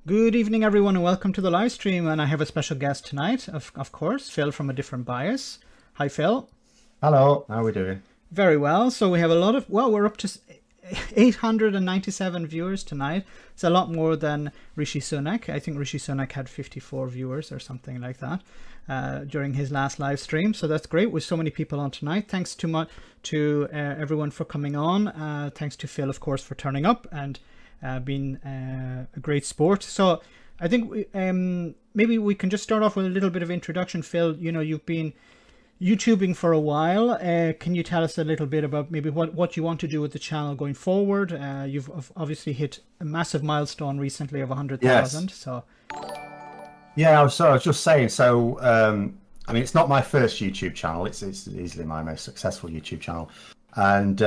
Good evening, everyone, and welcome to the live stream. And I have a special guest tonight, of course, Phil from A Different Bias. Hi, Phil. Hello, how are we doing? Very well. So we have a lot of, well, we're up to 897 viewers tonight. It's a lot more than Rishi Sunak. I think Rishi Sunak had 54 viewers or something like that during his last live stream. So that's great with so many people on tonight. Thanks too much to everyone for coming on. Thanks to Phil, of course, for turning up and been a great sport. So I think maybe we can just start off with a little bit of introduction. Phil, you know, you've been YouTubing for a while. Can you tell us a little bit about maybe what you want to do with the channel going forward? You've obviously hit a massive milestone recently of 100,000. Yes. So Yeah, I was just saying, so, I mean, it's not my first YouTube channel. It's easily my most successful YouTube channel. And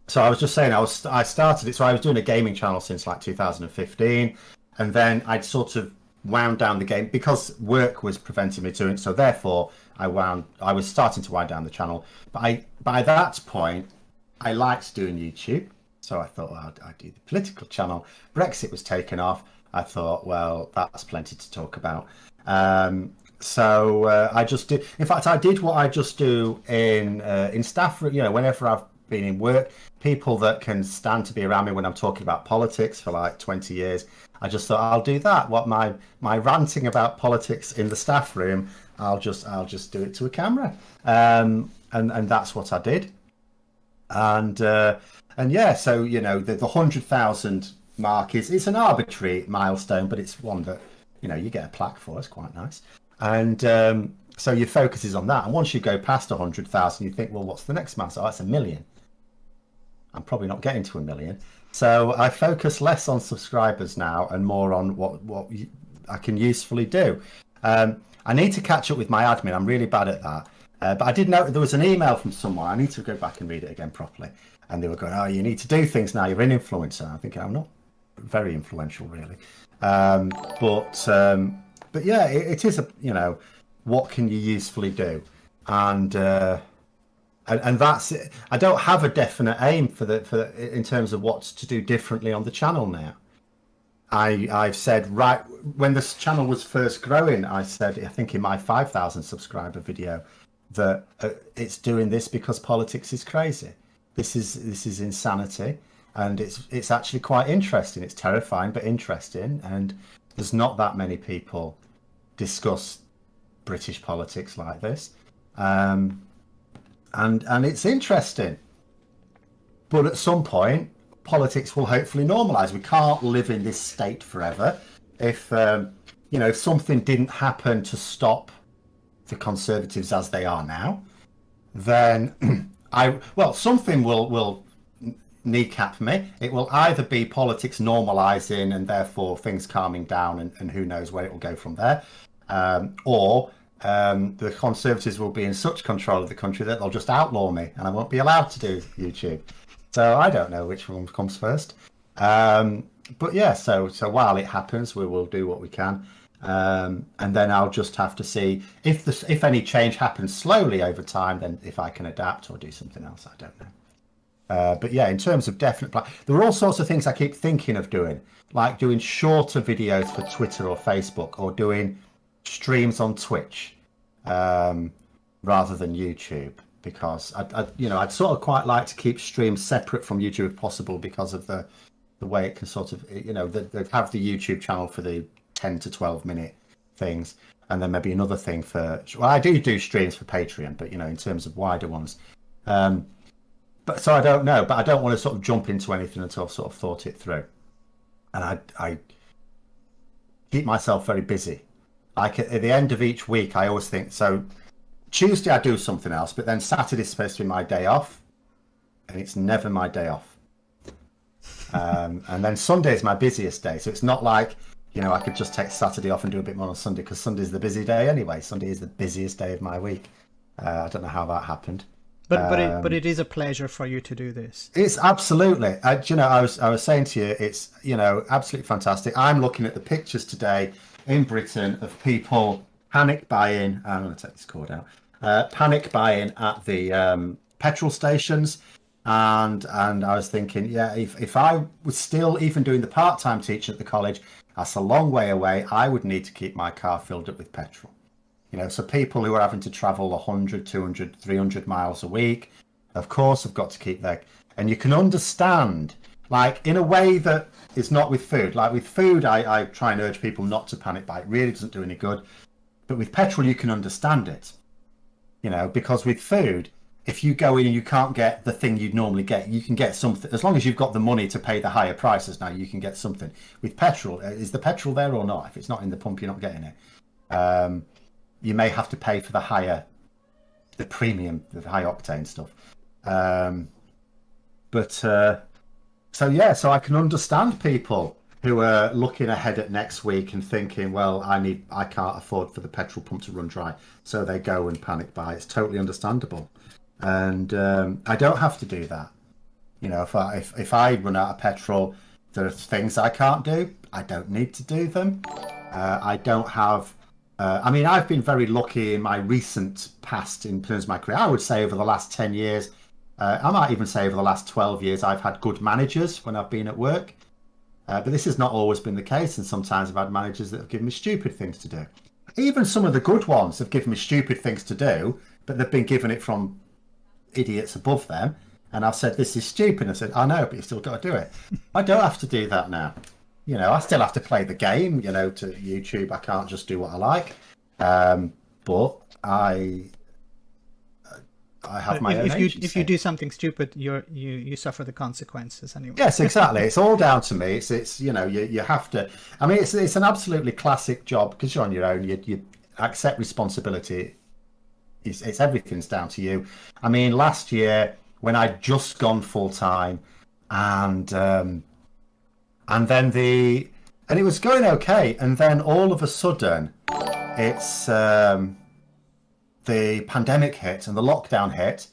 so I was just saying, I started it, so I was doing a gaming channel since like 2015. And then I'd sort of wound down the game because work was preventing me doing it. So therefore, I was starting to wind down the channel. But by that point, I liked doing YouTube. So I thought, well, I'd do the political channel. Brexit was taken off. I thought, well, that's plenty to talk about. So I just did. In fact, I did what I just do in staff. You know, whenever I've been in work, people that can stand to be around me when I'm talking about politics for like 20 years. I just thought I'll do that. What my ranting about politics in the staff room, I'll just do it to a camera, and that's what I did. And yeah, so you know the 100,000 mark is an arbitrary milestone, but it's one that you know you get a plaque for. It's quite nice, and so your focus is on that. And once you go past 100,000, you think, well, what's the next milestone? Oh, that's 1 million. I'm probably not getting to 1 million. So I focus less on subscribers now and more on what I can usefully do. I need to catch up with my admin. I'm really bad at that. But I did know there was an email from someone. I need to go back and read it again properly. And they were going, oh, you need to do things now. You're an influencer. I'm thinking, I'm not very influential, really. But yeah, it is you know, what can you usefully do? And that's it. I don't have a definite aim for in terms of what to do differently on the channel now. I've said right when this channel was first growing, I said I think in my 5,000 subscriber video that it's doing this because politics is crazy. This is insanity, and it's actually quite interesting. It's terrifying but interesting, and there's not that many people discuss British politics like this. And it's interesting, but at some point, politics will hopefully normalise. We can't live in this state forever. If you know, if something didn't happen to stop the Conservatives as they are now, then something will kneecap me. It will either be politics normalising and therefore things calming down, and who knows where it will go from there, or the Conservatives will be in such control of the country that they'll just outlaw me and I won't be allowed to do YouTube. So I don't know which one comes first. But yeah, so while it happens, we will do what we can. And then I'll just have to see if any change happens slowly over time, then if I can adapt or do something else, I don't know. But yeah, in terms of definite plan, there are all sorts of things I keep thinking of doing, like doing shorter videos for Twitter or Facebook, or doing streams on Twitch rather than YouTube, because I'd sort of quite like to keep streams separate from YouTube if possible, because of the way it can sort of, you know, they have the YouTube channel for the 10 to 12 minute things, and then maybe another thing for, well, I do streams for Patreon, but you know, in terms of wider ones, but so I don't know, but I don't want to sort of jump into anything until I've sort of thought it through, and I keep myself very busy. Like at the end of each week, I always think, so Tuesday I do something else, but then Saturday's supposed to be my day off, and it's never my day off. And then Sunday is my busiest day, so it's not like, you know, I could just take Saturday off and do a bit more on Sunday, because Sunday's the busy day anyway. Sunday is the busiest day of my week. I don't know how that happened. But it is a pleasure for you to do this. It's absolutely. You know, I was saying to you, it's, you know, absolutely fantastic. I'm looking at the pictures today in Britain of people panic buying. I'm going to take this cord out. Panic buying at the petrol stations, And I was thinking, yeah, if I was still even doing the part-time teaching at the college, that's a long way away. I would need to keep my car filled up with petrol. So people who are having to travel 100, 200, 300 miles a week, of course, have got to keep their... And you can understand, like, in a way that is not with food. Like, with food, I try and urge people not to panic buy. It really doesn't do any good. But with petrol, you can understand it. Because with food, if you go in and you can't get the thing you'd normally get, you can get something. As long as you've got the money to pay the higher prices now, you can get something. With petrol, is the petrol there or not? If it's not in the pump, you're not getting it. You may have to pay for the premium, the high octane stuff. So I can understand people who are looking ahead at next week and thinking, well, I can't afford for the petrol pump to run dry, so they go and panic buy. It's totally understandable, and I don't have to do that. If I run out of petrol, there are things I can't do. I don't need to do them. I don't have. I've been very lucky in my recent past in terms of my career. I would say over the last 10 years, I might even say over the last 12 years, I've had good managers when I've been at work. But this has not always been the case. And sometimes I've had managers that have given me stupid things to do. Even some of the good ones have given me stupid things to do, but they've been given it from idiots above them. And I've said, this is stupid. I said, I know, but you've still got to do it. I don't have to do that now. I still have to play the game, to YouTube. I can't just do what I like. But I have my own agency. If you do something stupid, you suffer the consequences anyway. Yes, exactly. It's all down to me. It's you have to. It's an absolutely classic job because you're on your own. You accept responsibility. It's everything's down to you. Last year when I'd just gone full time, and then it was going okay, and then all of a sudden, it's the pandemic hit and the lockdown hit.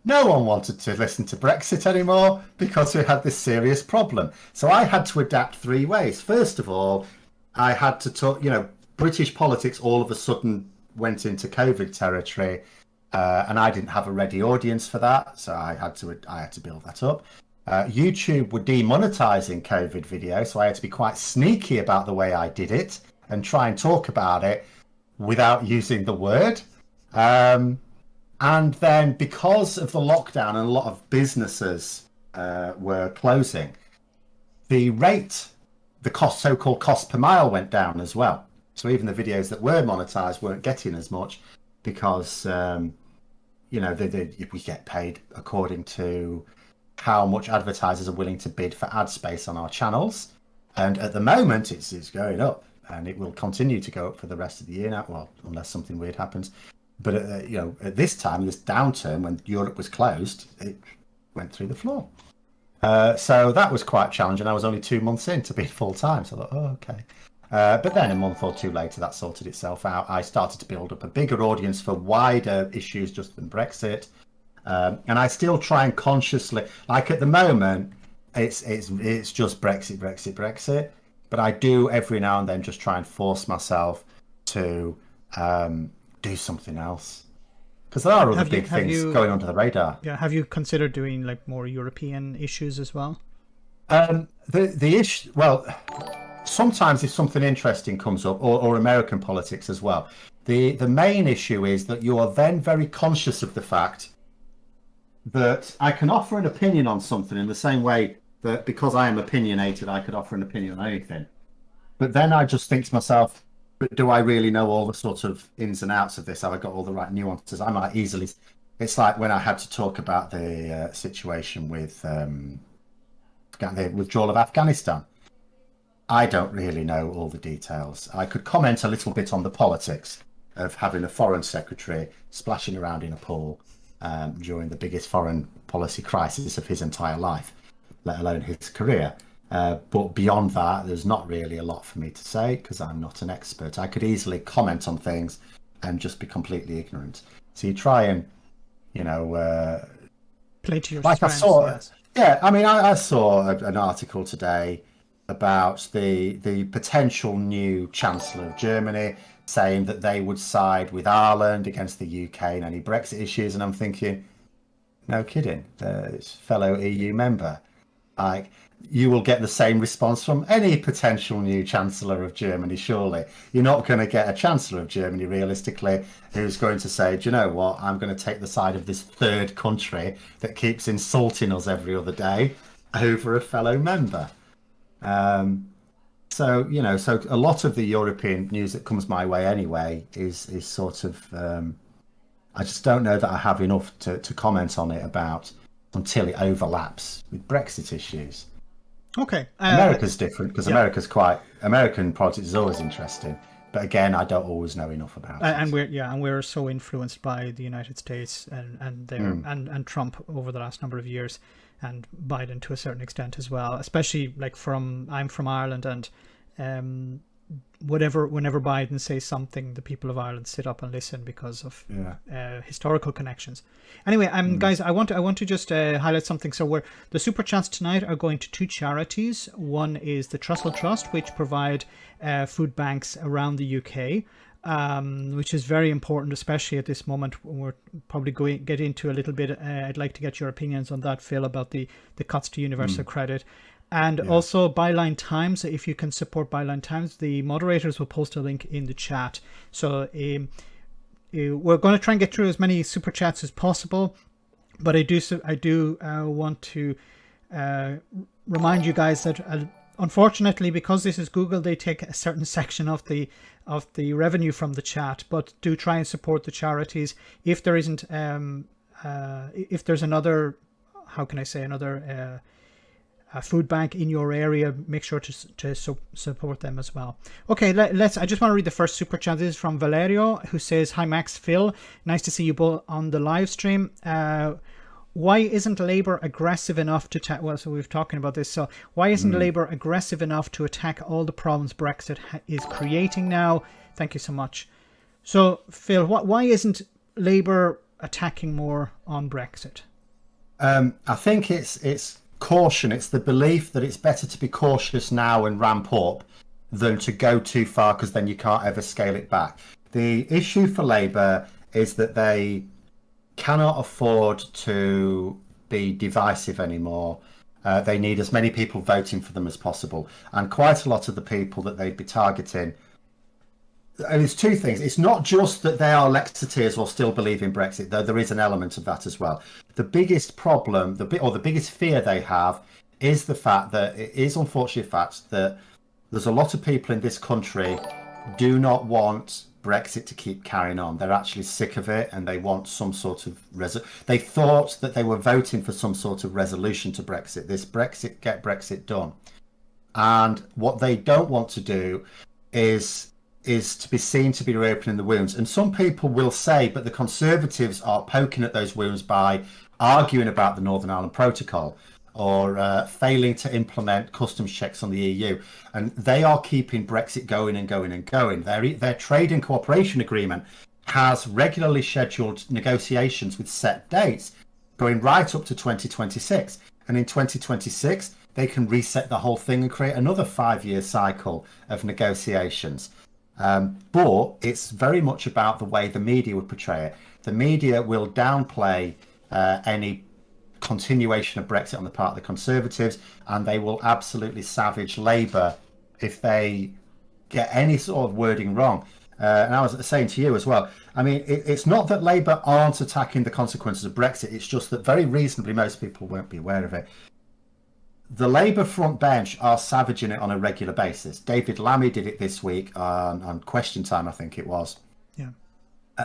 No one wanted to listen to Brexit anymore because we had this serious problem. So I had to adapt three ways. First of all, I had to talk. British politics all of a sudden went into COVID territory, and I didn't have a ready audience for that, so I had to build that up. YouTube were demonetizing COVID video, so I had to be quite sneaky about the way I did it and try and talk about it without using the word. And then because of the lockdown and a lot of businesses were closing, the so-called cost per mile went down as well. So even the videos that were monetized weren't getting as much because, we get paid according to how much advertisers are willing to bid for ad space on our channels. And at the moment, it's going up, and it will continue to go up for the rest of the year now. Well, unless something weird happens. But at this time, this downturn, when Europe was closed, it went through the floor. So that was quite challenging. I was only 2 months in to be full time, so I thought, oh, okay. But then a month or two later, that sorted itself out. I started to build up a bigger audience for wider issues just than Brexit. And I still try and consciously, like at the moment, it's just Brexit. But I do every now and then just try and force myself to do something else, because there are other big things going under the radar. Yeah, have you considered doing like more European issues as well? The issue, well, sometimes if something interesting comes up, or American politics as well, the main issue is that you are then very conscious of the fact that I can offer an opinion on something in the same way that because I am opinionated, I could offer an opinion on anything. But then I just think to myself, but do I really know all the sort of ins and outs of this? Have I got all the right nuances? I might easily... It's like when I had to talk about the situation with the withdrawal of Afghanistan. I don't really know all the details. I could comment a little bit on the politics of having a foreign secretary splashing around in a pool during the biggest foreign policy crisis of his entire life, let alone his career. But beyond that, there's not really a lot for me to say because I'm not an expert. I could easily comment on things and just be completely ignorant. So you try and, play to your like strengths. Yes. Yeah, I saw an article today about the potential new Chancellor of Germany saying that they would side with Ireland against the UK in any Brexit issues. And I'm thinking, No kidding. Fellow EU member. Like, you will get the same response from any potential new Chancellor of Germany, surely. You're not going to get a Chancellor of Germany, realistically, who's going to say, do you know what, I'm going to take the side of this third country that keeps insulting us every other day over a fellow member. So, you know, so a lot of the European news that comes my way anyway is sort of, I just don't know that I have enough to comment on it about until it overlaps with Brexit issues. Okay. America's different because American politics is always interesting. But again, I don't always know enough about it. And we're so influenced by the United States and Trump over the last number of years, and Biden to a certain extent as well. Especially like I'm from Ireland, and whenever Biden says something, the people of Ireland sit up and listen because of historical connections. Anyway, guys, I want to just highlight something. So the super chats tonight are going to two charities. One is the Trussell Trust, which provide food banks around the UK, which is very important, especially at this moment when we're probably get into a little bit. I'd like to get your opinions on that, Phil, about the cuts to universal credit. And also Byline Times. If you can support Byline Times, the moderators will post a link in the chat. So we're going to try and get through as many super chats as possible, but I do want to remind you guys that unfortunately, because this is Google, they take a certain section of the revenue from the chat. But do try and support the charities. If there isn't, if there's another, how can I say, another a food bank in your area, make sure to support them as well. Okay, I just want to read the first super chat. This is from Valerio, who says, "Hi Max, Phil, nice to see you both on the live stream. Why isn't Labour aggressive enough to attack?" Well, so we've talking about this. So why isn't Labour aggressive enough to attack all the problems Brexit is creating now? Thank you so much. So Phil, why isn't Labour attacking more on Brexit? I think it's caution. It's the belief that it's better to be cautious now and ramp up than to go too far, because then you can't ever scale it back. The issue for Labour is that they cannot afford to be divisive anymore. They need as many people voting for them as possible, and quite a lot of the people that they'd be targeting. And it's two things. It's not just that they are Lexiteers or still believe in Brexit, though there is an element of that as well. The biggest problem, the biggest fear they have, is the fact that it is unfortunately a fact that there's a lot of people in this country do not want Brexit to keep carrying on. They're actually sick of it, and they want some sort of they thought that they were voting for some sort of resolution to Brexit. This Brexit, get Brexit done. And what they don't want to do is to be seen to be reopening the wounds. And some people will say, but the Conservatives are poking at those wounds by arguing about the Northern Ireland Protocol or failing to implement customs checks on the EU. And they are keeping Brexit going and going and going. Their trade and cooperation agreement has regularly scheduled negotiations with set dates going right up to 2026. And in 2026, they can reset the whole thing and create another 5-year cycle of negotiations. But it's very much about the way the media would portray it. The media will downplay any continuation of Brexit on the part of the Conservatives, and they will absolutely savage Labour if they get any sort of wording wrong. And I was saying to you as well, I mean, it's not that Labour aren't attacking the consequences of Brexit, it's just that very reasonably most people won't be aware of it. The Labour front bench are savaging it on a regular basis. David Lammy did it this week on Question Time, I think it was. Yeah.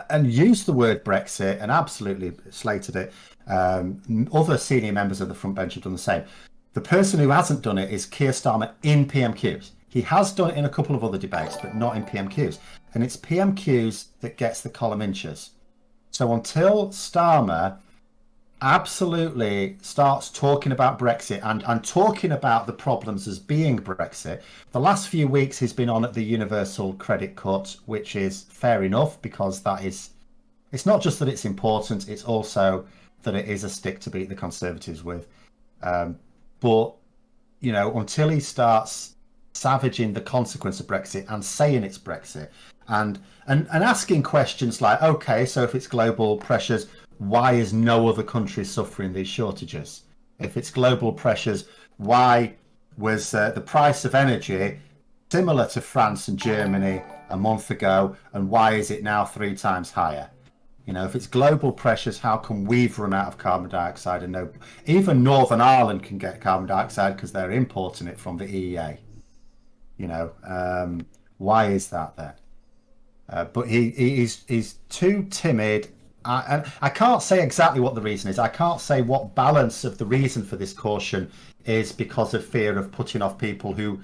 And used the word Brexit and absolutely slated it. Other senior members of the front bench have done the same. The person who hasn't done it is Keir Starmer in PMQs. He has done it in a couple of other debates, but not in PMQs. And it's PMQs that gets the column inches. So until Starmer absolutely starts talking about Brexit and talking about the problems as being Brexit, the last few weeks he's been on at the universal credit cut, which is fair enough, because it's not just that it's important, it's also that it is a stick to beat the Conservatives with. But, you know, until he starts savaging the consequence of Brexit and saying it's Brexit and asking questions like, okay, so if it's global pressures, why is no other country suffering these shortages? If it's global pressures, why was the price of energy similar to France and Germany a month ago, and why is it now 3 times higher? You know, if it's global pressures, how come we've run out of carbon dioxide and no? Even Northern Ireland can get carbon dioxide because they're importing it from the EEA. You know, why is that then? But he's too timid. I can't say exactly what the reason is. I can't say what balance of the reason for this caution is because of fear of putting off people who...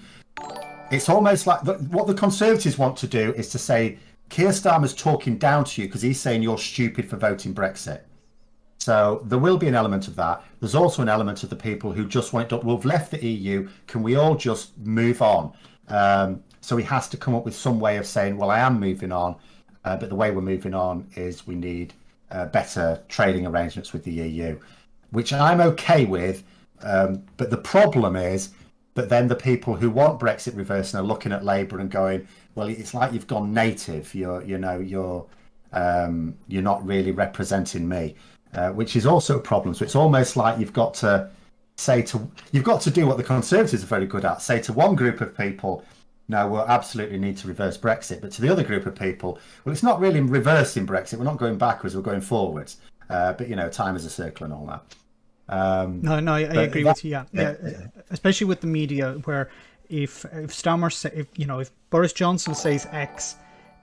It's almost like what the Conservatives want to do is to say, Keir Starmer's talking down to you because he's saying you're stupid for voting Brexit. So there will be an element of that. There's also an element of the people who just want it, we've left the EU, can we all just move on? So he has to come up with some way of saying, well, I am moving on, but the way we're moving on is we need better trading arrangements with the EU, which I'm okay with. But the problem is that then the people who want Brexit reversing are looking at Labour and going, well, it's like you've gone native. You're not really representing me, which is also a problem. So it's almost like you've got to do what the Conservatives are very good at. Say to one group of people, no, we'll absolutely need to reverse Brexit. But to the other group of people, well, it's not really reversing Brexit. We're not going backwards. We're going forwards. But, you know, time is a circle and all that. No, I agree with you. Yeah, especially with the media, where if Starmer if Boris Johnson says X,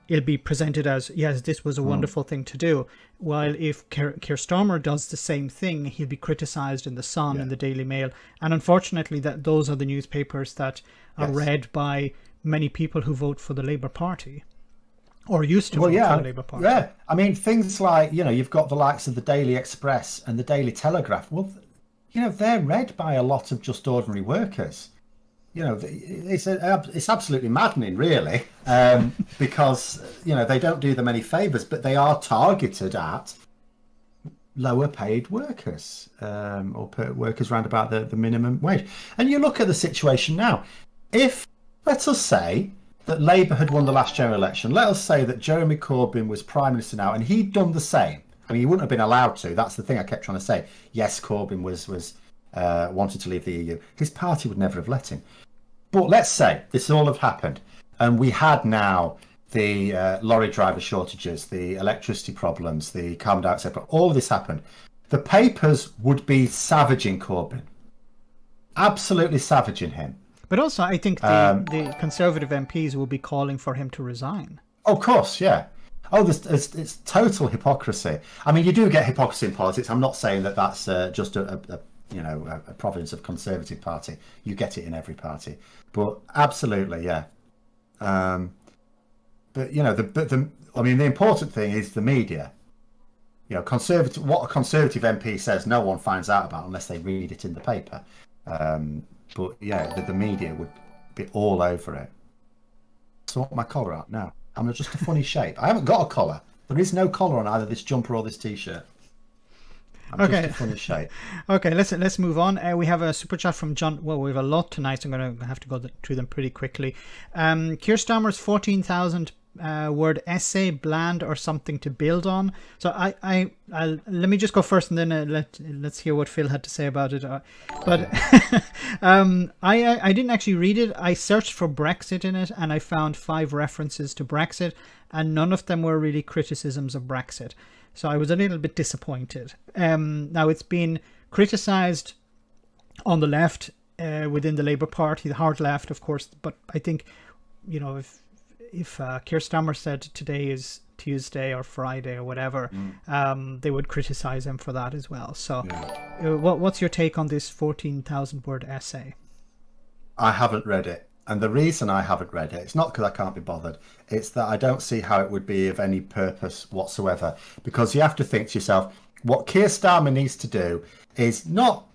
it'll be presented as, yes, this was a wonderful thing to do. While if Keir Starmer does the same thing, he'll be criticised in the Sun and the Daily Mail. And unfortunately, those are the newspapers that are read by many people who vote for the Labour Party. Or used to vote for the Labour Party. Yeah, I mean, things like, you've got the likes of the Daily Express and the Daily Telegraph. Well, they're read by a lot of just ordinary workers. It's absolutely maddening, really, because, they don't do them any favours, but they are targeted at lower paid workers or workers around about the minimum wage. And you look at the situation now. If, let us say, that Labour had won the last general election. Let us say that Jeremy Corbyn was Prime Minister now and he'd done the same. I mean, he wouldn't have been allowed to. That's the thing I kept trying to say. Yes, Corbyn was wanted to leave the EU. His party would never have let him. But let's say this all have happened and we had now the lorry driver shortages, the electricity problems, the carbon dioxide, all of this happened. The papers would be savaging Corbyn. Absolutely savaging him. But also, I think the Conservative MPs will be calling for him to resign. Of course, yeah. Oh, it's total hypocrisy. I mean, you do get hypocrisy in politics. I'm not saying that that's just a province of Conservative Party. You get it in every party. But absolutely, yeah. But the important thing is the media. What a Conservative MP says, no one finds out about unless they read it in the paper. But yeah, the media would be all over it. Sort my collar out now. I'm just a funny shape. I haven't got a collar. There is no collar on either this jumper or this t-shirt. I'm just a funny shape. Okay, let's move on. We have a super chat from John. Well, we have a lot tonight, so I'm going to have to go through them pretty quickly. Keir Starmer's 14,000 word essay, bland or something to build on. So I'll let me just go first, and then let's hear what Phil had to say about it. But I didn't actually read it. I searched for Brexit in it, and I found 5 references to Brexit, and none of them were really criticisms of Brexit. So I was a little bit disappointed. Now it's been criticised on the left, within the Labour Party, the hard left, of course. But I think, if Keir Starmer said today is Tuesday or Friday or whatever, they would criticize him for that as well. So what's your take on this 14,000 word essay? I haven't read it. And the reason I haven't read it, it's not because I can't be bothered. It's that I don't see how it would be of any purpose whatsoever. Because you have to think to yourself, what Keir Starmer needs to do is not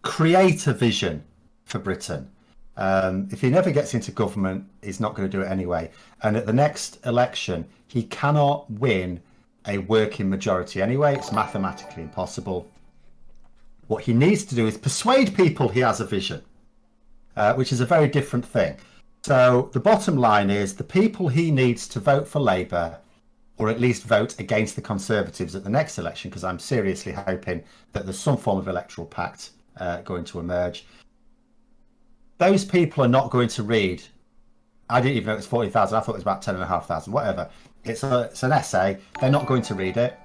create a vision for Britain. If he never gets into government, he's not going to do it anyway. And at the next election, he cannot win a working majority anyway. It's mathematically impossible. What he needs to do is persuade people he has a vision, which is a very different thing. So the bottom line is the people he needs to vote for Labour or at least vote against the Conservatives at the next election, because I'm seriously hoping that there's some form of electoral pact going to emerge. Those people are not going to read. I didn't even know it was 40,000. I thought it was about 10,500, whatever. It's an essay. They're not going to read it.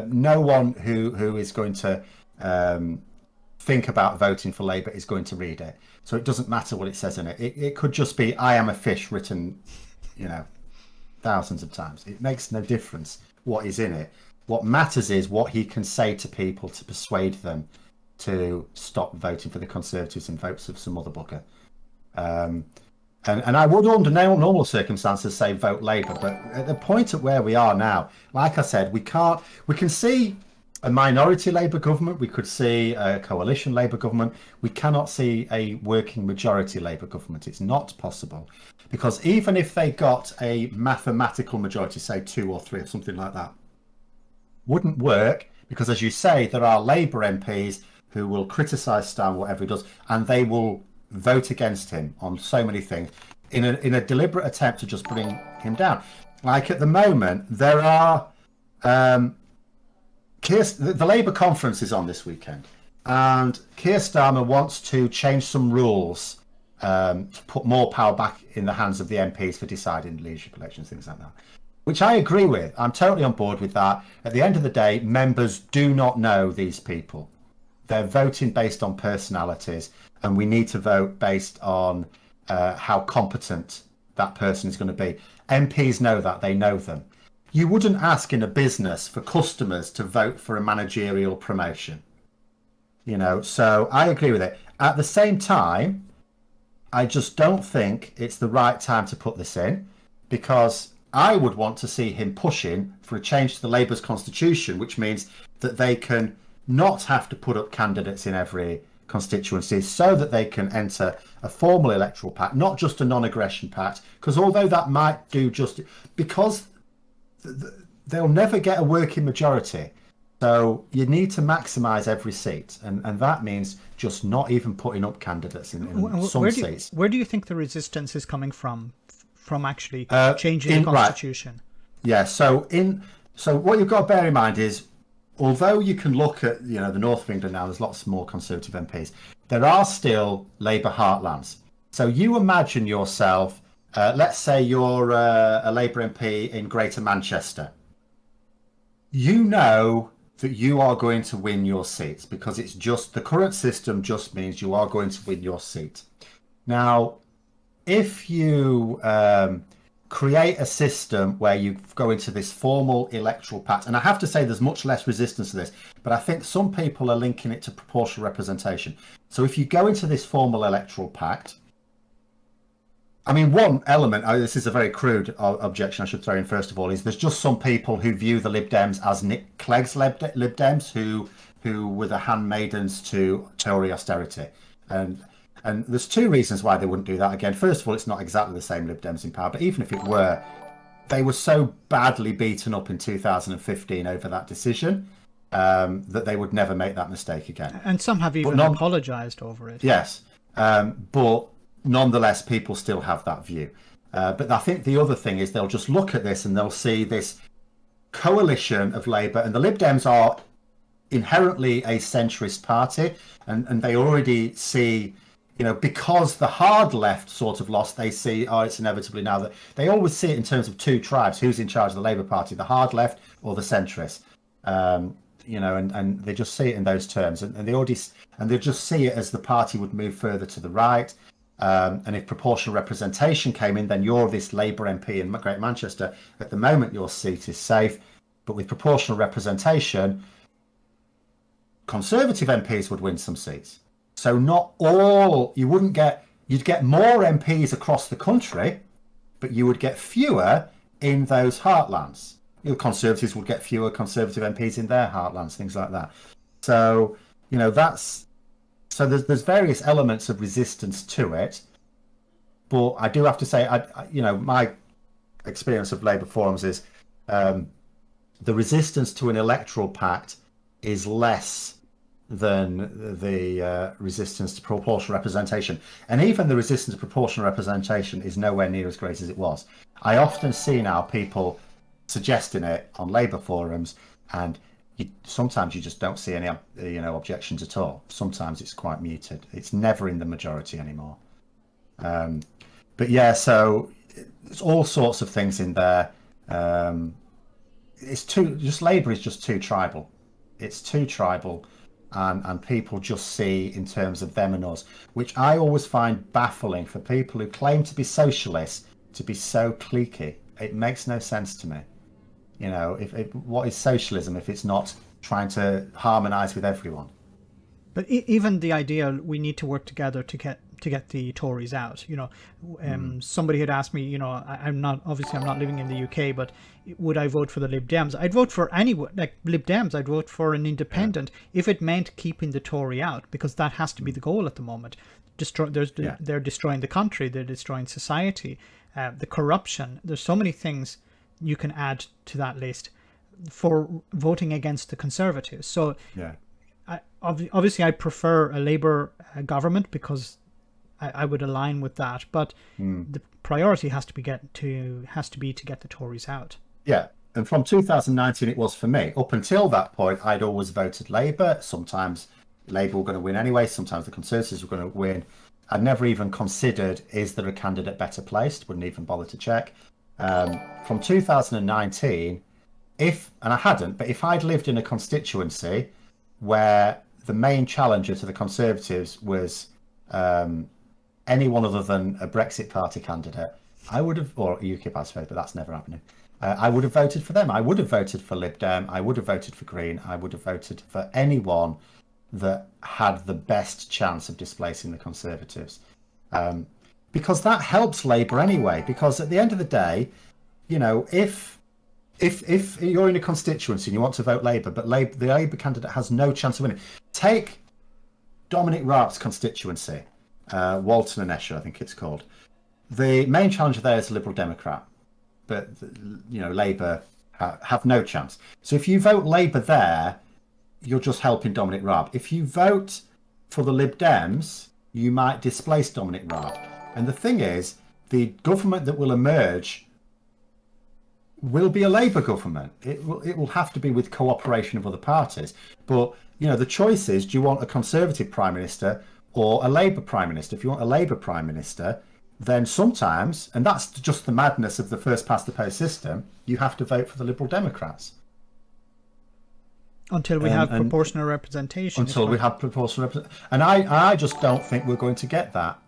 No one who is going to think about voting for Labour is going to read it. So it doesn't matter what it says in it. It could just be "I am a fish" written, thousands of times. It makes no difference what is in it. What matters is what he can say to people to persuade them to stop voting for the Conservatives and vote for some other bugger. And I would, under normal circumstances, say vote Labour, but at the point at where we are now, like I said, we can see a minority Labour government, we could see a coalition Labour government, we cannot see a working majority Labour government. It's not possible, because even if they got a mathematical majority, say 2 or 3 or something like that, wouldn't work, because as you say, there are Labour MPs who will criticise Starmer, whatever he does, and they will vote against him on so many things in a deliberate attempt to just bring him down. Like at the moment, there are the Labour conference is on this weekend, and Keir Starmer wants to change some rules to put more power back in the hands of the MPs for deciding leadership elections, things like that, which I agree with. I'm totally on board with that. At the end of the day, members do not know these people. They're voting based on personalities, and we need to vote based on how competent that person is going to be. MPs know that, they know them. You wouldn't ask in a business for customers to vote for a managerial promotion. So I agree with it. At the same time, I just don't think it's the right time to put this in, because I would want to see him pushing for a change to the Labour's constitution, which means that they can not have to put up candidates in every constituency, so that they can enter a formal electoral pact, not just a non-aggression pact, because although that might do just because they'll never get a working majority, so you need to maximise every seat, and that means just not even putting up candidates in some seats. Where do you think the resistance is coming from actually changing the constitution? Right. Yeah, so what you've got to bear in mind is, although you can look at the north of England now, there's lots more Conservative MPs, there are still Labour heartlands. So you imagine yourself, let's say you're a Labour MP in Greater Manchester. You know that you are going to win your seats, because it's just the current system just means you are going to win your seat. Now, if you create a system where you go into this formal electoral pact, and I have to say there's much less resistance to this, but I think some people are linking it to proportional representation. So if you go into this formal electoral pact, I mean, one element, this is a very crude objection I should throw in first of all, is there's just some people who view the Lib Dems as Nick Clegg's Lib Dems, who were the handmaidens to Tory austerity. And there's 2 reasons why they wouldn't do that again. First of all, it's not exactly the same Lib Dems in power, but even if it were, they were so badly beaten up in 2015 over that decision that they would never make that mistake again. And some have even apologised over it. Yes, but nonetheless, people still have that view. But I think the other thing is they'll just look at this and they'll see this coalition of Labour, and the Lib Dems are inherently a centrist party, and they already see, because the hard left sort of lost, they see, it's inevitably now that they always see it in terms of 2 tribes, who's in charge of the Labour Party, the hard left or the centrists, and they just see it in those terms, and they just see it as the party would move further to the right, and if proportional representation came in, then you're this Labour MP in Greater Manchester. At the moment, your seat is safe, but with proportional representation, Conservative MPs would win some seats. So not all, you'd get more MPs across the country, but you would get fewer in those heartlands. Conservatives would get fewer Conservative MPs in their heartlands, things like that. So, there's various elements of resistance to it. But I do have to say, my experience of Labour forums is the resistance to an electoral pact is less than the resistance to proportional representation. And even the resistance to proportional representation is nowhere near as great as it was. I often see now people suggesting it on Labour forums, and sometimes you just don't see any, objections at all. Sometimes it's quite muted. It's never in the majority anymore. But yeah, so it's all sorts of things in there. Labour is just too tribal. It's too tribal, and people just see in terms of them and us, which I always find baffling for people who claim to be socialists to be so cliquey. It makes no sense to me. What is socialism if it's not trying to harmonise with everyone? But even the idea we need to work together to get the Tories out. Somebody had asked me, I'm not living in the UK, but would I vote for the Lib Dems? I'd vote for anyone, like Lib Dems. I'd vote for an independent if it meant keeping the Tory out, because that has to be the goal at the moment. They're destroying the country. They're destroying society. The corruption. There's so many things you can add to that list for voting against the Conservatives. So obviously I prefer a Labour government because I would align with that, but the priority has to be to get the Tories out. Yeah, and from 2019 it was for me. Up until that point, I'd always voted Labour. Sometimes Labour were going to win anyway. Sometimes the Conservatives were going to win. I'd never even considered, is there a candidate better placed? Wouldn't even bother to check. From 2019, if I'd lived in a constituency where the main challenger to the Conservatives was anyone other than a Brexit party candidate, I would have, or UKIP I suppose, but that's never happening. I would have voted for them. I would have voted for Lib Dem. I would have voted for Green. I would have voted for anyone that had the best chance of displacing the Conservatives. Because that helps Labour anyway, because at the end of the day, if you're in a constituency and you want to vote Labour, but the Labour candidate has no chance of winning. Take Dominic Raab's constituency, Walton and Esher, I think it's called. The main challenger there is a Liberal Democrat, but Labour have no chance. So if you vote Labour there, you're just helping Dominic Raab. If you vote for the Lib Dems, you might displace Dominic Raab. And the thing is, the government that will emerge will be a Labour government. It will have to be with cooperation of other parties. But, the choice is, do you want a Conservative Prime Minister or a Labour Prime Minister? If you want a Labour Prime Minister, then sometimes, and that's just the madness of the first past the post system, you have to vote for the Liberal Democrats. Until we have proportional representation. Until we have proportional representation. And I just don't think we're going to get that.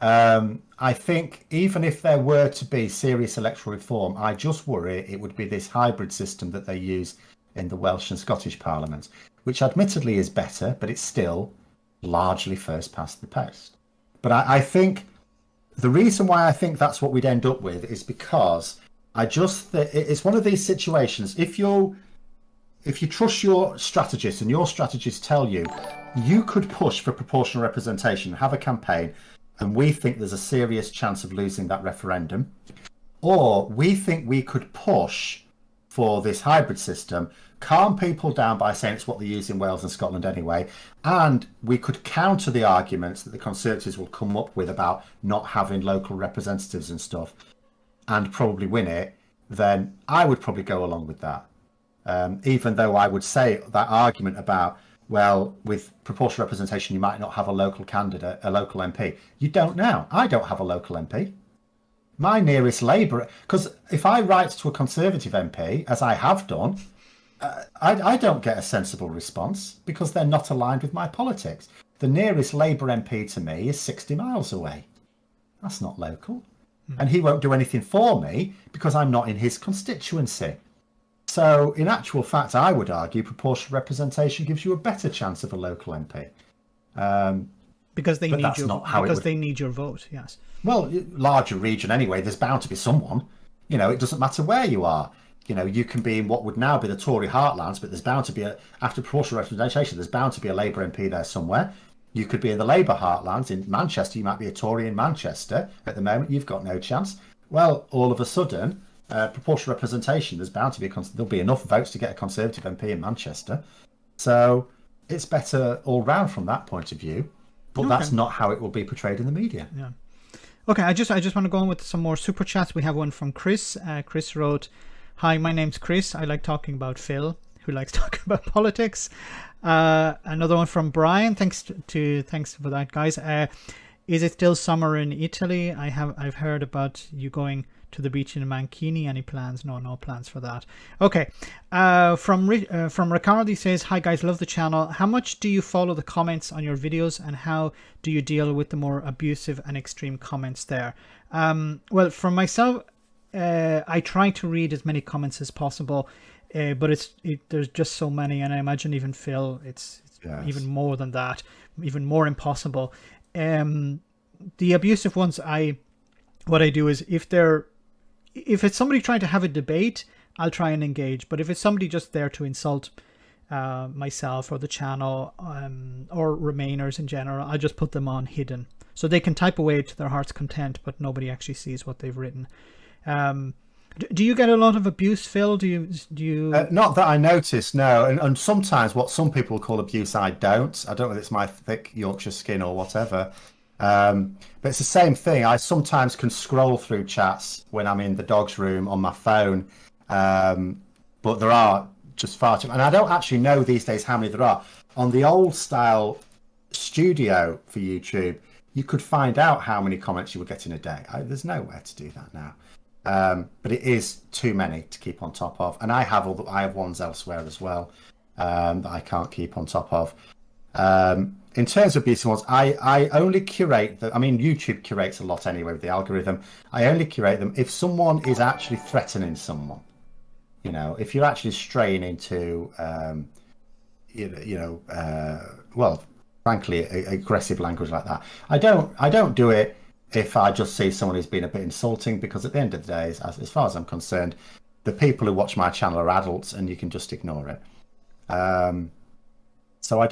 I think even if there were to be serious electoral reform, I just worry it would be this hybrid system that they use in the Welsh and Scottish parliaments, which admittedly is better, but it's still largely first past the post. But I think the reason why I think that's what we'd end up with is because it's one of these situations. If you trust your strategists and your strategists tell you could push for proportional representation, have a campaign, and we think there's a serious chance of losing that referendum, or we think we could push for this hybrid system, calm people down by saying it's what they use in Wales and Scotland anyway, and we could counter the arguments that the Conservatives will come up with about not having local representatives and stuff, and probably win it, then I would probably go along with that. Even though I would say that argument about, well, with proportional representation, you might not have a local candidate, a local MP. You don't now. I don't have a local MP. My nearest Labour, because if I write to a Conservative MP, as I have done, I don't get a sensible response because they're not aligned with my politics. The nearest Labour MP to me is 60 miles away. That's not local. And he won't do anything for me because I'm not in his constituency. So, in actual fact, I would argue proportional representation gives you a better chance of a local MP. Because they need your vote, yes. Well, larger region anyway, there's bound to be someone. It doesn't matter where you are. You can be in what would now be the Tory heartlands, but there's bound to be, after proportional representation, there's bound to be a Labour MP there somewhere. You could be in the Labour heartlands. In Manchester, you might be a Tory in Manchester. At the moment, you've got no chance. Well, all of a sudden, proportional representation, there's bound to be there'll be enough votes to get a Conservative MP in Manchester. So it's better all round from that point of view. But that's not how it will be portrayed in the media. Yeah. Okay, I just want to go on with some more super chats. We have one from Chris. Chris wrote, Hi, my name's Chris. I like talking about Phil, who likes talking about politics. Another one from Brian. Thanks for that, guys. Is it still summer in Italy? I've heard about you going to the beach in Mancini. Any plans? No plans for that. Okay. From Riccardi says, hi guys, love the channel. How much do you follow the comments on your videos, and how do you deal with the more abusive and extreme comments there? Well, for myself, I try to read as many comments as possible, but there's just so many, and I imagine even Phil, it's Yes. even more than that, even more impossible. The abusive ones, what I do is if it's somebody trying to have a debate, I'll try and engage. But if it's somebody just there to insult myself or the channel, or Remainers in general, I just put them on hidden, so they can type away to their heart's content, but nobody actually sees what they've written. Do you get a lot of abuse, Phil? Do you? Not that I notice, no. And sometimes what some people call abuse, I don't. I don't know if it's my thick Yorkshire skin or whatever. But it's the same thing. I sometimes can scroll through chats when I'm in the dog's room on my phone. But there are just far too, and I don't actually know these days how many there are. On the old style studio for YouTube, you could find out how many comments you were getting a day. There's nowhere to do that now. But it is too many to keep on top of, and I have ones elsewhere as well that I can't keep on top of. In terms of abusive ones, I only curate them. I mean, YouTube curates a lot anyway with the algorithm. I only curate them if someone is actually threatening someone. You know, if you're actually straying into, well, frankly, aggressive language like that. I don't do it if I just see someone who's been a bit insulting, because at the end of the day, as far as I'm concerned, the people who watch my channel are adults, and you can just ignore it. So I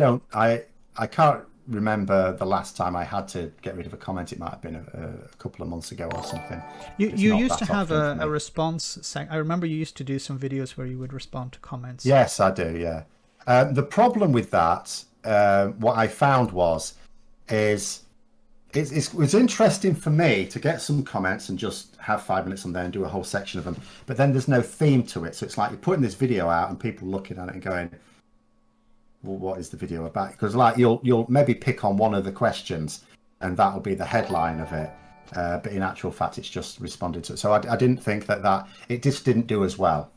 can't remember the last time I had to get rid of a comment. It might have been a couple of months ago or something. You used to have a response. I remember you used to do some videos where you would respond to comments. Yes, I do. Yeah. The problem with that, what I found is it was interesting for me to get some comments and just have 5 minutes on there and do a whole section of them. But then there's no theme to it. So it's like you're putting this video out and people looking at it and going, well, what is the video about? Because like you'll maybe pick on one of the questions and that'll be the headline of it. But in actual fact, it's just responded to it. So I didn't think that it just didn't do as well.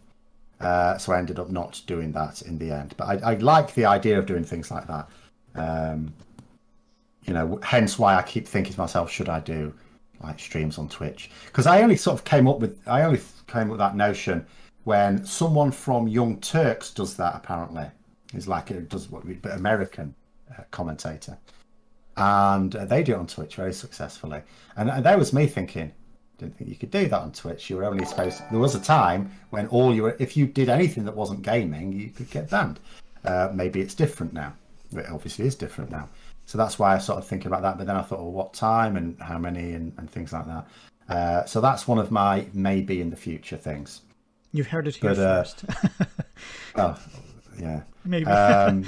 So I ended up not doing that in the end. But I like the idea of doing things like that. Hence why I keep thinking to myself, should I do like streams on Twitch? Because I only came up with that notion when someone from Young Turks does that. Apparently, he's like but American commentator, and they do it on Twitch very successfully. And there was me thinking, didn't think you could do that on Twitch. You were only supposed. There was a time when if you did anything that wasn't gaming, you could get banned. Maybe it's different now. It obviously is different now. So that's why I started thinking about that. But then I thought, well, what time and how many and things like that. So that's one of my maybe in the future things. You've heard it here first. Oh, yeah. Maybe. I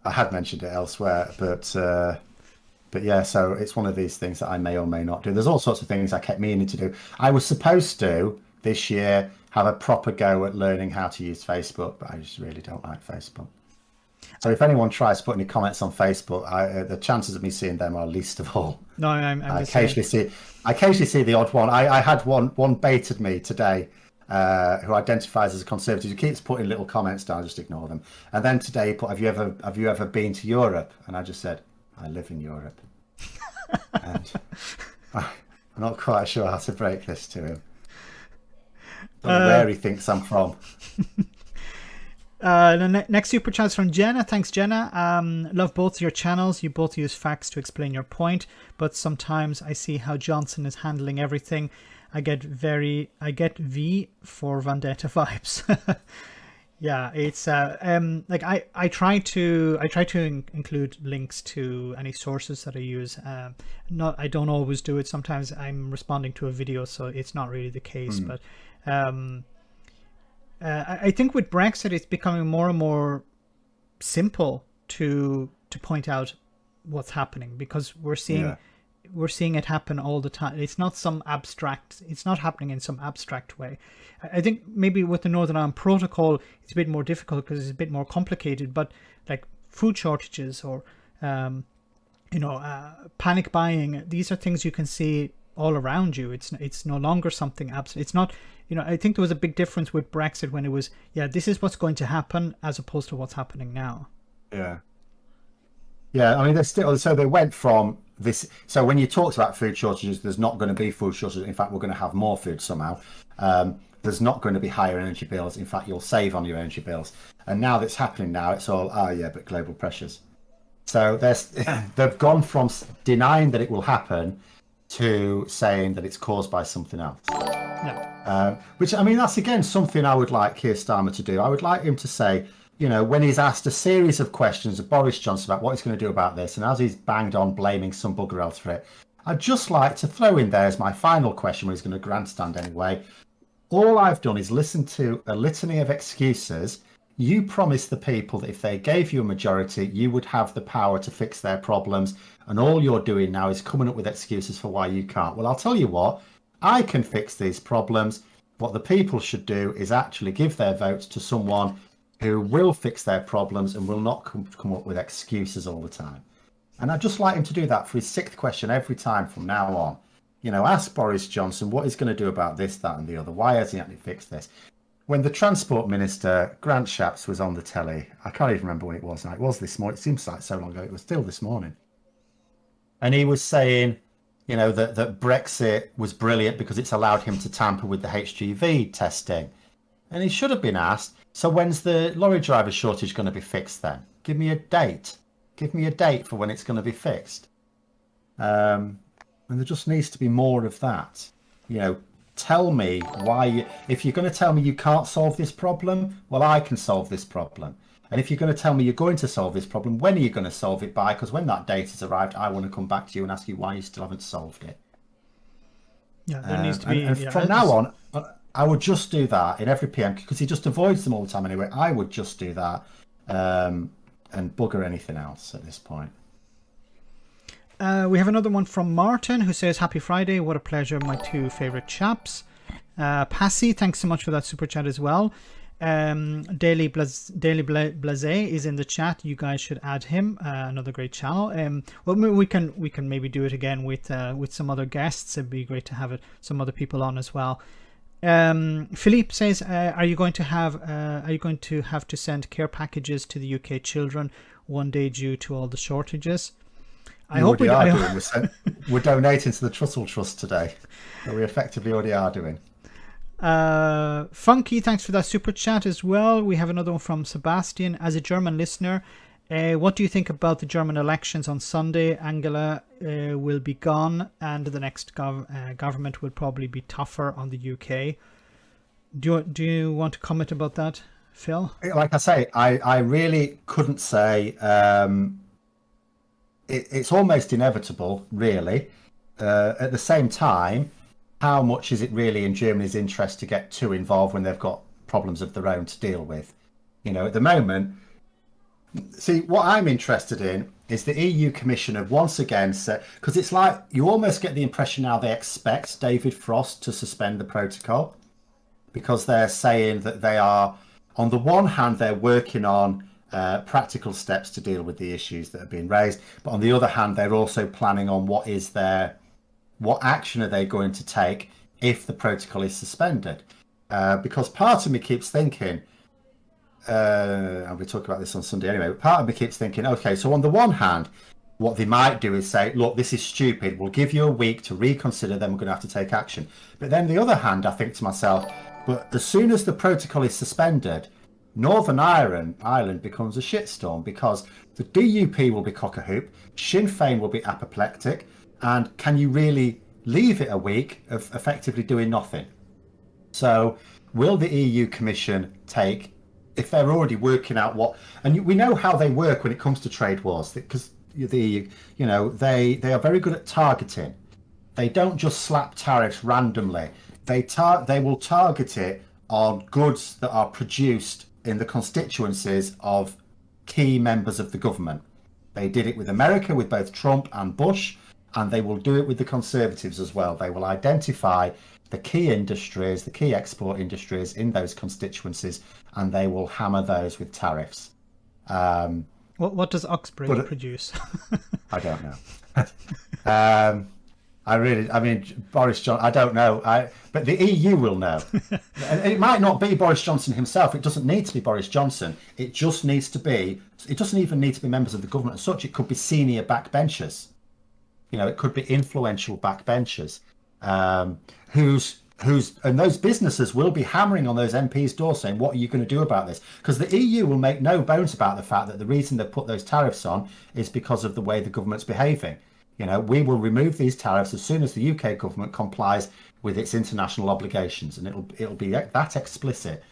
had mentioned it elsewhere, but yeah, so it's one of these things that I may or may not do. There's all sorts of things I kept meaning to do. I was supposed to this year have a proper go at learning how to use Facebook, but I just really don't like Facebook. So if anyone tries to put any comments on Facebook, the chances of me seeing them are least of all. No, I occasionally see the odd one. I had one baited me today, who identifies as a conservative, who keeps putting little comments down. I just ignore them. And then today he put, have you ever been to Europe? And I just said, I live in Europe. And I'm not quite sure how to break this to him. Where he thinks I'm from. The next super chat is from Jenna. Thanks, Jenna. Love both your channels. You both use facts to explain your point, but sometimes I see how Johnson is handling everything. I get V for Vendetta vibes. Yeah, it's like I try to include links to any sources that I use. I don't always do it. Sometimes I'm responding to a video, so it's not really the case. But I think with Brexit, it's becoming more and more simple to point out what's happening, because we're seeing we're seeing it happen all the time. It's not happening in some abstract way. I think maybe with the Northern Ireland Protocol, it's a bit more difficult because it's a bit more complicated, but like food shortages or, panic buying, these are things you can see all around you. It's no longer something abstract. It's not, I think there was a big difference with Brexit when it was, this is what's going to happen as opposed to what's happening now. Yeah. Yeah, I mean, they went from this. So when you talked about food shortages, there's not going to be food shortages. In fact, we're going to have more food somehow. There's not going to be higher energy bills. In fact, you'll save on your energy bills. And now that's happening now, it's all, but global pressures. So they've gone from denying that it will happen to saying that it's caused by something else. Yeah. Which, I mean, that's again something I would like Keir Starmer to do. I would like him to say, when he's asked a series of questions of Boris Johnson about what he's going to do about this, and as he's banged on blaming some bugger else for it, I'd just like to throw in there as my final question, when he's going to grandstand anyway. All I've done is listen to a litany of excuses. You promised the people that if they gave you a majority, you would have the power to fix their problems. And all you're doing now is coming up with excuses for why you can't. Well, I'll tell you what, I can fix these problems. What the people should do is actually give their votes to someone who will fix their problems and will not come up with excuses all the time. And I'd just like him to do that for his sixth question every time from now on. Ask Boris Johnson what he's going to do about this, that and the other. Why has he actually fixed this? When the Transport Minister, Grant Shapps, was on the telly, I can't even remember when it was now. It was this morning. It seems like so long ago. It was still this morning. And he was saying, that Brexit was brilliant because it's allowed him to tamper with the HGV testing. And he should have been asked, so when's the lorry driver shortage going to be fixed then? Give me a date. Give me a date for when it's going to be fixed. And there just needs to be more of that. Tell me why. If you're going to tell me you can't solve this problem, well, I can solve this problem. And if you're going to tell me you're going to solve this problem, when are you going to solve it by? Because when that date has arrived, I want to come back to you and ask you why you still haven't solved it. Yeah, there needs to be. And from now on, I would just do that in every PM, because he just avoids them all the time anyway. I would just do that and bugger anything else at this point. We have another one from Martin who says, Happy Friday. What a pleasure. My two favourite chaps. Passy, thanks so much for that super chat as well. Daily Blase is in the chat. You guys should add him. Another great channel. Well, we can maybe do it again with some other guests. It'd be great to have some other people on as well. Philippe says, are you going to have to send care packages to the UK children one day due to all the shortages? We're donating to the Trussell Trust today. So we effectively already are doing. Funky, thanks for that super chat as well. We have another one from Sebastian. As a German listener, what do you think about the German elections on Sunday? Angela will be gone and the next government will probably be tougher on the UK. Do you want to comment about that, Phil? Like I say, I really couldn't say. It's almost inevitable, really. At the same time, how much is it really in Germany's interest to get too involved when they've got problems of their own to deal with? At the moment, see, what I'm interested in is the EU Commissioner once again said, because it's like you almost get the impression now they expect David Frost to suspend the protocol, because they're saying that they are, on the one hand, they're working on practical steps to deal with the issues that have been raised, but on the other hand, they're also planning on what action are they going to take if the protocol is suspended. Because part of me keeps thinking, and we talk about this on Sunday anyway, but part of me keeps thinking, okay, so on the one hand, what they might do is say, look, this is stupid, we'll give you a week to reconsider, then we're going to have to take action. But then the other hand, I think to myself, but as soon as the protocol is suspended, Northern Ireland becomes a shitstorm, because the DUP will be cock-a-hoop, Sinn Féin will be apoplectic, and can you really leave it a week of effectively doing nothing? So will the EU Commission take, if they're already working out what, and we know how they work when it comes to trade wars, because they are very good at targeting. They don't just slap tariffs randomly. They will target it on goods that are produced in the constituencies of key members of the government. They did it with America, with both Trump and Bush, and they will do it with the Conservatives as well. They will identify the key industries, the key export industries in those constituencies, and they will hammer those with tariffs. What does Uxbridge produce? I don't know. I mean, Boris Johnson, I don't know. But the EU will know. And it might not be Boris Johnson himself. It doesn't need to be Boris Johnson. It just needs to be, it doesn't even need to be members of the government as such. It could be senior backbenchers. You know, it could be influential backbenchers and those businesses will be hammering on those MPs' doors saying, what are you going to do about this? Because the EU will make no bones about the fact that the reason they put those tariffs on is because of the way the government's behaving. You know, we will remove these tariffs as soon as the UK government complies with its international obligations, and it'll be that explicit.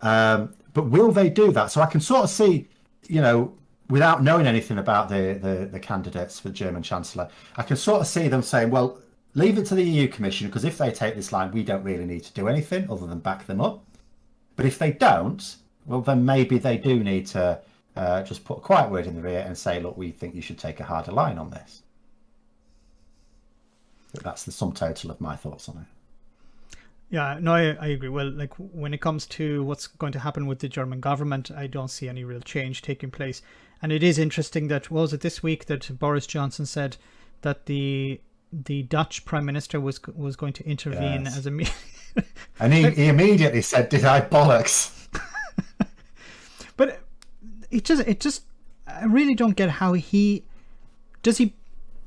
But will they do that? So I can sort of see, you know, without knowing anything about the candidates for German Chancellor, I can sort of see them saying, well, leave it to the EU Commission, because if they take this line, we don't really need to do anything other than back them up. But if they don't, well, then maybe they do need to just put a quiet word in their ear and say, look, we think you should take a harder line on this. But that's the sum total of my thoughts on it. Yeah, no, I agree. Well, like when it comes to what's going to happen with the German government, I don't see any real change taking place. And it is interesting that, what was it this week, that Boris Johnson said that the Dutch Prime Minister was going to intervene as a... And he immediately said, did I bollocks? But it just, I really don't get how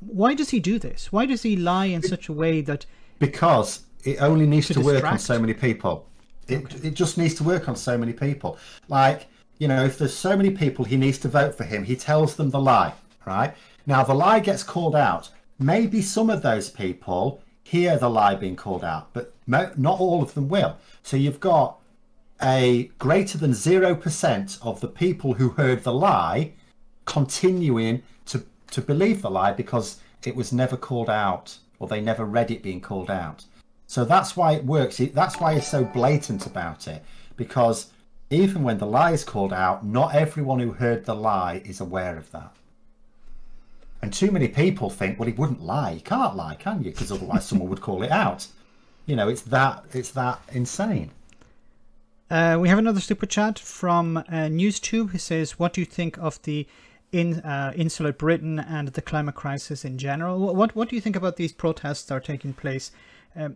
why does he do this? Why does he lie in such a way that... Because it only needs to work on so many people. It just needs to work on so many people. Like, you know, if there's so many people he needs to vote for him, he tells them the lie, right? Now, the lie gets called out. Maybe some of those people hear the lie being called out, but not all of them will. So you've got a greater than 0% of the people who heard the lie continuing to believe the lie because it was never called out, or they never read it being called out. So that's why it works. That's why he's so blatant about it, because even when the lie is called out, not everyone who heard the lie is aware of that. And too many people think, well, he wouldn't lie. You can't lie, can you? Because otherwise someone would call it out. You know, it's that insane. We have another super chat from NewsTube, who says, what do you think of the insular Britain and the climate crisis in general? What do you think about these protests that are taking place?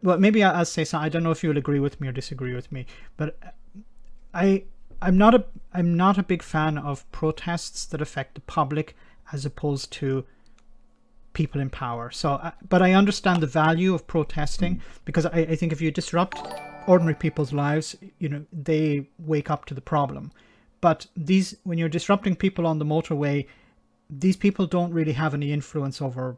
Well, maybe I'll say something. I don't know if you'll agree with me or disagree with me, but I'm not a big fan of protests that affect the public as opposed to people in power. So, but I understand the value of protesting, because I think if you disrupt ordinary people's lives, you know, they wake up to the problem. But when you're disrupting people on the motorway, these people don't really have any influence over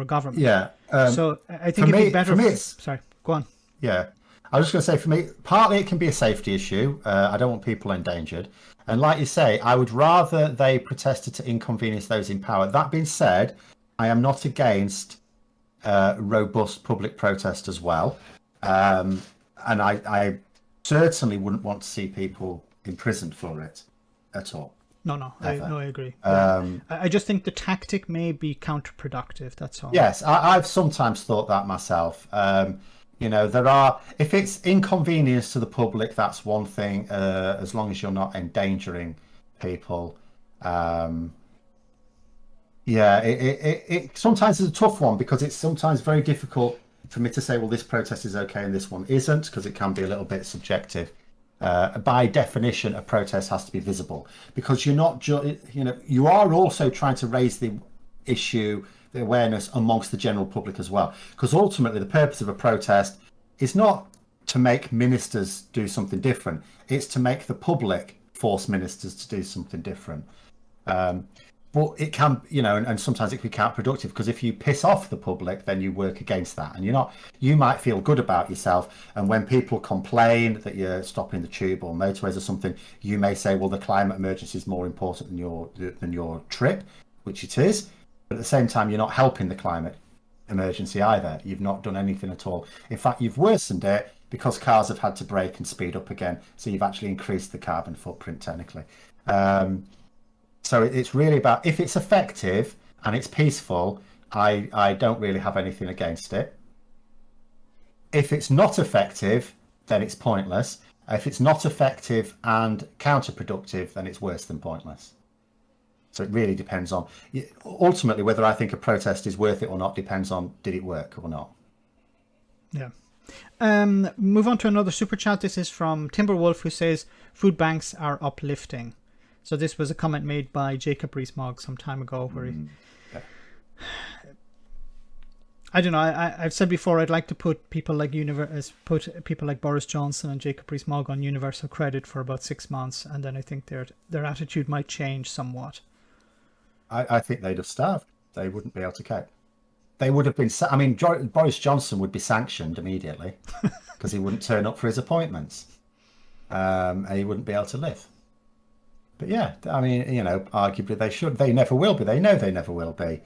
government. Yeah. So I think it'd be better. Sorry, go on. Yeah. I was just going to say, for me, partly it can be a safety issue. I don't want people endangered. And like you say, I would rather they protested to inconvenience those in power. That being said, I am not against robust public protest as well. And I certainly wouldn't want to see people imprisoned for it at all. No, I agree. I just think the tactic may be counterproductive, that's all. Yes, I've sometimes thought that myself. You know, if it's inconvenience to the public, that's one thing, as long as you're not endangering people. It sometimes is a tough one, because it's sometimes very difficult for me to say, well, this protest is okay and this one isn't, because it can be a little bit subjective. By definition, a protest has to be visible, because you're not you are also trying to raise the issue, the awareness amongst the general public as well, because ultimately the purpose of a protest is not to make ministers do something different, it's to make the public force ministers to do something different. But it can, you know, and sometimes it can be counterproductive, because if you piss off the public, then you work against that, and you might feel good about yourself, and when people complain that you're stopping the tube or motorways or something, you may say, well, the climate emergency is more important than your trip, which it is. But at the same time, you're not helping the climate emergency either. You've not done anything at all. In fact, you've worsened it, because cars have had to brake and speed up again. So you've actually increased the carbon footprint technically. So it's really about, if it's effective and it's peaceful, I don't really have anything against it. If it's not effective, then it's pointless. If it's not effective and counterproductive, then it's worse than pointless. So it really depends on, ultimately, whether I think a protest is worth it or not depends on, did it work or not? Yeah. Move on to another super chat. This is from Timberwolf, who says food banks are uplifting. So this was a comment made by Jacob Rees-Mogg some time ago, where I don't know. I've said before, I'd like to put people like Boris Johnson and Jacob Rees-Mogg on universal credit for about 6 months, and then I think their attitude might change somewhat. I think they'd have starved. They wouldn't be able to cope. They would have been. I mean, Boris Johnson would be sanctioned immediately because he wouldn't turn up for his appointments, and he wouldn't be able to live. But yeah, I mean, you know, arguably they should. They never will be. They know they never will be.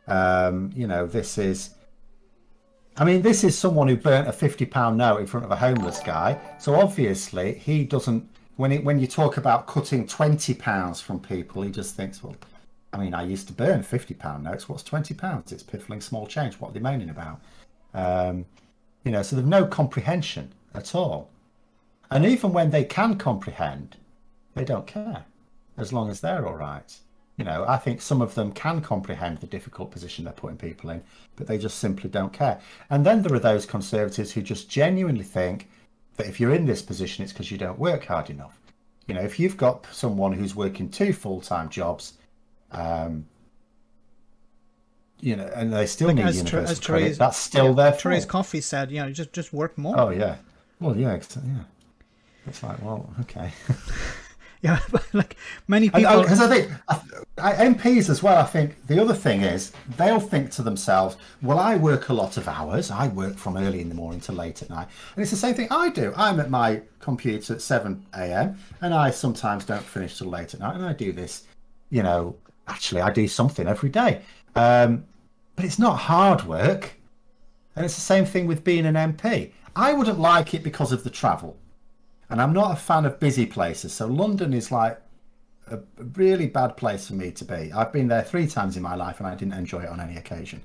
You know, this is someone who burnt a £50 note in front of a homeless guy. So obviously he doesn't. When you talk about cutting £20 from people, he just thinks, well, I mean, I used to burn £50 notes. What's £20? It's piffling small change. What are they moaning about? You know, so they've no comprehension at all. And even when they can comprehend, they don't care, as long as they're all right. You know, I think some of them can comprehend the difficult position they're putting people in, but they just simply don't care. And then there are those Conservatives who just genuinely think that if you're in this position, it's because you don't work hard enough. You know, if you've got someone who's working 2 full-time jobs, you know, and they still need universal credit, that's still their fault. Therese Coffey said, you know, just work more. Oh, yeah. Well, yeah. It's like, well, okay. Yeah, but like many people... Because I think MPs as well, I think the other thing is they'll think to themselves, well, I work a lot of hours. I work from early in the morning to late at night. And it's the same thing I do. I'm at my computer at 7 a.m. and I sometimes don't finish till late at night. And I do this, you know, actually I do something every day. But it's not hard work. And it's the same thing with being an MP. I wouldn't like it because of the travel. And I'm not a fan of busy places. So London is like a really bad place for me to be. I've been there 3 times in my life and I didn't enjoy it on any occasion.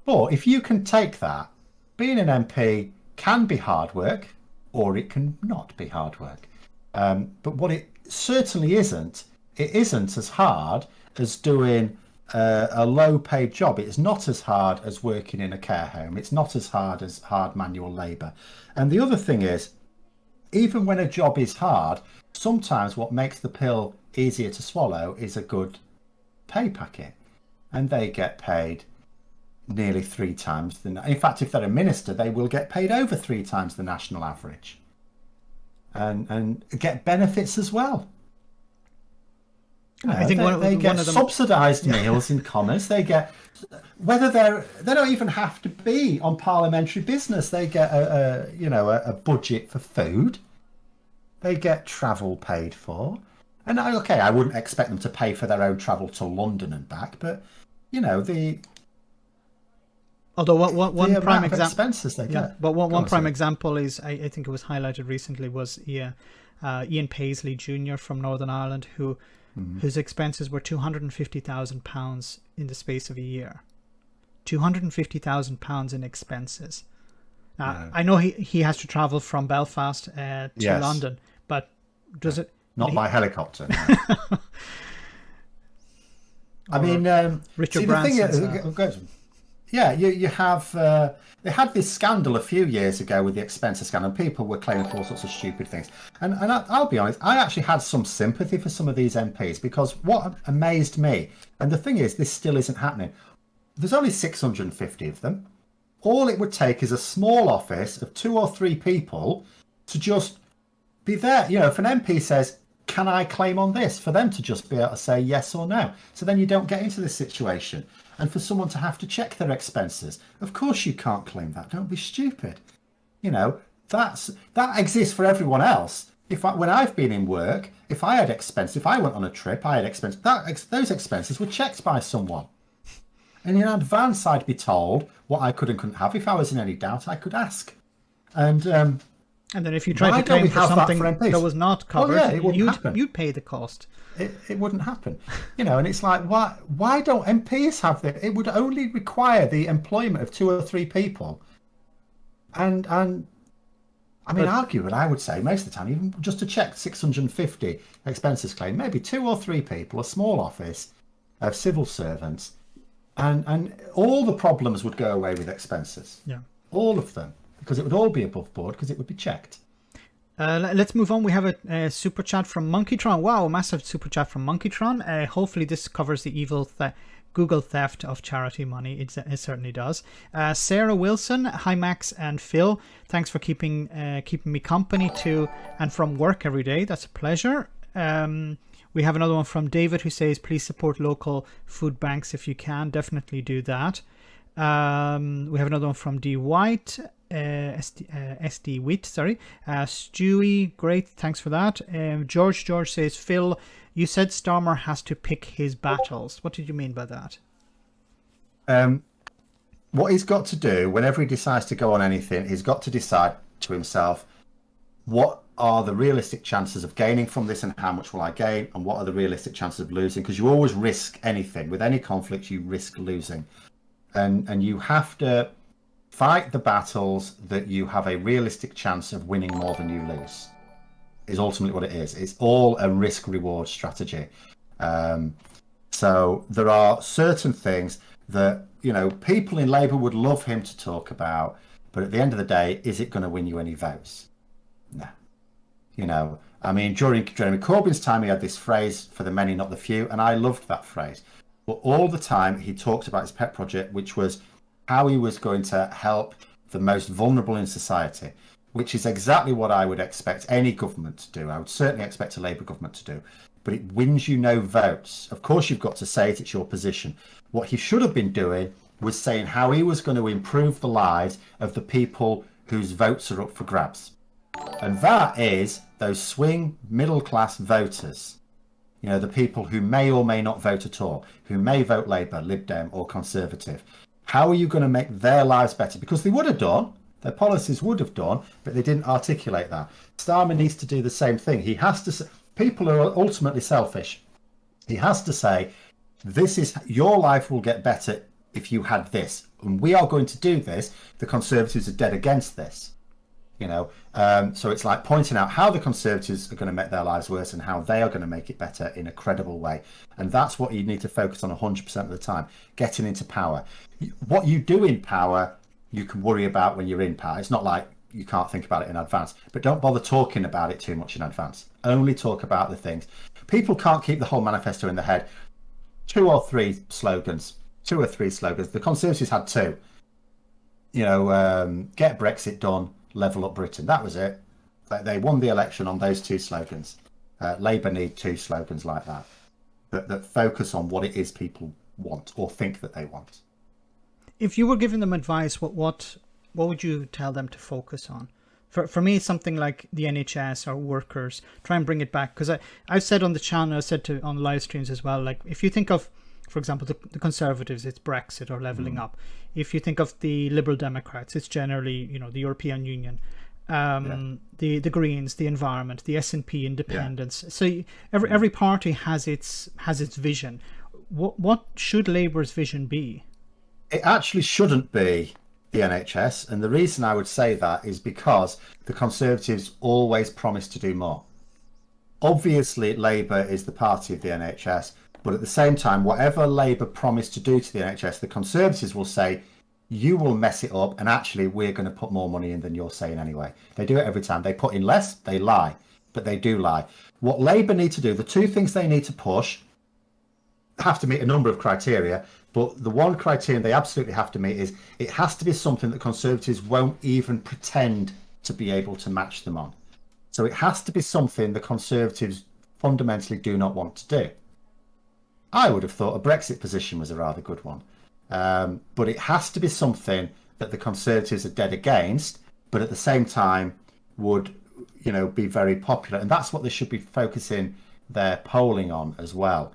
But if you can take that, being an MP can be hard work or it can not be hard work. But what it certainly isn't, it isn't as hard as doing a low paid job. It's not as hard as working in a care home. It's not as hard manual labour. And the other thing is, even when a job is hard, sometimes what makes the pill easier to swallow is a good pay packet. And they get paid nearly 3 times in fact, if they're a minister, they will get paid over 3 times the national average. And get benefits as well. You know, I think they get subsidised meals in commerce. They get, whether they don't even have to be on parliamentary business. They get a budget for food. They get travel paid for, and I wouldn't expect them to pay for their own travel to London and back, but you know although one prime example expenses they get. But one prime example is I think it was highlighted recently was Ian Paisley Jr. from Northern Ireland whose expenses were £250,000 in the space of a year. £250,000 in expenses. I know he has to travel from Belfast to London, but does it not by helicopter? No. I mean, Richard Branson's. You have. They had this scandal a few years ago with the expenses scandal, and people were claiming for all sorts of stupid things. And I'll be honest, I actually had some sympathy for some of these MPs because what amazed me, and the thing is, this still isn't happening. There's only 650 of them. All it would take is a small office of 2 or 3 people to just be there. You know, if an MP says, can I claim on this? For them to just be able to say yes or no. So then you don't get into this situation. And for someone to have to check their expenses. Of course you can't claim that. Don't be stupid. You know, that exists for everyone else. When I've been in work, if I had expenses, if I went on a trip, I had expenses. Those expenses were checked by someone. And in advance, I'd be told what I could and couldn't have. If I was in any doubt, I could ask. And And then if you tried Why to don't claim we for have that something for MPs? that was not Well, covered, yeah, it wouldn't happen. you'd pay the cost. It wouldn't happen, and it's like, why don't MPs have that? It would only require the employment of 2 or 3 people, and I mean, arguably, I would say most of the time, even just to check 650 expenses claim, maybe 2 or 3 people, a small office of civil servants, and all the problems would go away with expenses. Yeah, all of them, because it would all be above board, because it would be checked. Let's move on. We have a super chat from Monkeytron. Wow, a massive super chat from Monkeytron. Hopefully this covers the evil Google theft of charity money. It certainly does. Sarah Wilson, hi Max and Phil. Thanks for keeping me company to and from work every day. That's a pleasure. We have another one from David who says, please support local food banks if you can. Definitely do that. We have another one from D White. SD Wheat, sorry. Stewie, great, thanks for that. George says, Phil, you said Starmer has to pick his battles. What did you mean by that? What he's got to do whenever he decides to go on anything, he's got to decide to himself, what are the realistic chances of gaining from this and how much will I gain, and what are the realistic chances of losing? Because you always risk anything. With any conflict, you risk losing. And you have to fight the battles that you have a realistic chance of winning more than you lose, is ultimately what it is. It's all a risk-reward strategy. So there are certain things that, people in Labour would love him to talk about, but at the end of the day, is it going to win you any votes? No. I mean, during Jeremy Corbyn's time, he had this phrase, for the many, not the few, and I loved that phrase. But all the time, he talked about his pet project, which was how he was going to help the most vulnerable in society, which is exactly what I would expect any government to do. I would certainly expect a Labour government to do. But it wins you no votes. Of course, you've got to say it, it's your position. What he should have been doing was saying how he was going to improve the lives of the people whose votes are up for grabs. And that is those swing middle-class voters. The people who may or may not vote at all, who may vote Labour, Lib Dem or Conservative. How are you going to make their lives better? Because they would have done, their policies would have done, but they didn't articulate that. Starmer needs to do the same thing. He has to say, people are ultimately selfish. He has to say, your life will get better if you had this. And we are going to do this. The Conservatives are dead against this. So it's like pointing out how the Conservatives are going to make their lives worse and how they are going to make it better in a credible way. And that's what you need to focus on 100% of the time, getting into power. What you do in power, you can worry about when you're in power. It's not like you can't think about it in advance, but don't bother talking about it too much in advance. Only talk about the things. People can't keep the whole manifesto in their head. 2 or 3 slogans. The Conservatives had 2. Get Brexit done, level up Britain. That was it. They won the election on those 2 slogans. Labour need 2 slogans like that focus on what it is people want or think that they want. If you were giving them advice, what would you tell them to focus on? For me, something like the NHS or workers, try and bring it back. Because I've said on the channel, I said on live streams as well, like if you think of, for example, the Conservatives, it's Brexit or levelling up. If you think of the Liberal Democrats, it's generally, the European Union. The Greens, the environment, the SNP, independence. So every party has its vision. What should Labour's vision be? It actually shouldn't be the NHS, and the reason I would say that is because the Conservatives always promise to do more. Obviously, Labour is the party of the NHS, but at the same time, whatever Labour promised to do to the NHS, the Conservatives will say, you will mess it up, and actually we're going to put more money in than you're saying anyway. They do it every time. They put in less, they lie, but they do lie. What Labour need to do, the 2 things they need to push, have to meet a number of criteria, but the one criterion they absolutely have to meet is it has to be something that Conservatives won't even pretend to be able to match them on. So it has to be something the Conservatives fundamentally do not want to do. I would have thought a Brexit position was a rather good one. But it has to be something that the Conservatives are dead against, but at the same time would, be very popular. And that's what they should be focusing their polling on as well.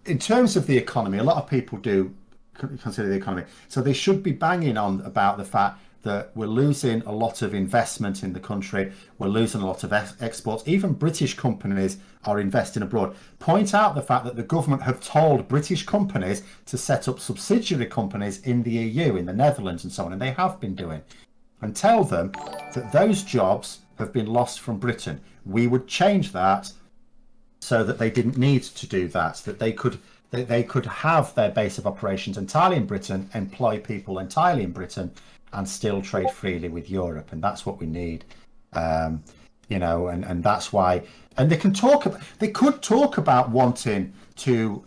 In terms of the economy, a lot of people do consider the economy. So they should be banging on about the fact that we're losing a lot of investment in the country. We're losing a lot of exports. Even British companies are investing abroad. Point out the fact that the government have told British companies to set up subsidiary companies in the EU, in the Netherlands and so on, and they have been doing. And tell them that those jobs have been lost from Britain. We would change that so that they didn't need to do that, that they could have their base of operations entirely in Britain, employ people entirely in Britain, and still trade freely with Europe. And that's what we need, you know, and that's why. And they could talk about wanting to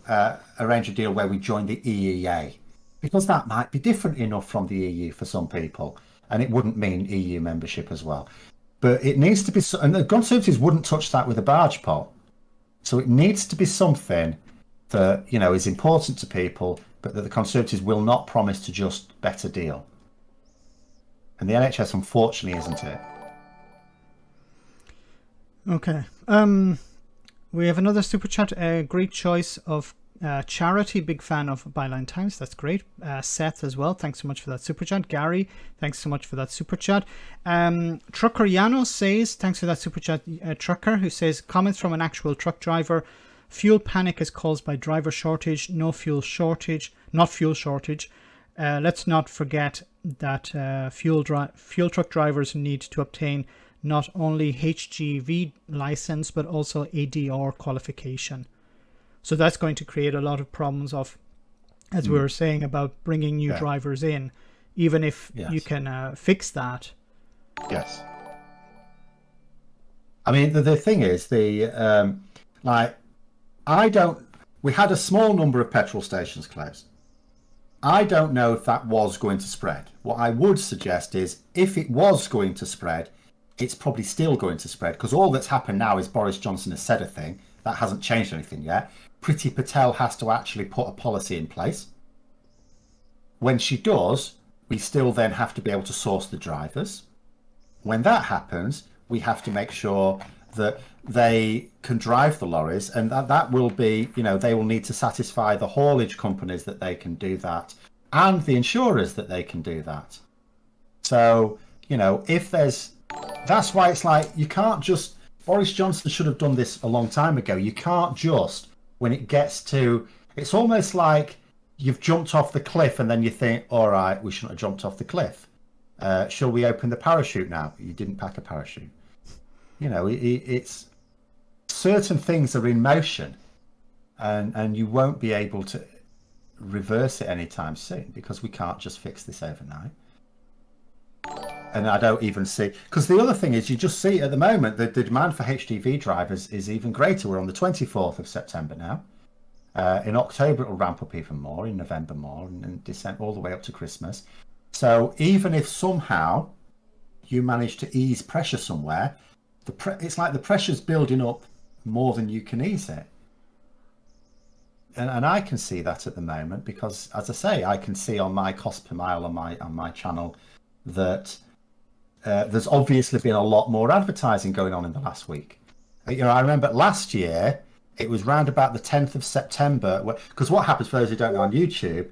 arrange a deal where we join the EEA, because that might be different enough from the EU for some people, and it wouldn't mean EU membership as well. But it needs to be, and the Conservatives wouldn't touch that with a barge pole. So it needs to be something that, you know, is important to people, but that the Conservatives will not promise to just better deal. And the NHS, unfortunately, isn't it? Okay. We have another super chat. A great choice of charity. Big fan of Byline Times. That's great. Seth as well. Thanks so much for that super chat. Gary, thanks so much for that super chat. Trucker Yano says, thanks for that super chat, Trucker, who says, comments from an actual truck driver. Fuel panic is caused by driver shortage, not fuel shortage. Let's not forget that fuel truck drivers need to obtain not only HGV license, but also ADR qualification. So that's going to create a lot of problems of, as we were saying, about bringing new drivers in, even if you can fix that. Yes. I mean, the thing is, we had a small number of petrol stations closed. I don't know if that was going to spread. What I would suggest is, if it was going to spread, it's probably still going to spread, because all that's happened now is Boris Johnson has said a thing. That hasn't changed anything yet. Priti Patel has to actually put a policy in place. When she does, we still then have to be able to source the drivers. When that happens, we have to make sure that they can drive the lorries, and that will be, you know, they will need to satisfy the haulage companies that they can do that, and the insurers that they can do that. So, you know, that's why it's like, you can't just, Boris Johnson should have done this a long time ago. You can't just, when it gets to, it's almost like you've jumped off the cliff and then you think, all right, we shouldn't have jumped off the cliff. Shall we open the parachute now? You didn't pack a parachute. You know, it's certain things are in motion, and you won't be able to reverse it anytime soon, because we can't just fix this overnight. And I don't even see, because the other thing is, you just see at the moment that the demand for HGV drivers is even greater. We're on the 24th of September now. In October it will ramp up even more, in November more, and descend all the way up to Christmas. So even if somehow you manage to ease pressure somewhere, it's like the pressure's building up more than you can ease it. And I can see that at the moment, because, as I say, I can see on my cost per mile on my channel that there's obviously been a lot more advertising going on in the last week. You know, I remember last year, it was round about the 10th of September, because what happens, for those who don't know, on YouTube,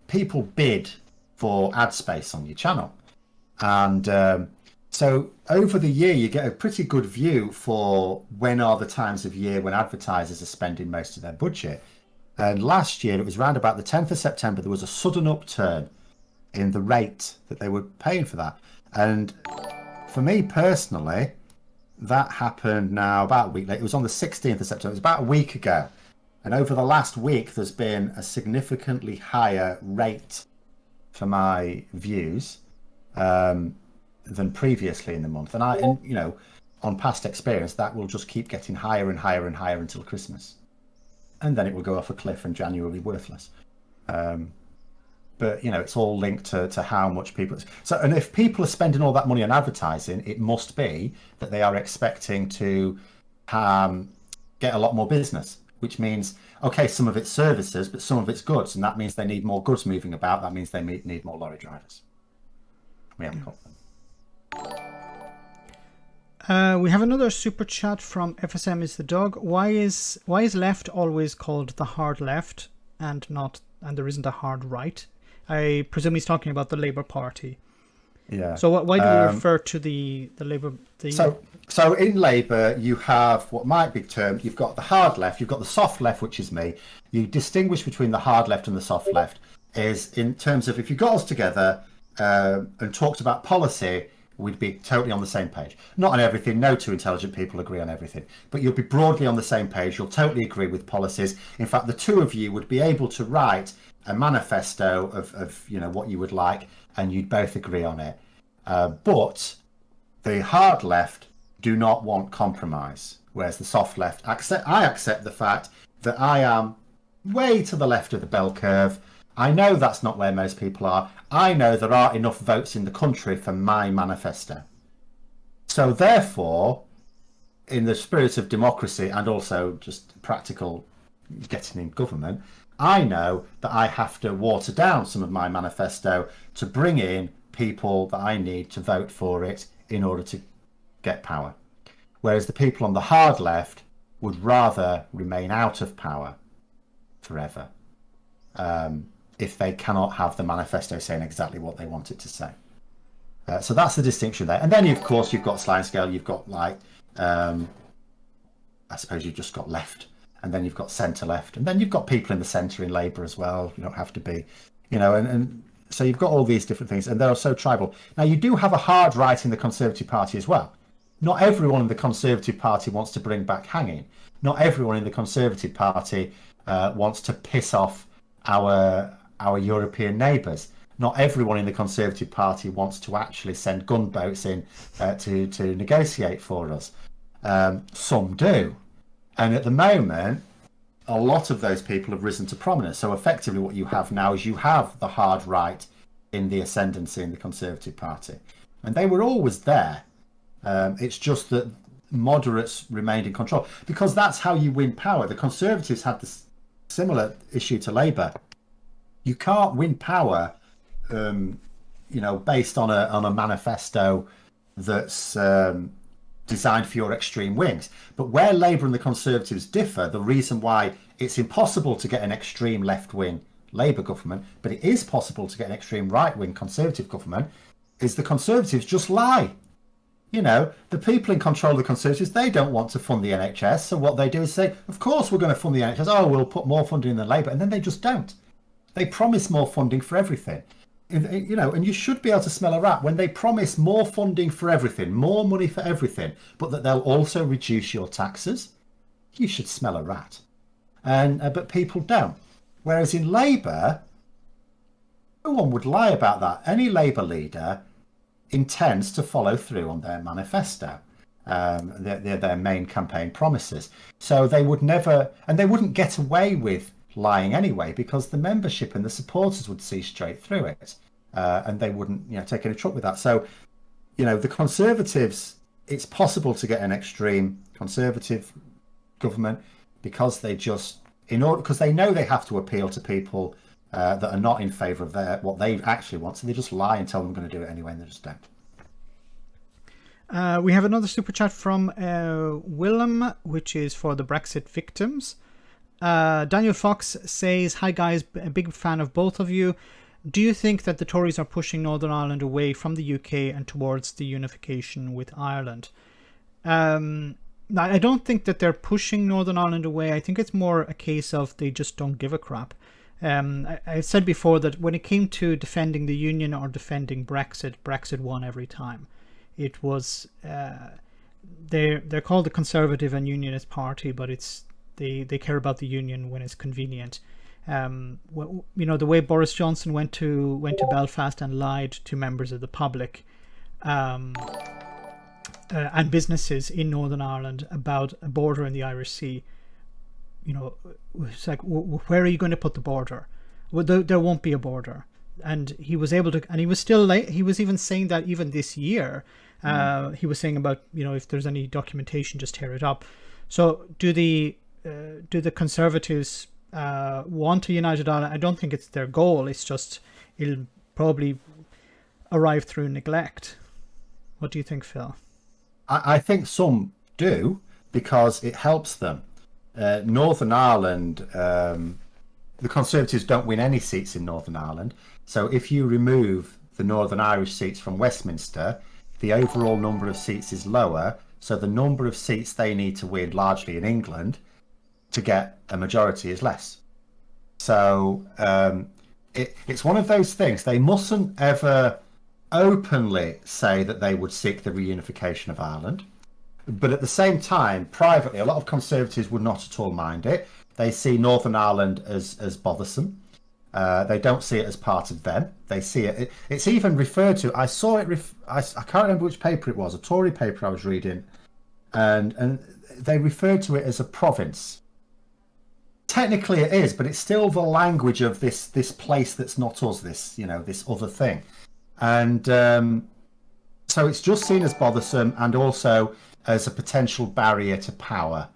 people bid for ad space on your channel. And so over the year, you get a pretty good view for when are the times of year when advertisers are spending most of their budget. And last year, it was round about the 10th of September, there was a sudden upturn in the rate that they were paying for that. And for me personally, that happened now about a week later. It was on the 16th of September. It was about a week ago. And over the last week, there's been a significantly higher rate for my views than previously in the month. And you know, on past experience, that will just keep getting higher and higher and higher until Christmas. And then it will go off a cliff and January will be worthless. But, you know, it's all linked to how much people... So, and if people are spending all that money on advertising, it must be that they are expecting to get a lot more business, which means, okay, some of it's services, but some of it's goods. And that means they need more goods moving about. That means they need more lorry drivers. We haven't got them. We have another super chat from FSM is the dog. Why is left always called the hard left and there isn't a hard right? I presume he's talking about the Labour Party. Yeah. So why do we refer to the Labour? So in Labour, you have what might be termed, you've got the hard left, you've got the soft left, which is me. You distinguish between the hard left and the soft left is in terms of if you got us together and talked about policy, we'd be totally on the same page. Not on everything. No two intelligent people agree on everything, but you'll be broadly on the same page. You'll totally agree with policies. In fact, the two of you would be able to write a manifesto of what you would like, and you'd both agree on it. But the hard left do not want compromise, whereas the soft left I accept the fact that I am way to the left of the bell curve. I know that's not where most people are. I know there are enough votes in the country for my manifesto. So therefore, in the spirit of democracy and also just practical getting in government, I know that I have to water down some of my manifesto to bring in people that I need to vote for it in order to get power. Whereas the people on the hard left would rather remain out of power forever if they cannot have the manifesto saying exactly what they want it to say. So that's the distinction there. And then, of course, you've got sliding scale. You've got I suppose you've just got left, and then you've got centre left, and then you've got people in the centre in Labour as well. You don't have to be, and so you've got all these different things, and they're so tribal. Now, you do have a hard right in the Conservative Party as well. Not everyone in the Conservative Party wants to bring back hanging. Not everyone in the Conservative Party wants to piss off our European neighbours. Not everyone in the Conservative Party wants to actually send gunboats in to negotiate for us. Some do. And at the moment, a lot of those people have risen to prominence. So effectively what you have now is you have the hard right in the ascendancy in the Conservative Party. And they were always there. It's just that moderates remained in control, because that's how you win power. The Conservatives had this similar issue to Labour. You can't win power, based on a manifesto that's designed for your extreme wings. But where Labour and the Conservatives differ, the reason why it's impossible to get an extreme left-wing Labour government, but it is possible to get an extreme right-wing Conservative government, is the Conservatives just lie. The people in control of the Conservatives, they don't want to fund the NHS. So what they do is say, of course we're going to fund the NHS. Oh, we'll put more funding than Labour. And then they just don't. They promise more funding for everything. And you should be able to smell a rat when they promise more funding for everything, more money for everything, but that they'll also reduce your taxes. You should smell a rat. But people don't. Whereas in Labour, no one would lie about that. Any Labour leader intends to follow through on their manifesto, their main campaign promises. So they would never, and they wouldn't get away with lying anyway, because the membership and the supporters would see straight through it, and they wouldn't take any trouble with that. So the Conservatives, it's possible to get an extreme Conservative government because because they know they have to appeal to people that are not in favour of what they actually want, so they just lie and tell them they're going to do it anyway, and they just don't. We have another super chat from Willem, which is for the Brexit victims. Daniel Fox says, "Hi guys, a big fan of both of you. Do you think that the Tories are pushing Northern Ireland away from the UK and towards the unification with Ireland?" I don't think that they're pushing Northern Ireland away. I think it's more a case of they just don't give a crap. I said before that when it came to defending the Union or defending Brexit won every time. It was they're called the Conservative and Unionist Party, but they care about the Union when it's convenient. The way Boris Johnson went to Belfast and lied to members of the public and businesses in Northern Ireland about a border in the Irish Sea. It's like, where are you going to put the border? Well, there won't be a border. And he was able to, and he was still he was even saying that even this year, he was saying about, if there's any documentation, just tear it up. So do the Conservatives want a united Ireland? I don't think it's their goal. It's just, it'll probably arrive through neglect. What do you think, Phil? I think some do, because it helps them. Northern Ireland, the Conservatives don't win any seats in Northern Ireland. So if you remove the Northern Irish seats from Westminster, the overall number of seats is lower, so the number of seats they need to win, largely in England, to get a majority is less. So it's one of those things. They mustn't ever openly say that they would seek the reunification of Ireland. But at the same time, privately, a lot of Conservatives would not at all mind it. They see Northern Ireland as bothersome. They don't see it as part of them. They see it. It's even referred to. I saw it. I can't remember which paper it was. A Tory paper I was reading, and they referred to it as a province. Technically, it is, but it's still the language of this place that's not us. This this other thing, and so it's just seen as bothersome and also as a potential barrier to power,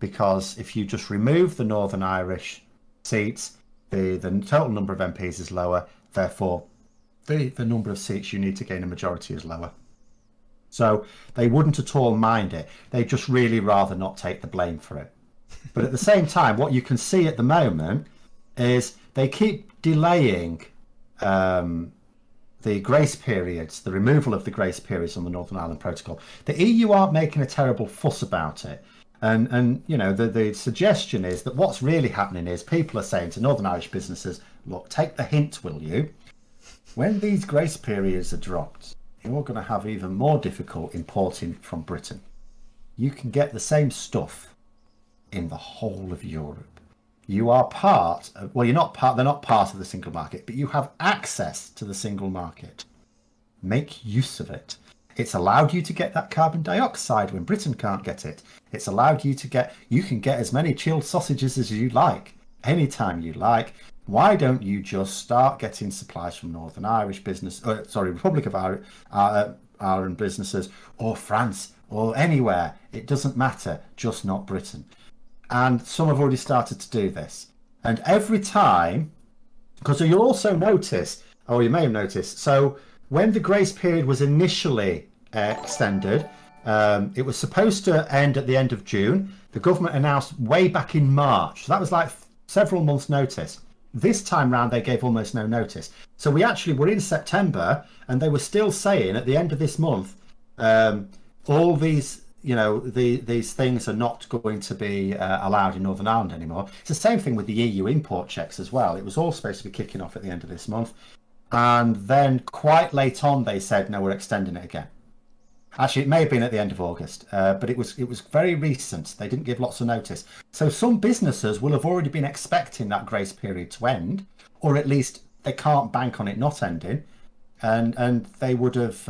because if you just remove the Northern Irish seats, the total number of MPs is lower, therefore the number of seats you need to gain a majority is lower. So they wouldn't at all mind it. They'd just really rather not take the blame for it. But at the same time, what you can see at the moment is they keep delaying the grace periods, the removal of the grace periods on the Northern Ireland Protocol. The EU aren't making a terrible fuss about it. And the suggestion is that what's really happening is people are saying to Northern Irish businesses, look, take the hint, will you? When these grace periods are dropped, you're going to have even more difficult importing from Britain. You can get the same stuff in the whole of Europe. You are part of, well, they're not part of the single market, but you have access to the single market. Make use of it. It's allowed you to get that carbon dioxide when Britain can't get it. It's allowed you can get as many chilled sausages as you like, anytime you like. Why don't you just start getting supplies from Northern Irish Republic of Ireland businesses, or France, or anywhere? It doesn't matter, just not Britain. And some have already started to do this. And every time, because you'll also notice, or you may have noticed, so when the grace period was initially extended, it was supposed to end at the end of June. The government announced way back in March. So that was like several months' notice. This time round, they gave almost no notice. So we actually were in September, and they were still saying at the end of this month, all these, these things are not going to be allowed in Northern Ireland anymore. It's the same thing with the EU import checks as well. It was all supposed to be kicking off at the end of this month. And then quite late on, they said, no, we're extending it again. Actually, it may have been at the end of August, but it was very recent. They didn't give lots of notice. So some businesses will have already been expecting that grace period to end, or at least they can't bank on it not ending, and they would have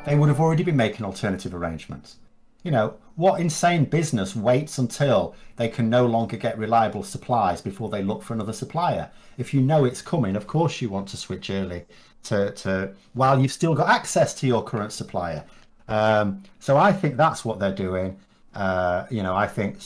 already been making alternative arrangements. What insane business waits until they can no longer get reliable supplies before they look for another supplier? If you know it's coming, of course you want to switch early to while you've still got access to your current supplier. So I think that's what they're doing. I think,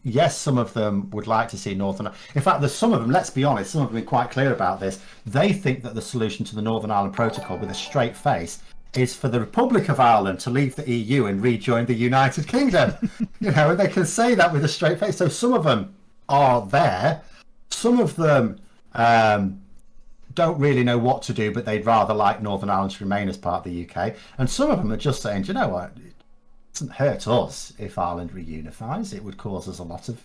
yes, some of them would like to see Northern. In fact, there's some of them, let's be honest, some of them are quite clear about this. They think that the solution to the Northern Ireland Protocol with a straight face is for the Republic of Ireland to leave the EU and rejoin the United Kingdom. And they can say that with a straight face. So some of them are there. Some of them don't really know what to do, but they'd rather like Northern Ireland to remain as part of the UK. And some of them are just saying, do you know what? It doesn't hurt us if Ireland reunifies. It would cause us a lot of,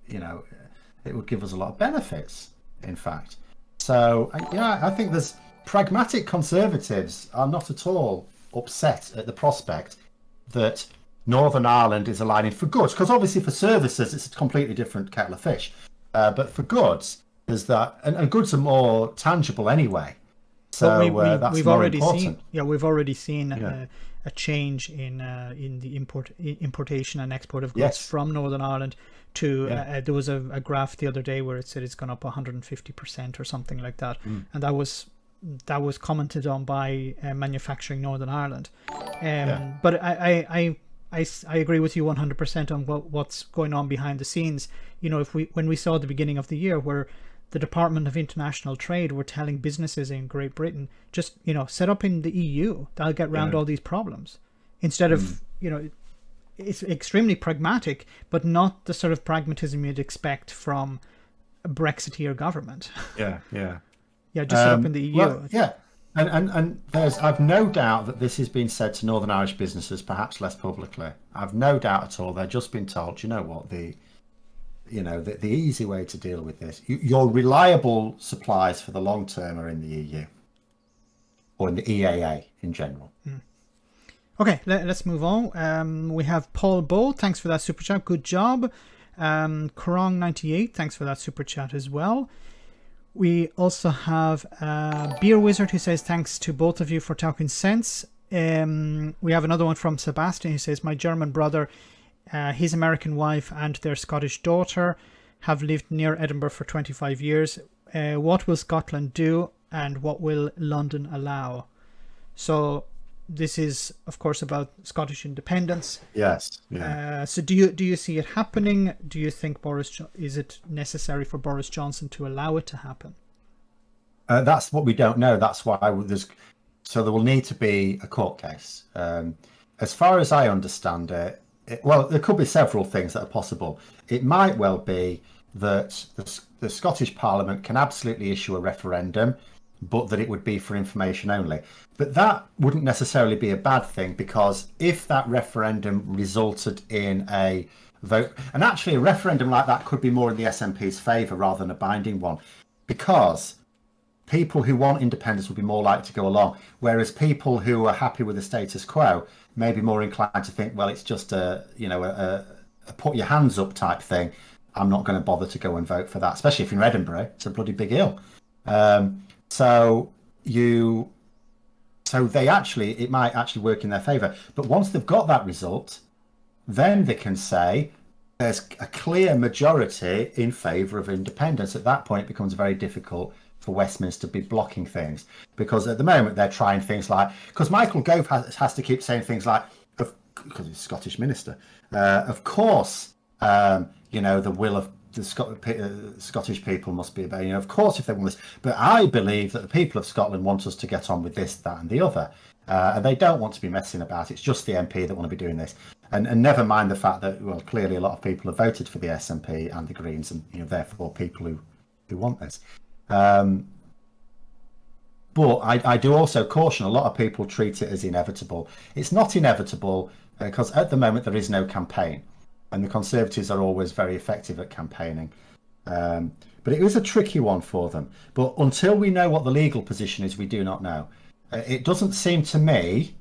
it would give us a lot of benefits, in fact. So, I think there's pragmatic Conservatives are not at all upset at the prospect that Northern Ireland is aligning for goods, because obviously for services it's a completely different kettle of fish, but for goods there's that, and goods are more tangible anyway, so that's we've more already important. we've already seen a change in the importation and export of goods from Northern Ireland to there was a graph the other day where it said it's gone up 150% or something like that, and that was commented on by Manufacturing Northern Ireland. But I agree with you 100% on what's going on behind the scenes. When we saw the beginning of the year where the Department of International Trade were telling businesses in Great Britain, just set up in the EU, that'll get around all these problems, instead of it's extremely pragmatic, but not the sort of pragmatism you'd expect from a Brexiteer government. Yeah, just set up in the EU. Well, yeah. And I've no doubt that this has been said to Northern Irish businesses, perhaps less publicly. I've no doubt at all. They've just been told, you know what, the easy way to deal with this, your reliable supplies for the long term are in the EU or in the EAA in general. Okay, let's move on. We have Paul Bow. Thanks for that super chat. Good job. Krong98. Thanks for that super chat as well. We also have Beer Wizard who says thanks to both of you for talking sense. We have another one from Sebastian who says my German brother, his American wife and their Scottish daughter have lived near Edinburgh for 25 years. What will Scotland do and what will London allow? So this is, of course, about Scottish independence. Yes. Yeah. So do you see it happening? Do you think is it necessary for Boris Johnson to allow it to happen? That's what we don't know. That's why there will need to be a court case. As far as I understand it, well, there could be several things that are possible. It might well be that the Scottish Parliament can absolutely issue a referendum, but that it would be for information only. But that wouldn't necessarily be a bad thing, because if that referendum resulted in a vote, and actually a referendum like that could be more in the SNP's favour rather than a binding one, because people who want independence would be more likely to go along, whereas people who are happy with the status quo may be more inclined to think, well, it's just a put your hands up type thing. I'm not going to bother to go and vote for that, especially if you're in Edinburgh. It's a bloody big hill. So it might actually work in their favour. But once they've got that result, then they can say there's a clear majority in favour of independence. At that point, it becomes very difficult for Westminster to be blocking things, because at the moment they're trying things like, because Michael Gove has to keep saying things like, because he's a Scottish minister, of course, the will of the Scottish people must be obeyed. Of course, if they want this, but I believe that the people of Scotland want us to get on with this, that, and the other, and they don't want to be messing about. It's just the MP that want to be doing this, and never mind the fact that, well, clearly a lot of people have voted for the SNP and the Greens, and therefore people who want this. But I do also caution, a lot of people treat it as inevitable. It's not inevitable because at the moment there is no campaign, and the Conservatives are always very effective at campaigning. But it is a tricky one for them. But until we know what the legal position is, we do not know. It doesn't seem to me,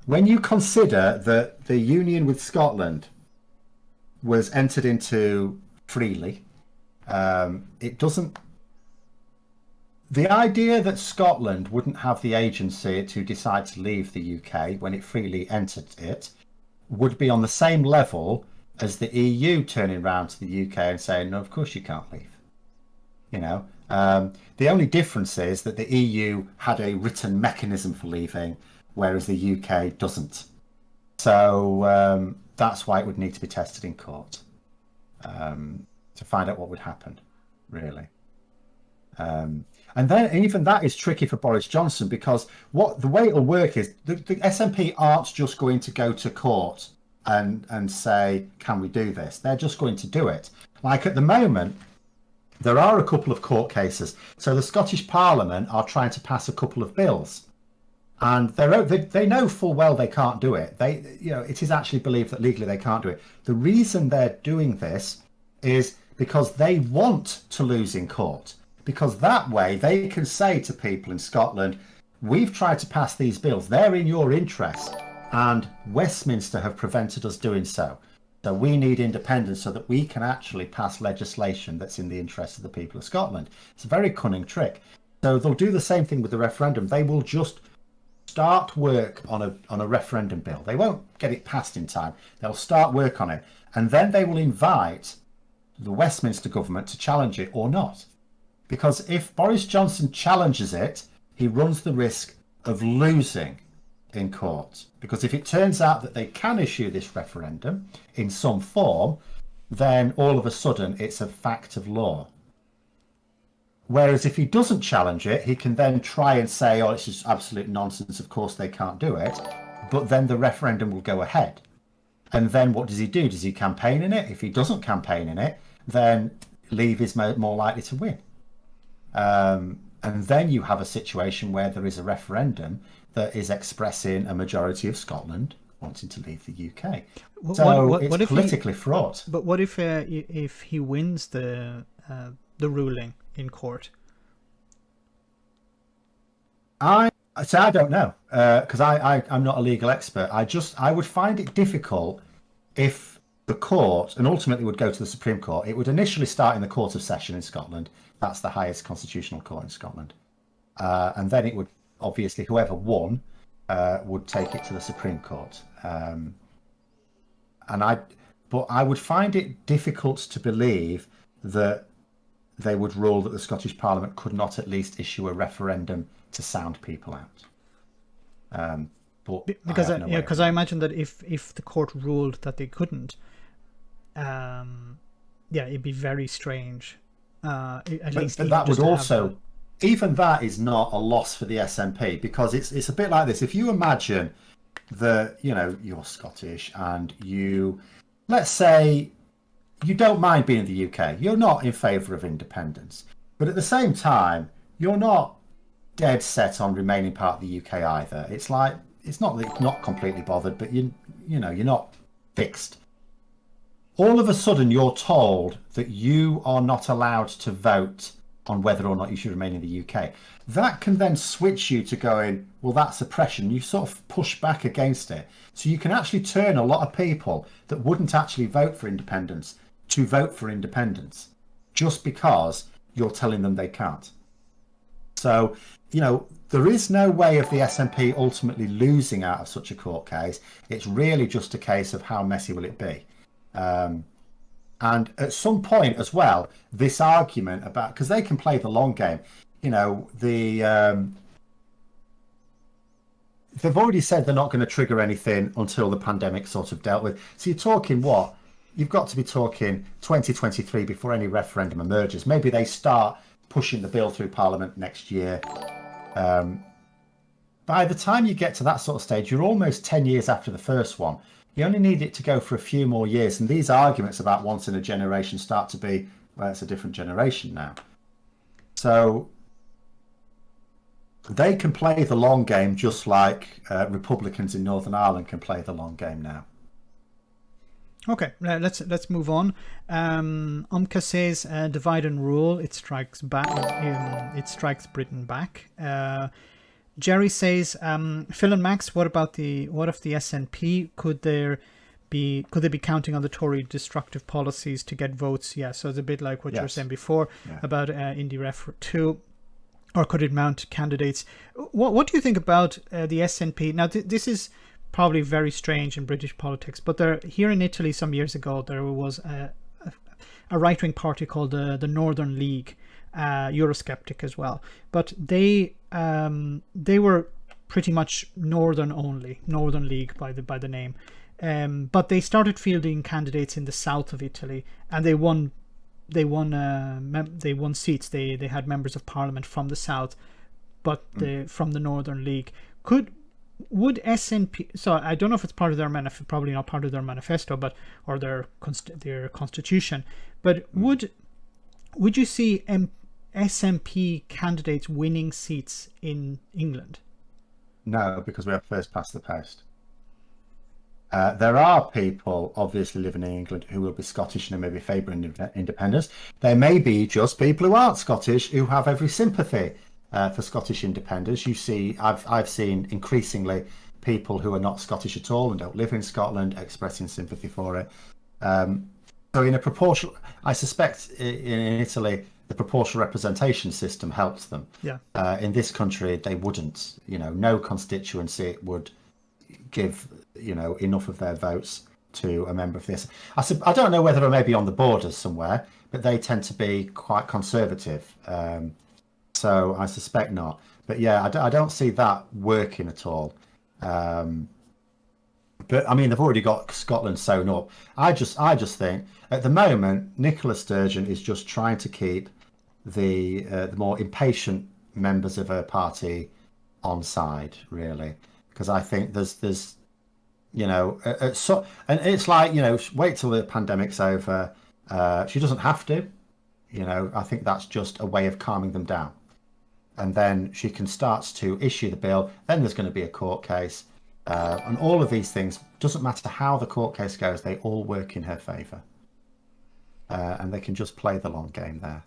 when you consider that the union with Scotland was entered into freely, it doesn't. The idea that Scotland wouldn't have the agency to decide to leave the UK when it freely entered it would be on the same level as the EU turning around to the UK and saying, no, of course you can't leave. The only difference is that the EU had a written mechanism for leaving, whereas the UK doesn't. So that's why it would need to be tested in court to find out what would happen, really. And then even that is tricky for Boris Johnson, because the way it'll work is the SNP aren't just going to go to court and say, can we do this? They're just going to do it. Like at the moment, there are a couple of court cases. So the Scottish Parliament are trying to pass a couple of bills, and they know full well they can't do it. It is actually believed that legally they can't do it. The reason they're doing this is because they want to lose in court. Because that way they can say to people in Scotland, we've tried to pass these bills, they're in your interest, and Westminster have prevented us doing so. So we need independence so that we can actually pass legislation that's in the interest of the people of Scotland. It's a very cunning trick. So they'll do the same thing with the referendum. They will just start work on a referendum bill. They won't get it passed in time. They'll start work on it. And then they will invite the Westminster government to challenge it or not. Because if Boris Johnson challenges it, he runs the risk of losing in court. Because if it turns out that they can issue this referendum in some form, then all of a sudden it's a fact of law. Whereas if he doesn't challenge it, he can then try and say, oh, it's just absolute nonsense, of course they can't do it. But then the referendum will go ahead. And then what does he do? Does he campaign in it? If he doesn't campaign in it, then Leave is more likely to win. And then you have a situation where there is a referendum that is expressing a majority of Scotland wanting to leave the UK. So it's politically fraught. But what if he wins the ruling in court? I don't know, because I'm not a legal expert. I would find it difficult if the court, and ultimately would go to the Supreme Court. It would initially start in the Court of Session in Scotland. That's the highest constitutional court in Scotland. And then it would, obviously, whoever won would take it to the Supreme Court. But I would find it difficult to believe that they would rule that the Scottish Parliament could not at least issue a referendum to sound people out. But because I imagine that if the court ruled that they couldn't, it'd be very strange. But that would also, even that is not a loss for the SNP, because it's a bit like this. If you imagine that you're Scottish and let's say you don't mind being in the UK, you're not in favour of independence, but at the same time you're not dead set on remaining part of the UK either. It's like, it's not that you're not completely bothered, but you're not fixed. All of a sudden you're told that you are not allowed to vote on whether or not you should remain in the UK. That can then switch you to going, well, that's oppression. You sort of push back against it. So you can actually turn a lot of people that wouldn't actually vote for independence to vote for independence just because you're telling them they can't. So, there is no way of the SNP ultimately losing out of such a court case. It's really just a case of how messy will it be. And at some point as well, this argument about, because they can play the long game, they've already said they're not going to trigger anything until the pandemic sort of dealt with. So you're talking what? You've got to be talking 2023 before any referendum emerges. Maybe they start pushing the bill through Parliament next year. By the time you get to that sort of stage, you're almost 10 years after the first one. You only need it to go for a few more years. And these arguments about once in a generation start to be, well, it's a different generation now. So they can play the long game just like Republicans in Northern Ireland can play the long game now. Okay, let's move on. Umka says, divide and rule. It strikes back. It strikes Britain back. Jerry says, Phil and Max, what if the SNP could they be counting on the Tory destructive policies to get votes? Yeah, so it's a bit like what you were saying before about Indie Ref 2, or could it mount candidates? What do you think about the SNP? Now, this is probably very strange in British politics, but here in Italy some years ago there was a right-wing party called the Northern League, Eurosceptic as well, but they were pretty much Northern League by the name, but they started fielding candidates in the south of Italy, and they won seats. They had members of parliament from the south, but from the Northern League. Would SNP? So I don't know if it's part of their probably not part of their manifesto, or their constitution. But would you see SNP candidates winning seats in England? No, because we have first past the post. There are people obviously living in England who will be Scottish and maybe favouring independence. There may be just people who aren't Scottish who have every sympathy for Scottish independence. You see, I've seen increasingly people who are not Scottish at all and don't live in Scotland expressing sympathy for it. So in a proportional, I suspect in Italy, the proportional representation system helps them. Yeah. In this country, they wouldn't. No constituency would give enough of their votes to a member of this. I don't know whether it may be on the borders somewhere, but they tend to be quite conservative. So I suspect not. But yeah, I don't see that working at all. But I mean, they've already got Scotland sewn up. I just think at the moment, Nicola Sturgeon is just trying to keep the more impatient members of her party on side, really, because I think there's and it's like, wait till the pandemic's over. She doesn't have to. I think that's just a way of calming them down. and then she can start to issue the bill. Then there's going to be a court case, and all of these things, doesn't matter how the court case goes, they all work in her favour, and they can just play the long game there.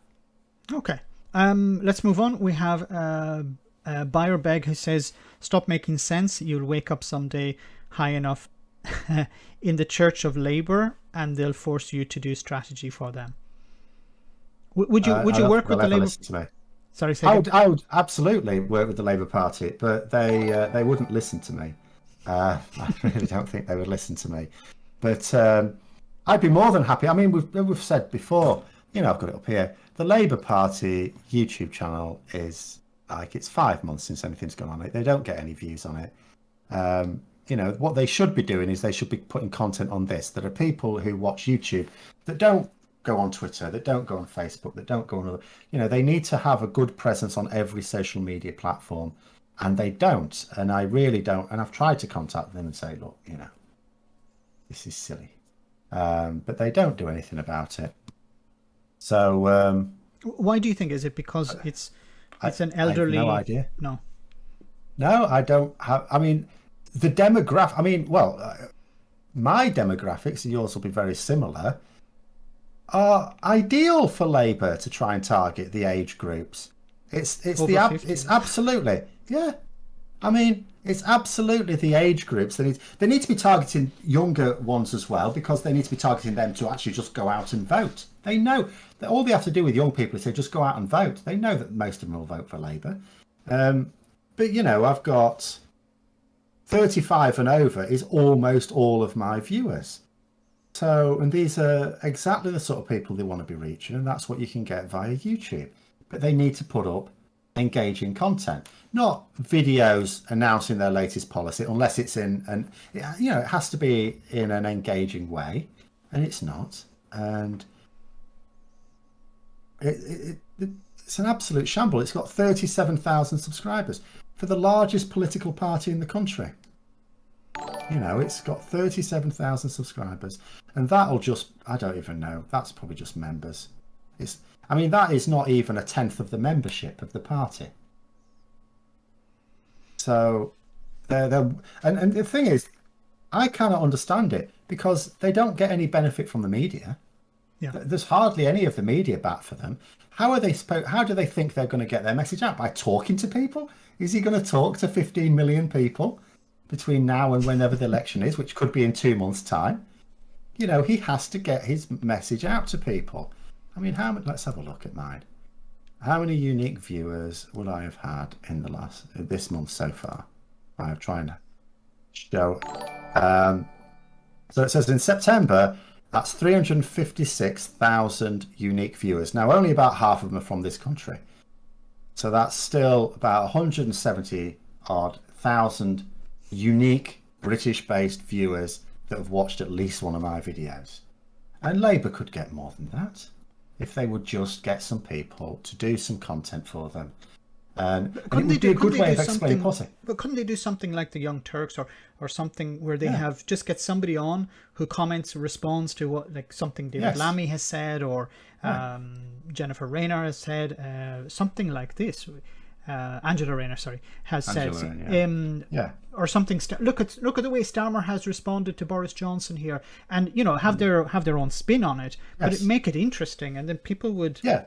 Okay, let's move on. We have Buyer Beg, who says, "Stop making sense. You'll wake up someday high enough in the Church of Labour, and they'll force you to do strategy for them." Would you work with the Labour? Sorry, I would absolutely work with the Labour Party, but they wouldn't listen to me. I really don't think they would listen to me. But I'd be more than happy. I mean, we've said before, I've got it up here. The Labour Party YouTube channel is like, it's 5 months since anything's gone on it. They don't get any views on it. What they should be doing is they should be putting content on this. There are people who watch YouTube that don't go on Twitter, that don't go on Facebook, that don't go on other, they need to have a good presence on every social media platform, and they don't. And I really don't. And I've tried to contact them and say, look, this is silly. But they don't do anything about it. So why do you think? Is it because it's an elderly? I have no idea. No, I don't have. I mean, the demographic. I mean, well, my demographics, and yours will be very similar, are ideal for Labour to try and target the age groups. It's absolutely, yeah. I mean, it's absolutely the age groups that they need to be targeting younger ones as well, because they need to be targeting them to actually just go out and vote. They know that all they have to do with young people is say just go out and vote. They know that most of them will vote for Labour. But I've got 35 and over is almost all of my viewers. So, and these are exactly the sort of people they want to be reaching, and that's what you can get via YouTube. But they need to put up engaging content, not videos announcing their latest policy, unless it's it has to be in an engaging way, and it's not. And it's an absolute shamble. It's got 37,000 subscribers for the largest political party in the country. It's got 37,000 subscribers, and that'll just, I don't even know, that's probably just members. That is not even 1/10 of the membership of the party. So and the thing is, I cannot understand it, because they don't get any benefit from the media. Yeah. There's hardly any of the media back for them. How do they think they're going to get their message out? By talking to people? Is he going to talk to 15 million people between now and whenever the election is, which could be in 2 months' time? He has to get his message out to people. I mean, let's have a look at mine. How many unique viewers would I have had in this month so far? I'm trying to show. So it says in September, that's 356,000 unique viewers. Now, only about half of them are from this country. So that's still about 170 odd thousand unique British-based viewers that have watched at least one of my videos. And Labour could get more than that if they would just get some people to do some content for them. And it would be a good way of explaining policy. But couldn't they do something like the Young Turks or something where they just get somebody on who comments, responds to what, like something David Lammy has said, or Jennifer Rayner has said, something like this. Angela Rayner, has said, or something. Look at the way Starmer has responded to Boris Johnson here, and have their own spin on it, but make it interesting, and then people would. Yeah,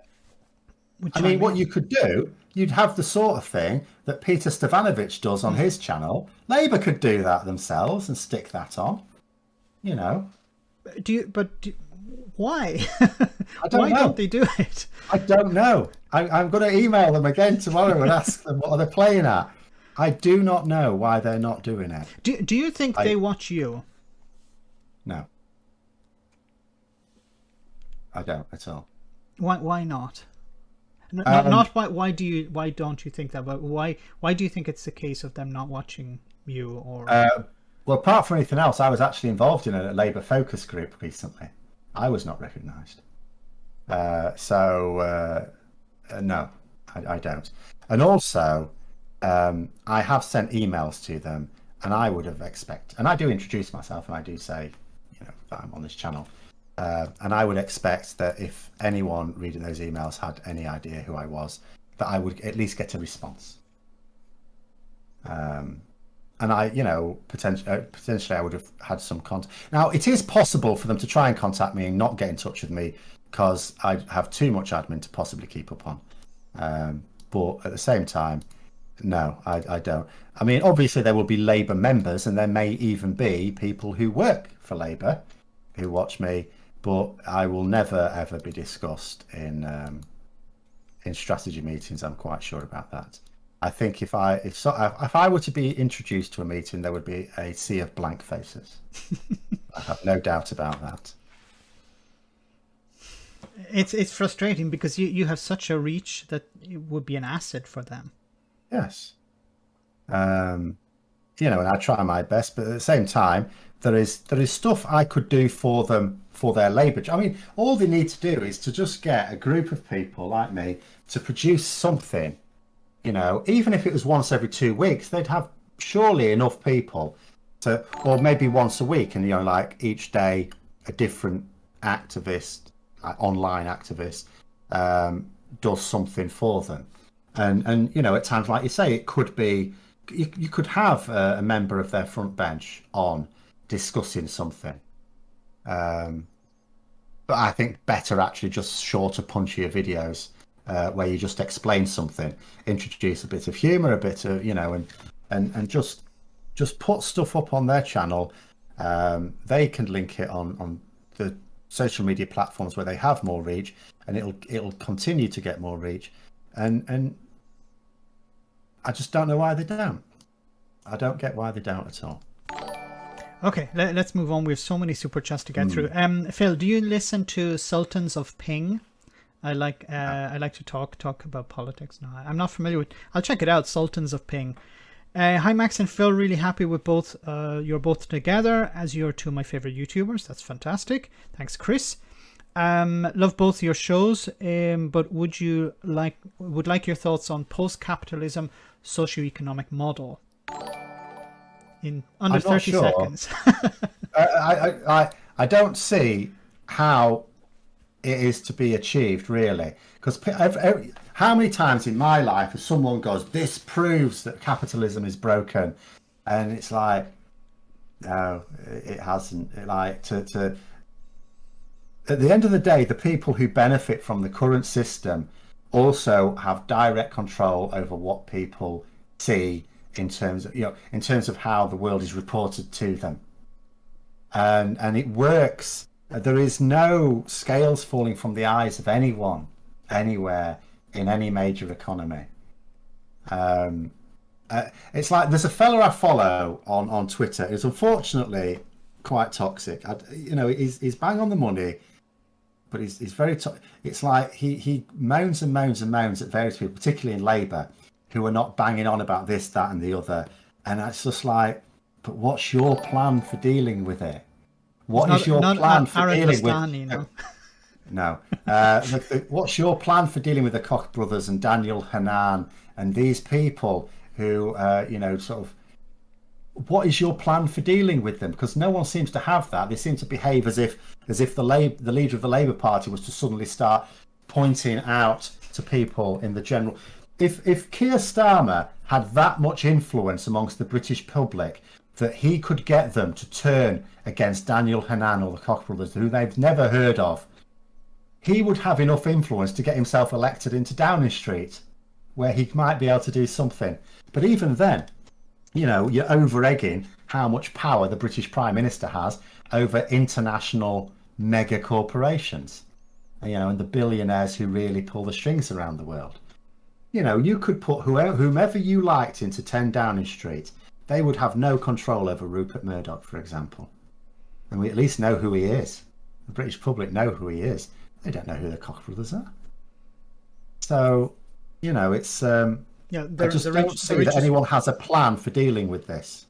what you could do, you'd have the sort of thing that Peter Stefanovic does on his channel. Labour could do that themselves and stick that on. Why? I don't know. Why don't they do it? I don't know. I'm going to email them again tomorrow and ask them what are they playing at. I do not know why they're not doing it. Do you think they watch you? No. I don't at all. Why not? Not why don't you think that, but why do you think it's the case of them not watching you? Or well, apart from anything else, I was actually involved in a Labour focus group recently. I was not recognised. No, I don't. And also, I have sent emails to them, and I would have expected, and I do introduce myself, and I do say, that I'm on this channel. And I would expect that if anyone reading those emails had any idea who I was, that I would at least get a response. And I, potentially I would have had some contact. Now, it is possible for them to try and contact me and not get in touch with me because I have too much admin to possibly keep up on. But at the same time, no, I don't. I mean, obviously there will be Labour members, and there may even be people who work for Labour who watch me, but I will never ever be discussed in strategy meetings. I'm quite sure about that. I think if I were to be introduced to a meeting, there would be a sea of blank faces. I have no doubt about that. It's frustrating because you have such a reach that it would be an asset for them. Yes. And I try my best, but at the same time, there is stuff I could do for them for their labour. I mean, all they need to do is to just get a group of people like me to produce something. Even if it was once every 2 weeks, they'd have surely enough people to, or maybe once a week, and like each day a different activist, like online activist, does something for them. And at times, like you say, it could be you could have a member of their front bench on discussing something. But I think better actually just shorter, punchier videos. Where you just explain something, introduce a bit of humour, a bit of and just put stuff up on their channel. They can link it on the social media platforms where they have more reach, and it'll continue to get more reach. And I just don't know why they don't. I don't get why they don't at all. Okay, let's move on. We have so many super chats to get through. Phil, do you listen to Sultans of Ping? I like to talk about politics. No, I'm not familiar with. I'll check it out. Sultans of Ping. Hi Max and Phil. Really happy with both. You're both together as you're two of my favorite YouTubers. That's fantastic. Thanks, Chris. Love both your shows. But would like your thoughts on post-capitalism socioeconomic model in under 30 seconds. I don't see how it is to be achieved, really, because how many times in my life has someone goes, this proves that capitalism is broken, and it's like, no, it hasn't. Like at the end of the day, the people who benefit from the current system also have direct control over what people see in terms of how the world is reported to them, and it works. There is no scales falling from the eyes of anyone, anywhere, in any major economy. It's like there's a fella I follow on Twitter who's unfortunately quite toxic. He's bang on the money, but he's very. It's like he moans and moans and moans at various people, particularly in Labour, who are not banging on about this, that, and the other. And it's just like, but what's your plan for dealing with it? What is your plan for dealing with? No. What's your plan for dealing with the Koch brothers and Daniel Hannan and these people who, what is your plan for dealing with them? Because no one seems to have that. They seem to behave as if the leader of the Labour Party was to suddenly start pointing out to people in the general. If Keir Starmer had that much influence amongst the British public that he could get them to turn against Daniel Hannan or the Koch brothers, who they've never heard of, he would have enough influence to get himself elected into Downing Street, where he might be able to do something. But even then, you're over-egging how much power the British Prime Minister has over international mega corporations, and the billionaires who really pull the strings around the world. You could put whomever you liked into 10 Downing Street. They would have no control over Rupert Murdoch, for example. And we at least know who he is. The British public know who he is. They don't know who the Koch brothers are. So, it's... I just don't see that anyone has a plan for dealing with this.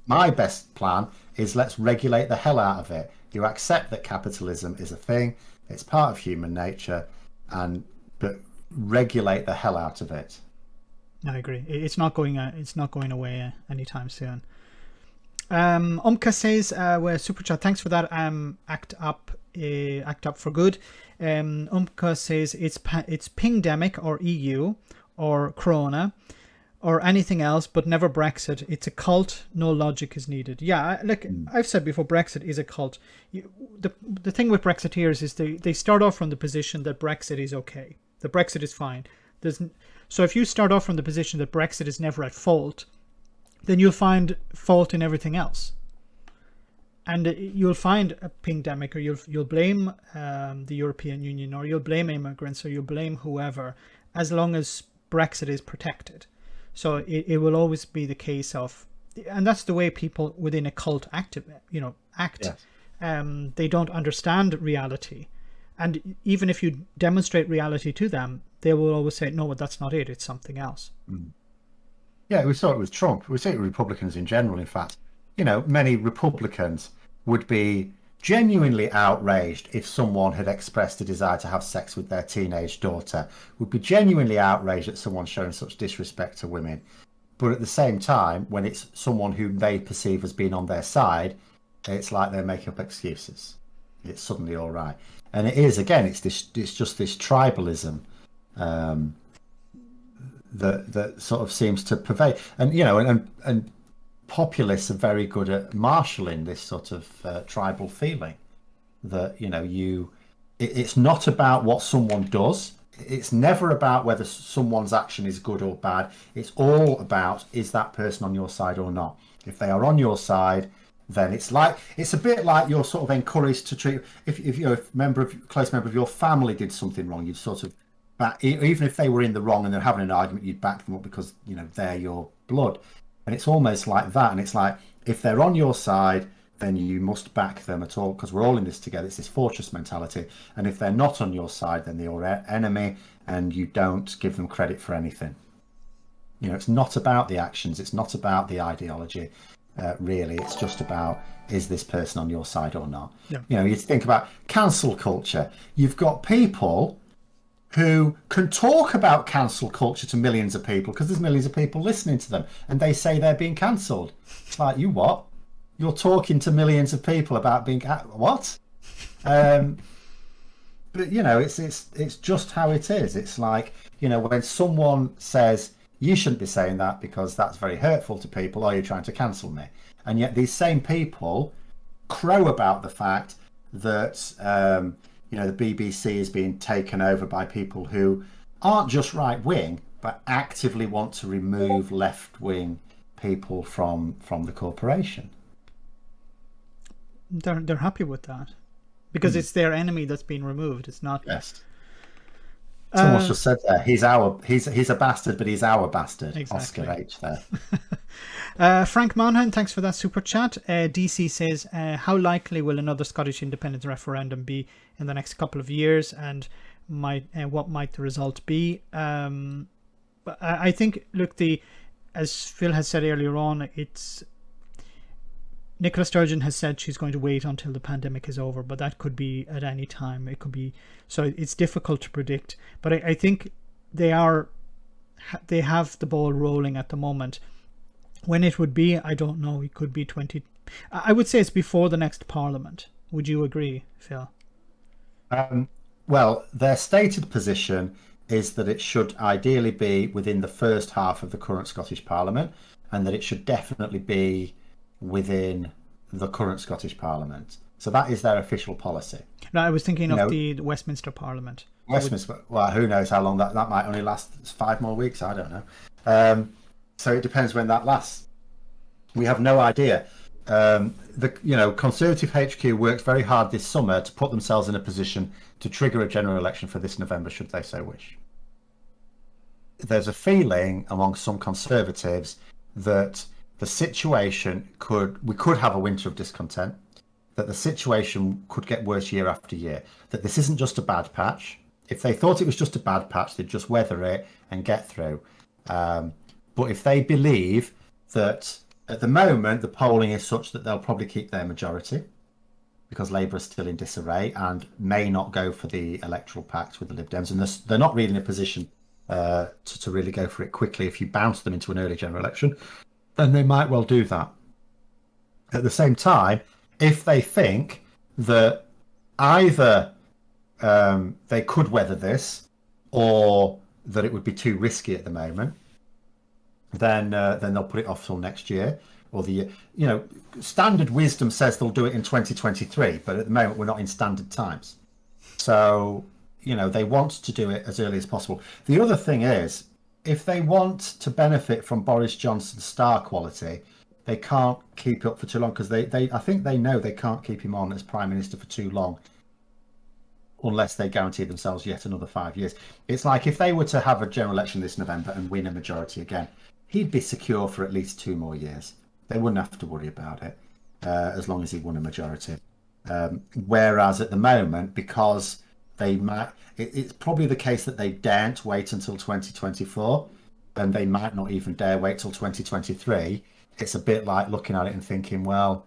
My best plan is let's regulate the hell out of it. You accept that capitalism is a thing. It's part of human nature. But regulate the hell out of it. I agree. It's not going away anytime soon. Omka says, "Super chat. Thanks for that. ACT UP act up for good. Umka says it's pingdemic or EU or Corona or anything else, but never Brexit. It's a cult. No logic is needed. Yeah, like I've said before, Brexit is a cult. The thing with Brexiteers is they start off from the position that Brexit is okay, that Brexit is fine. So if you start off from the position that Brexit is never at fault, then you'll find fault in everything else. And you'll find a pandemic, or you'll blame the European Union, or you'll blame immigrants, or you'll blame whoever, as long as Brexit is protected. So it will always be the case of, and that's the way people within a cult act. Yes. They don't understand reality, and even if you demonstrate reality to them, they will always say, "No, that's not it. It's something else." Yeah, we saw it with Trump. We see it with Republicans in general. In fact, many Republicans would be genuinely outraged if someone had expressed a desire to have sex with their teenage daughter, would be genuinely outraged at someone showing such disrespect to women. But at the same time, when it's someone who they perceive as being on their side, it's like they're making up excuses. It's suddenly all right. And it is, again, it's just this tribalism that sort of seems to pervade. And, and populists are very good at marshalling this sort of tribal feeling that it's not about what someone does. It's never about whether someone's action is good or bad. It's all about, is that person on your side or not? If they are on your side, then it's a bit like you're sort of encouraged to treat, if you're a close member of your family did something wrong, you'd sort of back, even if they were in the wrong and they're having an argument, you'd back them up because they're your blood. And it's almost like that. And it's like, if they're on your side, then you must back them at all, because we're all in this together. It's this fortress mentality. And if they're not on your side, then they're your enemy, and you don't give them credit for anything. It's not about the actions. It's not about the ideology, really. It's just about, is this person on your side or not? Yeah. You think about cancel culture. You've got people who can talk about cancel culture to millions of people because there's millions of people listening to them, and they say they're being cancelled. It's like, you what? You're talking to millions of people about being what? But it's just how it is. It's like, when someone says you shouldn't be saying that because that's very hurtful to people, or you're trying to cancel me, and yet these same people crow about the fact that the BBC is being taken over by people who aren't just right-wing, but actively want to remove left-wing people from the corporation. They're happy with that because it's their enemy that's been removed. It's not. Yes. Someone just said there, he's a bastard, but he's our bastard. Exactly. Oscar H there. Frank Monaghan, thanks for that super chat. DC says, how likely will another Scottish independence referendum be in the next couple of years, and what might the result be? But I think, look, as Phil has said earlier on, Nicola Sturgeon has said she's going to wait until the pandemic is over, but that could be at any time. It could be, so it's difficult to predict. But I think they have the ball rolling at the moment. When it would be, I don't know. It could be I would say it's before the next Parliament. Would you agree, Phil? Well, their stated position is that it should ideally be within the first half of the current Scottish Parliament, and that it should definitely be within the current Scottish Parliament. So that is their official policy. No, I was thinking of the Westminster Parliament. Westminster, well, who knows how long that might only last 5 more weeks, I don't know. So it depends when that lasts. We have no idea. Conservative HQ worked very hard this summer to put themselves in a position to trigger a general election for this November, should they so wish. There's a feeling among some Conservatives that the situation we could have a winter of discontent, that the situation could get worse year after year, that this isn't just a bad patch. If they thought it was just a bad patch, they'd just weather it and get through. But if they believe that at the moment the polling is such that they'll probably keep their majority because Labour is still in disarray and may not go for the electoral pact with the Lib Dems, and they're not really in a position to really go for it quickly if you bounce them into an early general election, then they might well do that. At the same time, if they think that either they could weather this, or that it would be too risky at the moment. Then they'll put it off till next year, or the standard wisdom says they'll do it in 2023, but at the moment we're not in standard times. So they want to do it as early as possible. The other thing is, if they want to benefit from Boris Johnson's star quality, they can't keep up for too long, because I think they know they can't keep him on as Prime Minister for too long unless they guarantee themselves yet another 5 years. It's like if they were to have a general election this November and win a majority again, he'd be secure for at least 2 more years. They wouldn't have to worry about it as long as he won a majority. Whereas at the moment, because it's probably the case that they daren't wait until 2024, and they might not even dare wait till 2023. It's a bit like looking at it and thinking, well,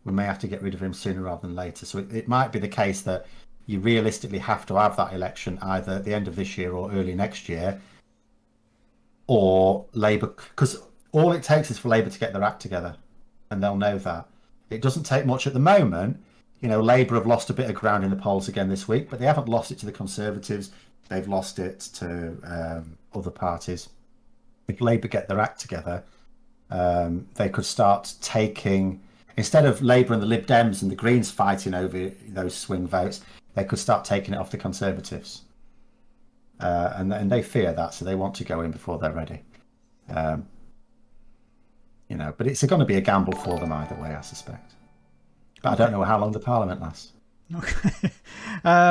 we may have to get rid of him sooner rather than later. So it might be the case that you realistically have to have that election either at the end of this year or early next year, or Labour, because all it takes is for Labour to get their act together, and they'll know that. It doesn't take much at the moment. Labour have lost a bit of ground in the polls again this week, but they haven't lost it to the Conservatives. They've lost it to other parties. If Labour get their act together, they could start taking, instead of Labour and the Lib Dems and the Greens fighting over those swing votes, they could start taking it off the Conservatives. And they fear that, so they want to go in before they're ready. But it's going to be a gamble for them either way, I suspect. But I don't know how long the Parliament lasts. Okay.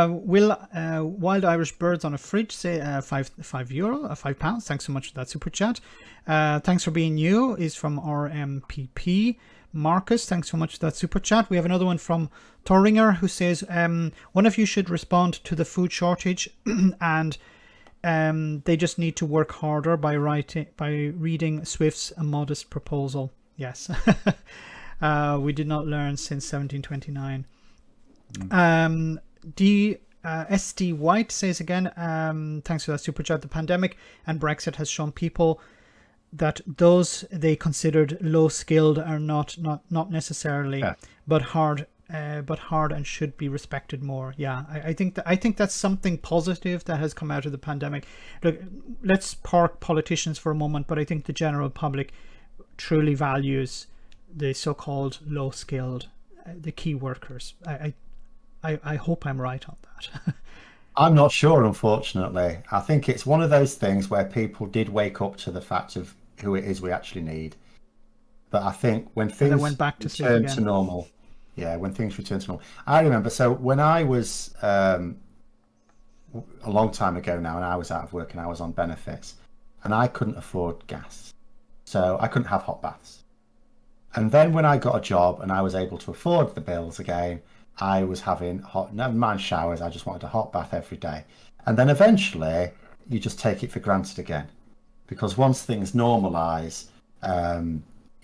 Will Wild Irish Birds on a Fridge say £5? Thanks so much for that super chat. Thanks for being you is from RMPP. Marcus, thanks so much for that super chat. We have another one from Thoringer, who says one of you should respond to the food shortage and they just need to work harder by reading Swift's A Modest Proposal. Yes. We did not learn since 1729. SD White says again, thanks for that super chat. The pandemic and Brexit has shown people that those they considered low skilled are not necessarily, but hard and should be respected more. Yeah, I think that's something positive that has come out of the pandemic. Look, let's park politicians for a moment, but I think the general public truly values the so-called low skilled, the key workers. I hope I'm right on that. I'm not sure, unfortunately. I think it's one of those things where people did wake up to the fact of who it is we actually need. But I think when things went back to return to normal, when things return to normal. I remember, so when I was a long time ago now, and I was out of work and I was on benefits, and I couldn't afford gas, so I couldn't have hot baths. And then when I got a job and I was able to afford the bills again, I was having never mind showers, I just wanted a hot bath every day. And then eventually you just take it for granted again, because once things normalize,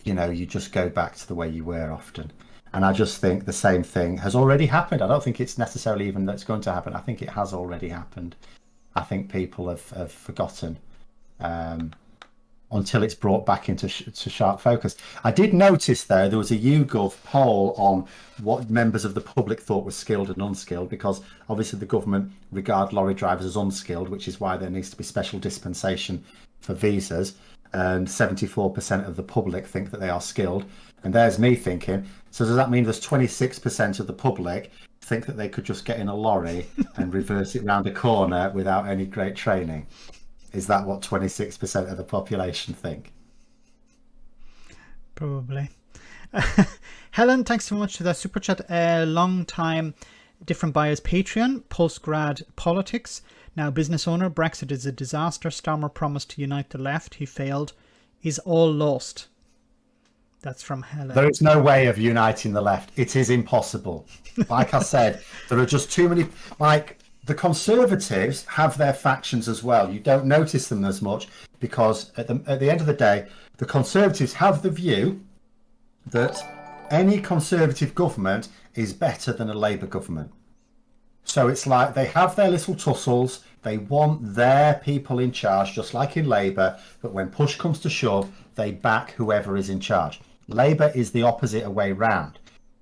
you just go back to the way you were often. And I just think the same thing has already happened. I don't think it's necessarily even that it's going to happen. I think it has already happened. I think people have forgotten until it's brought back into sharp focus. I did notice, though, there was a YouGov poll on what members of the public thought was skilled and unskilled, because obviously the government regard lorry drivers as unskilled, which is why there needs to be special dispensation for visas. And 74% of the public think that they are skilled. And there's me thinking, so does that mean there's 26% of the public think that they could just get in a lorry and reverse it round a corner without any great training? Is that what 26% of the population think? Probably. Helen, thanks so much for that super chat. Long time different buyers Patreon, postgrad politics, now business owner. Brexit is a disaster. Starmer promised to unite the left. He failed. Is all lost. That's from Helen. There is no way of uniting the left. It is impossible. Like I said, there are just too many. The Conservatives have their factions as well. You don't notice them as much because at the end of the day, the Conservatives have the view that any Conservative government is better than a Labour government. So it's like they have their little tussles. They want their people in charge, just like in Labour. But when push comes to shove, they back whoever is in charge. Labour is the opposite way round.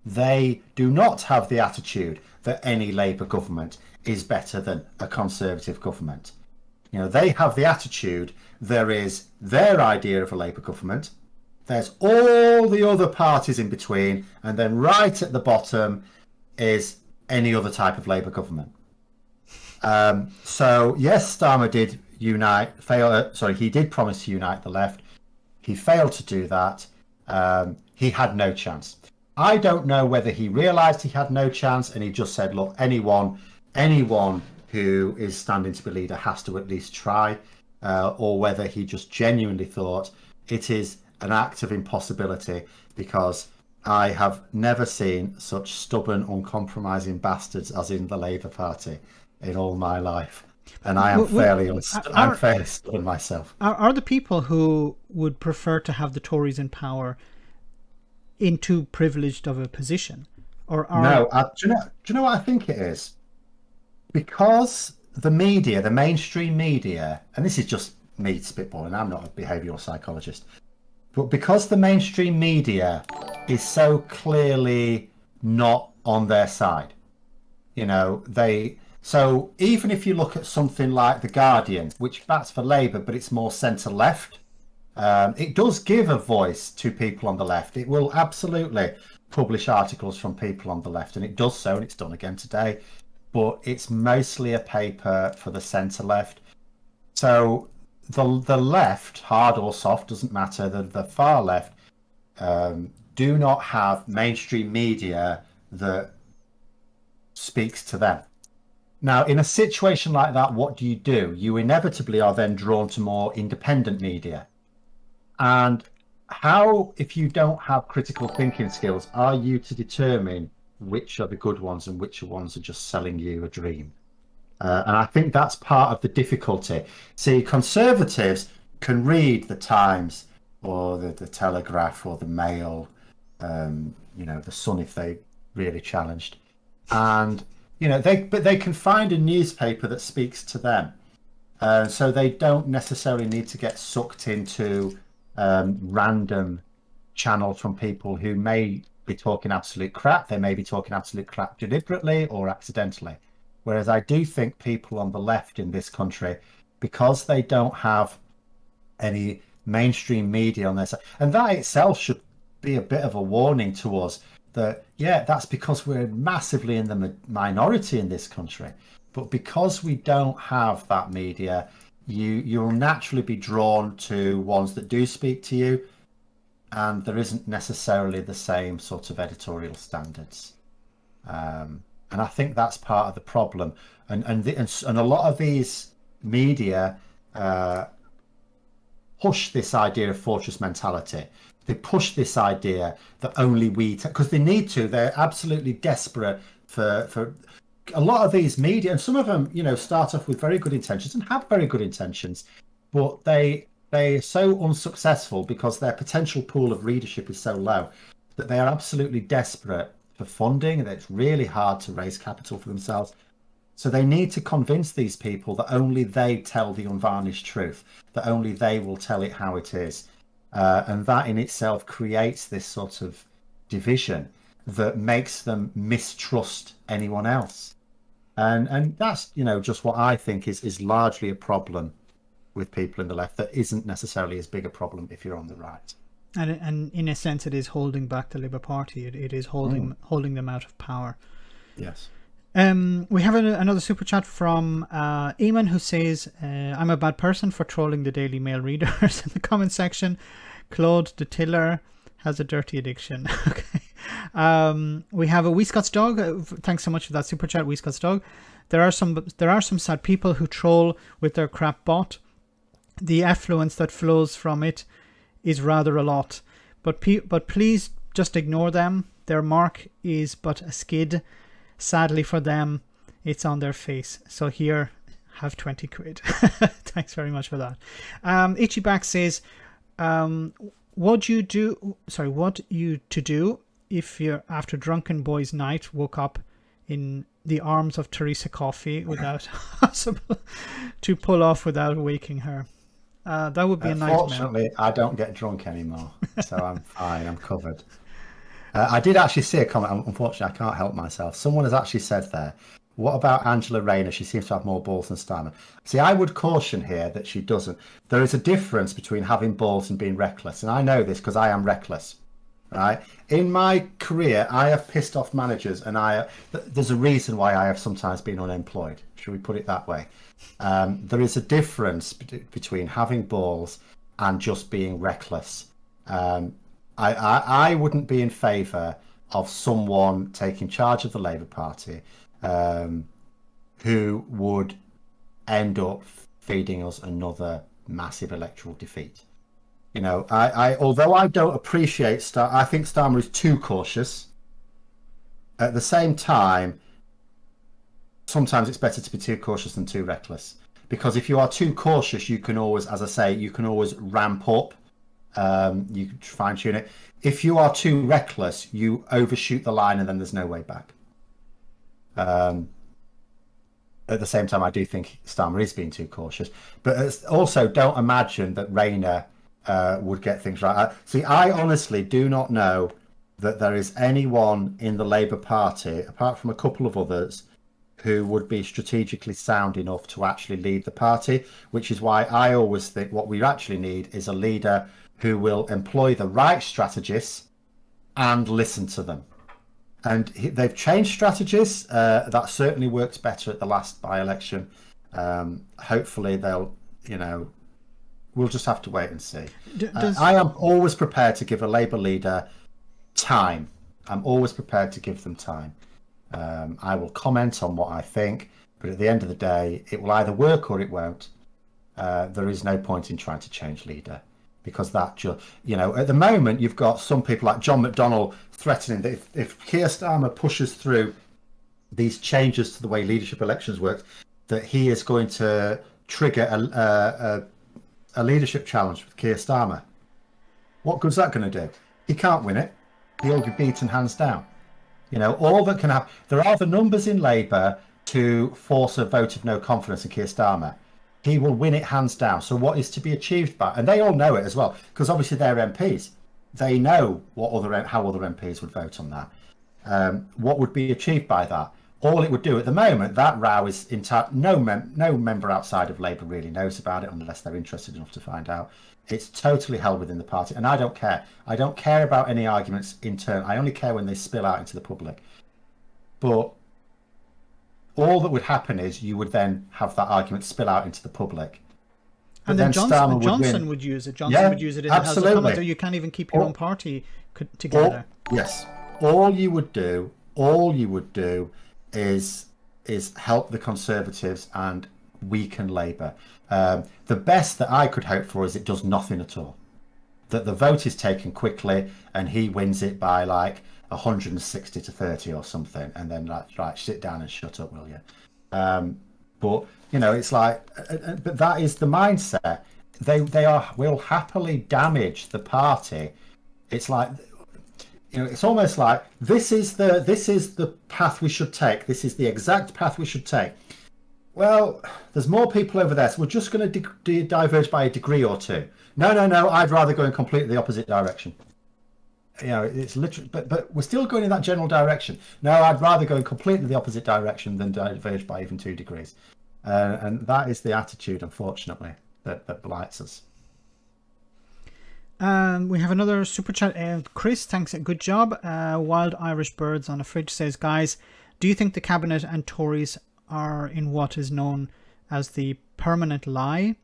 they do not have the attitude that any Labour government is better than a Conservative government. They have the attitude there is their idea of a Labour government, there's all the other parties in between, and then right at the bottom is any other type of Labour government. So yes, Starmer did he did promise to unite the left. He failed to do that. He had no chance. I don't know whether he realised he had no chance and he just said, look, anyone who is standing to be leader has to at least try, or whether he just genuinely thought it is an act of impossibility, because I have never seen such stubborn, uncompromising bastards as in the Labour Party in all my life. And I am fairly stubborn myself. Are the people who would prefer to have the Tories in power in too privileged of a position? Do you know what I think it is? Because the media, the mainstream media, and this is just me spitballing, I'm not a behavioural psychologist, but because the mainstream media is so clearly not on their side, so even if you look at something like The Guardian, which bats for Labour, but it's more centre-left, it does give a voice to people on the left. It will absolutely publish articles from people on the left, and it does so, and it's done again today. But it's mostly a paper for the centre-left. So the left, hard or soft, doesn't matter, the far left do not have mainstream media that speaks to them. Now, in a situation like that, what do? You inevitably are then drawn to more independent media. And how, if you don't have critical thinking skills, are you to determine which are the good ones and which ones are just selling you a dream? And I think that's part of the difficulty. See, Conservatives can read the Times or the Telegraph or the Mail, the Sun if they really challenged. And they can find a newspaper that speaks to them, so they don't necessarily need to get sucked into random channels from people who may be talking absolute crap. They may be talking absolute crap deliberately or accidentally. Whereas I do think people on the left in this country, because they don't have any mainstream media on their side, and that itself should be a bit of a warning to us, that that's because we're massively in the minority in this country. But because we don't have that media, you'll naturally be drawn to ones that do speak to you, and there isn't necessarily the same sort of editorial standards. And I think that's part of the problem. And a lot of these media push this idea of fortress mentality. They push this idea that only because they need to. They're absolutely desperate for a lot of these media, and some of them, start off with very good intentions and have very good intentions, but they're so unsuccessful because their potential pool of readership is so low that they are absolutely desperate for funding, and it's really hard to raise capital for themselves. So they need to convince these people that only they tell the unvarnished truth, that only they will tell it how it is. And that in itself creates this sort of division that makes them mistrust anyone else. And that's, just what I think is largely a problem with people in the left that isn't necessarily as big a problem if you're on the right. And in a sense, it is holding back the Labour Party. It is holding them out of power. Yes. We have another super chat from Eamon, who says, I'm a bad person for trolling the Daily Mail readers in the comment section. Claude the Tiller has a dirty addiction. Okay. We have a Wee Scots Dog. Thanks so much for that super chat, Wee Scots Dog. There are some sad people who troll with their crap bot. The affluence that flows from it is rather a lot. But please just ignore them. Their mark is but a skid. Sadly for them, it's on their face. So here, have 20 quid. Thanks very much for that. Ichiback says, what you to do if you're after drunken boys night woke up in the arms of Teresa Coffey without possible to pull off without waking her. That would be a nightmare. Fortunately, I don't get drunk anymore, so I'm fine. I'm covered. I did actually see a comment. Unfortunately, I can't help myself. Someone has actually said there, what about Angela Rayner? She seems to have more balls than Starmer. See, I would caution here that she doesn't. There is a difference between having balls and being reckless. And I know this because I am reckless. Right? In my career, I have pissed off managers, and there's a reason why I have sometimes been unemployed. Should we put it that way? There is a difference between having balls and just being reckless. I wouldn't be in favour of someone taking charge of the Labour Party who would end up feeding us another massive electoral defeat. You know, although I don't appreciate I think Starmer is too cautious. At the same time, sometimes it's better to be too cautious than too reckless. Because if you are too cautious, you can always, as I say, you can always ramp up. You can fine tune it. If you are too reckless, you overshoot the line and then there's no way back. At the same time, I do think Starmer is being too cautious. But also, don't imagine that Rayner would get things right. See, I honestly do not know that there is anyone in the Labour Party, apart from a couple of others, who would be strategically sound enough to actually lead the party, which is why I always think what we actually need is a leader who will employ the right strategists and listen to them. And they've changed strategies. That certainly worked better at the last by-election. Hopefully they'll, we'll just have to wait and see. I am always prepared to give a Labour leader time. I'm always prepared to give them time. I will comment on what I think, but at the end of the day, it will either work or it won't. There is no point in trying to change leader, because that just, at the moment, you've got some people like John McDonnell threatening that if Keir Starmer pushes through these changes to the way leadership elections work, that he is going to trigger a leadership challenge with Keir Starmer. What good's that going to do? He can't win it. He'll be beaten hands down. All that can happen. There are the numbers in Labour to force a vote of no confidence in Keir Starmer. He will win it hands down. So what is to be achieved by? And they all know it as well, because obviously they're MPs. They know how other MPs would vote on that. What would be achieved by that? All it would do at the moment, that row is no member outside of Labour really knows about it unless they're interested enough to find out. It's totally held within the party, and I don't care. I don't care about any arguments internal. I only care when they spill out into the public. But all that would happen is you would then have that argument spill out into the public. And then Johnson would use it. Johnson would use it in the House of Commons. So you can't even keep your own party together. Yes. All you would do is help the Conservatives and weaken Labour. The best that I could hope for is it does nothing at all. That the vote is taken quickly and he wins it by like 160 to 30 or something, and then right, sit down and shut up, will you? But it's like, but that is the mindset. They will happily damage the party. It's like, it's almost like this is the path we should take. This is the exact path we should take. Well, there's more people over there, so we're just going to diverge by a degree or two. No, I'd rather go in completely the opposite direction. It's literally, but we're still going in that general direction. No, I'd rather go in completely the opposite direction than diverge by even 2 degrees. And that is the attitude, unfortunately, that blights us. We have another super chat. Chris, thanks. Good job. Wild Irish Birds on a Fridge says, guys, do you think the Cabinet and Tories are in what is known as the permanent lie?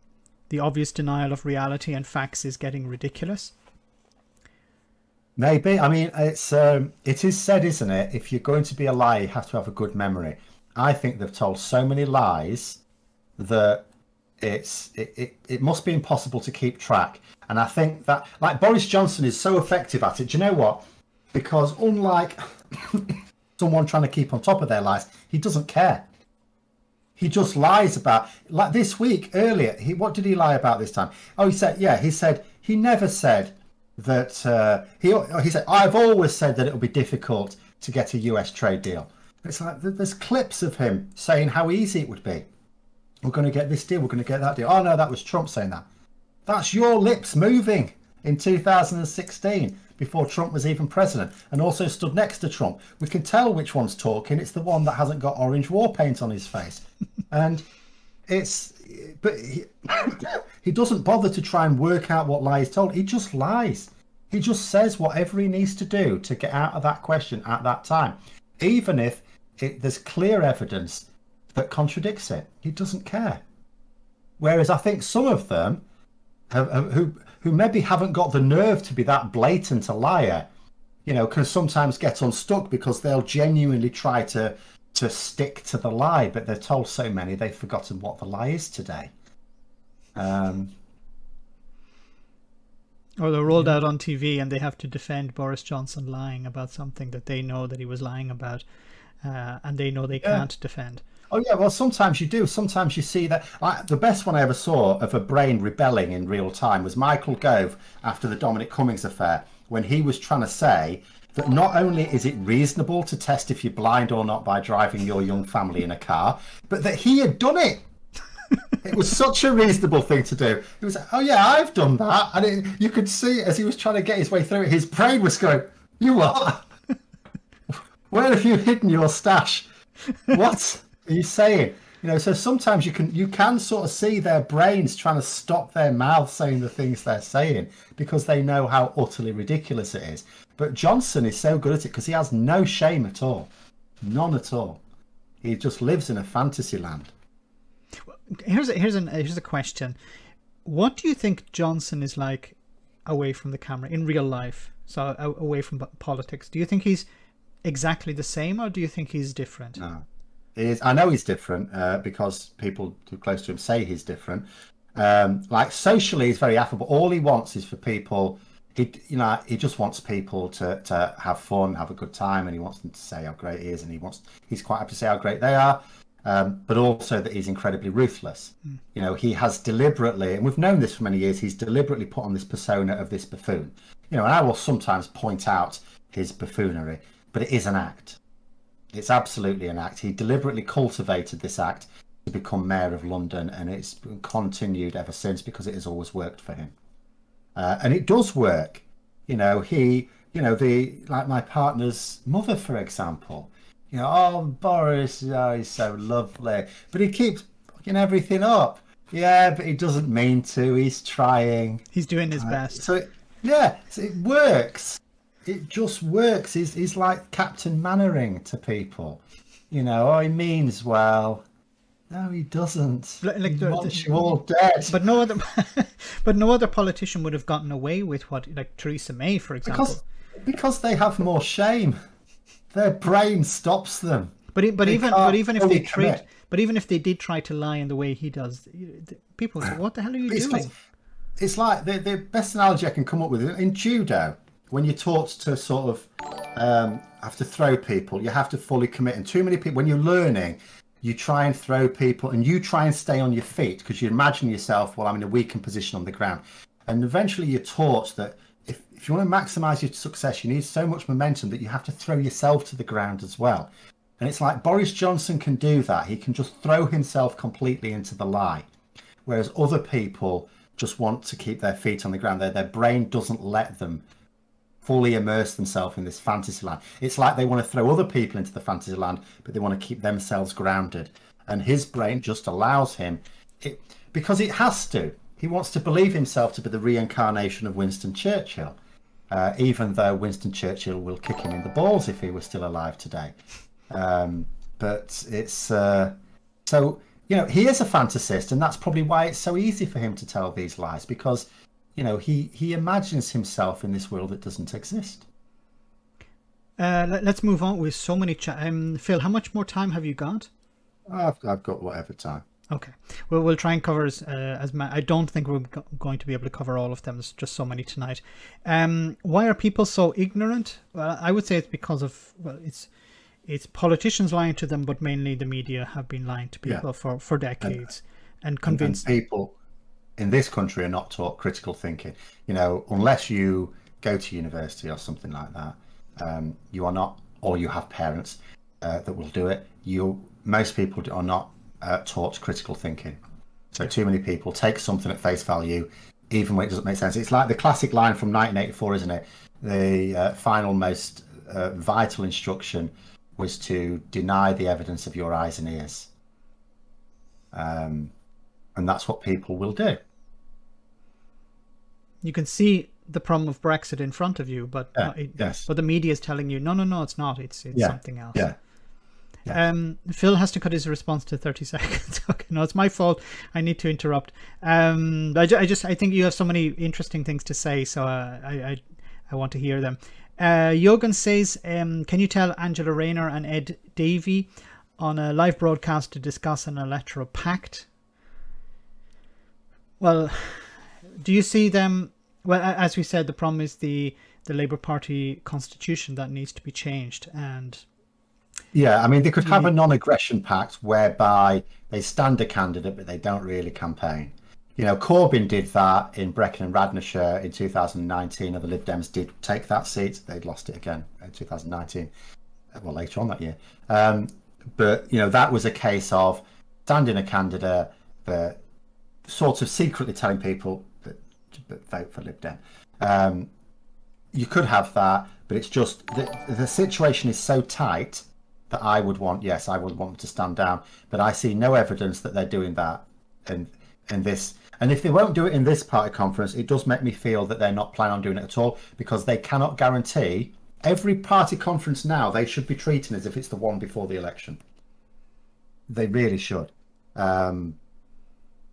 The obvious denial of reality and facts is getting ridiculous. Maybe. I mean, it is said, isn't it? If you're going to be a liar, you have to have a good memory. I think they've told so many lies that it must be impossible to keep track. And I think that, like, Boris Johnson is so effective at it. Do you know what? Because unlike someone trying to keep on top of their lies, he doesn't care. He just lies about, like this week earlier. What did he lie about this time? Oh, he never said that. He said, I've always said that it will be difficult to get a US trade deal. It's like there's clips of him saying how easy it would be. We're going to get this deal. We're going to get that deal. Oh no, that was Trump saying that. That's your lips moving. in 2016 before Trump was even president, and also stood next to Trump. We can tell which one's talking. It's the one that hasn't got orange war paint on his face. And but he doesn't bother to try and work out what lie he's told. He just lies. He just says whatever he needs to do to get out of that question at that time, even if there's clear evidence that contradicts it. He doesn't care. Whereas I think some of them who maybe haven't got the nerve to be that blatant a liar, can sometimes get unstuck because they'll genuinely try to stick to the lie, but they're told so many they've forgotten what the lie is today. Or they're rolled out on TV and they have to defend Boris Johnson lying about something that they know that he was lying about, and they know they can't defend. Oh yeah, well sometimes you do. Sometimes you see that. The best one I ever saw of a brain rebelling in real time was Michael Gove after the Dominic Cummings affair, when he was trying to say that not only is it reasonable to test if you're blind or not by driving your young family in a car, but that he had done it. It was such a reasonable thing to do. He was like, oh yeah, I've done that. And you could see as he was trying to get his way through it, his brain was going, you what? Where have you hidden your stash? What are you saying? So sometimes you can sort of see their brains trying to stop their mouths saying the things they're saying because they know how utterly ridiculous it is. But Johnson is so good at it because he has no shame at all. None at all. He just lives in a fantasy land. Here's a question. What do you think Johnson is like away from the camera in real life? So away from politics. Do you think he's exactly the same, or do you think he's different? No, I know he's different because people too close to him say he's different. Like socially, he's very affable. All he wants is for people. He just wants people to have fun, have a good time, and he wants them to say how great he is, and he's quite happy to say how great they are. But also that he's incredibly ruthless. He has deliberately, and we've known this for many years, he's deliberately put on this persona of this buffoon. And I will sometimes point out his buffoonery, but it is an act. It's absolutely an act. He deliberately cultivated this act to become mayor of London, and it's continued ever since because it has always worked for him. And it does work. Like my partner's mother, for example. Oh, Boris, he's so lovely. But he keeps fucking everything up. Yeah, but he doesn't mean to. He's trying. He's doing his best. So it works. It just works. He's like Captain Mannering to people. He means well. No, he doesn't. He wants you all dead. But no other politician would have gotten away with what, like Theresa May, for example. Because they have more shame. Their brain stops them. But even if they did try to lie in the way he does, people say, "What the hell are you doing?" It's like the best analogy I can come up with in judo. When you're taught to sort of have to throw people, you have to fully commit. And too many people, when you're learning, you try and throw people, and you try and stay on your feet because you imagine yourself, well, I'm in a weakened position on the ground. And eventually, you're taught that. If you want to maximize your success, you need so much momentum that you have to throw yourself to the ground as well. And it's like Boris Johnson can do that. He can just throw himself completely into the lie. Whereas other people just want to keep their feet on the ground. Their brain doesn't let them fully immerse themselves in this fantasy land. It's like they want to throw other people into the fantasy land, but they want to keep themselves grounded. And his brain just allows him, because it has to. He wants to believe himself to be the reincarnation of Winston Churchill. Even though Winston Churchill will kick him in the balls if he was still alive today. But it's so, he is a fantasist, and that's probably why it's so easy for him to tell these lies, because, he imagines himself in this world that doesn't exist. Let's move on with so many Phil, how much more time have you got? I've got whatever time. Okay, well, we'll try and cover as many. I don't think we're going to be able to cover all of them. There's just so many tonight. Why are people so ignorant? Well, I would say it's because of, it's politicians lying to them, but mainly the media have been lying to people for decades and convinced. And people in this country are not taught critical thinking. Unless you go to university or something like that, you are not, or you have parents that will do it. Most people are not taught critical thinking. So too many people take something at face value, even when it doesn't make sense. It's like the classic line from 1984, isn't it? The final, most vital instruction was to deny the evidence of your eyes and ears. And that's what people will do. You can see the problem of Brexit in front of you, but yes. But the media is telling you, no, it's not. It's something else. Yeah. Yes. Phil has to cut his response to 30 seconds. Okay, no, it's my fault. I need to interrupt. I think you have so many interesting things to say, so I want to hear them. Jogan says, can you tell Angela Rayner and Ed Davey on a live broadcast to discuss an electoral pact? Well, do you see them? Well, as we said, the problem is the Labour Party constitution that needs to be changed. And yeah, I mean, they could have a non-aggression pact whereby they stand a candidate, but they don't really campaign. You know, Corbyn did that in Brecon and Radnorshire in 2019, and the Lib Dems did take that seat. They'd lost it again in 2019, well, later on that year. But, you know, that was a case of standing a candidate, but sort of secretly telling people that vote for Lib Dem. You could have that, but it's just the situation is so tight that I would want them to stand down, but I see no evidence that they're doing that. And if they won't do it in this party conference, it does make me feel that they're not planning on doing it at all, because they cannot guarantee every party conference now. They should be treating as if it's the one before the election. They really should. And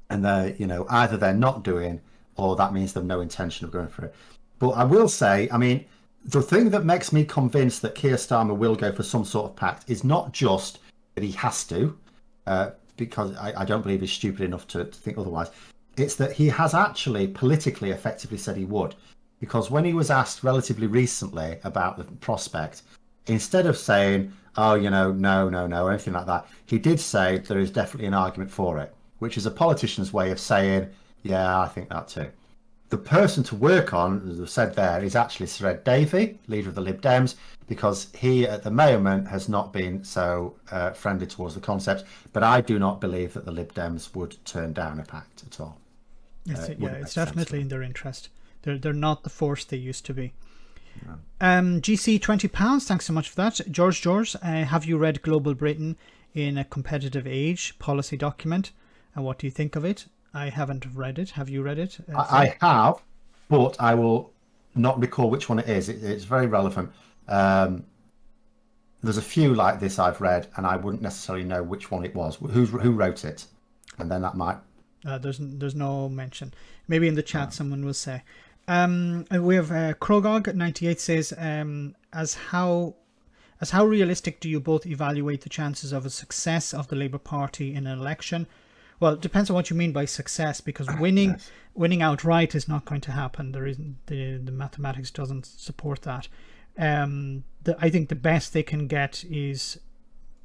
they, you know, either they're not doing, or that means they've no intention of going for it. But I will say, I mean, the thing that makes me convinced that Keir Starmer will go for some sort of pact is not just that he has to, because I don't believe he's stupid enough to think otherwise. It's that he has actually politically effectively said he would. Because when he was asked relatively recently about the prospect, instead of saying, oh, you know, no, or anything like that, he did say there is definitely an argument for it, which is a politician's way of saying, yeah, I think that too. The person to work on, as I've said there, is actually Sir Ed Davey, leader of the Lib Dems, because he at the moment has not been so friendly towards the concept. But I do not believe that the Lib Dems would turn down a pact at all. It's definitely in their interest. They're not the force they used to be. No. GC £20, thanks so much for that. George, have you read Global Britain in a Competitive Age policy document, and what do you think of it? I haven't read it. Have you read it? I have, but I will not recall which one it is. It's very relevant. There's a few like this I've read, and I wouldn't necessarily know which one it was. Who wrote it? And then that might... there's no mention. Maybe in the chat someone will say. We have Krogog98 says, as how realistic do you both evaluate the chances of a success of the Labour Party in an election? Well, it depends on what you mean by success, because winning outright is not going to happen. There isn't, the mathematics doesn't support that. I think the best they can get is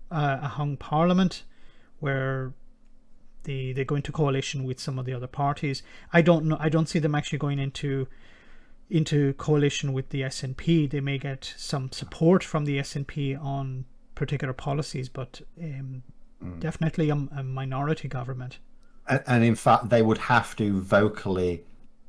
a hung parliament where they go into coalition with some of the other parties. I don't see them actually going into coalition with the SNP. They may get some support from the SNP on particular policies, but definitely a minority government. And in fact, they would have to vocally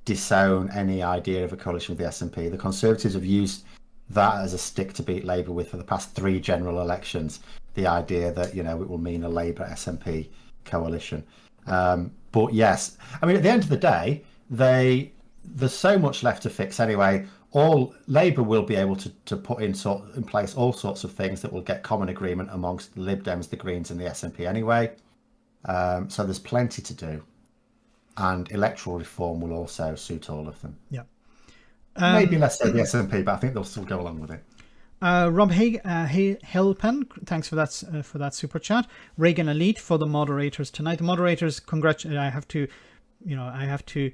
disown any idea of a coalition with the SNP. The Conservatives have used that as a stick to beat Labour with for the past 3 general elections. The idea that, you know, it will mean a Labour SNP coalition. But yes, I mean, at the end of the day, there's so much left to fix anyway. All Labour will be able to put in place all sorts of things that will get common agreement amongst the Lib Dems, the Greens, and the SNP anyway. So there's plenty to do, and electoral reform will also suit all of them. Yeah, maybe less so the SNP, but I think they'll still go along with it. Rob Helpen, thanks for that super chat. Reagan Elite for the moderators tonight. The moderators, I have to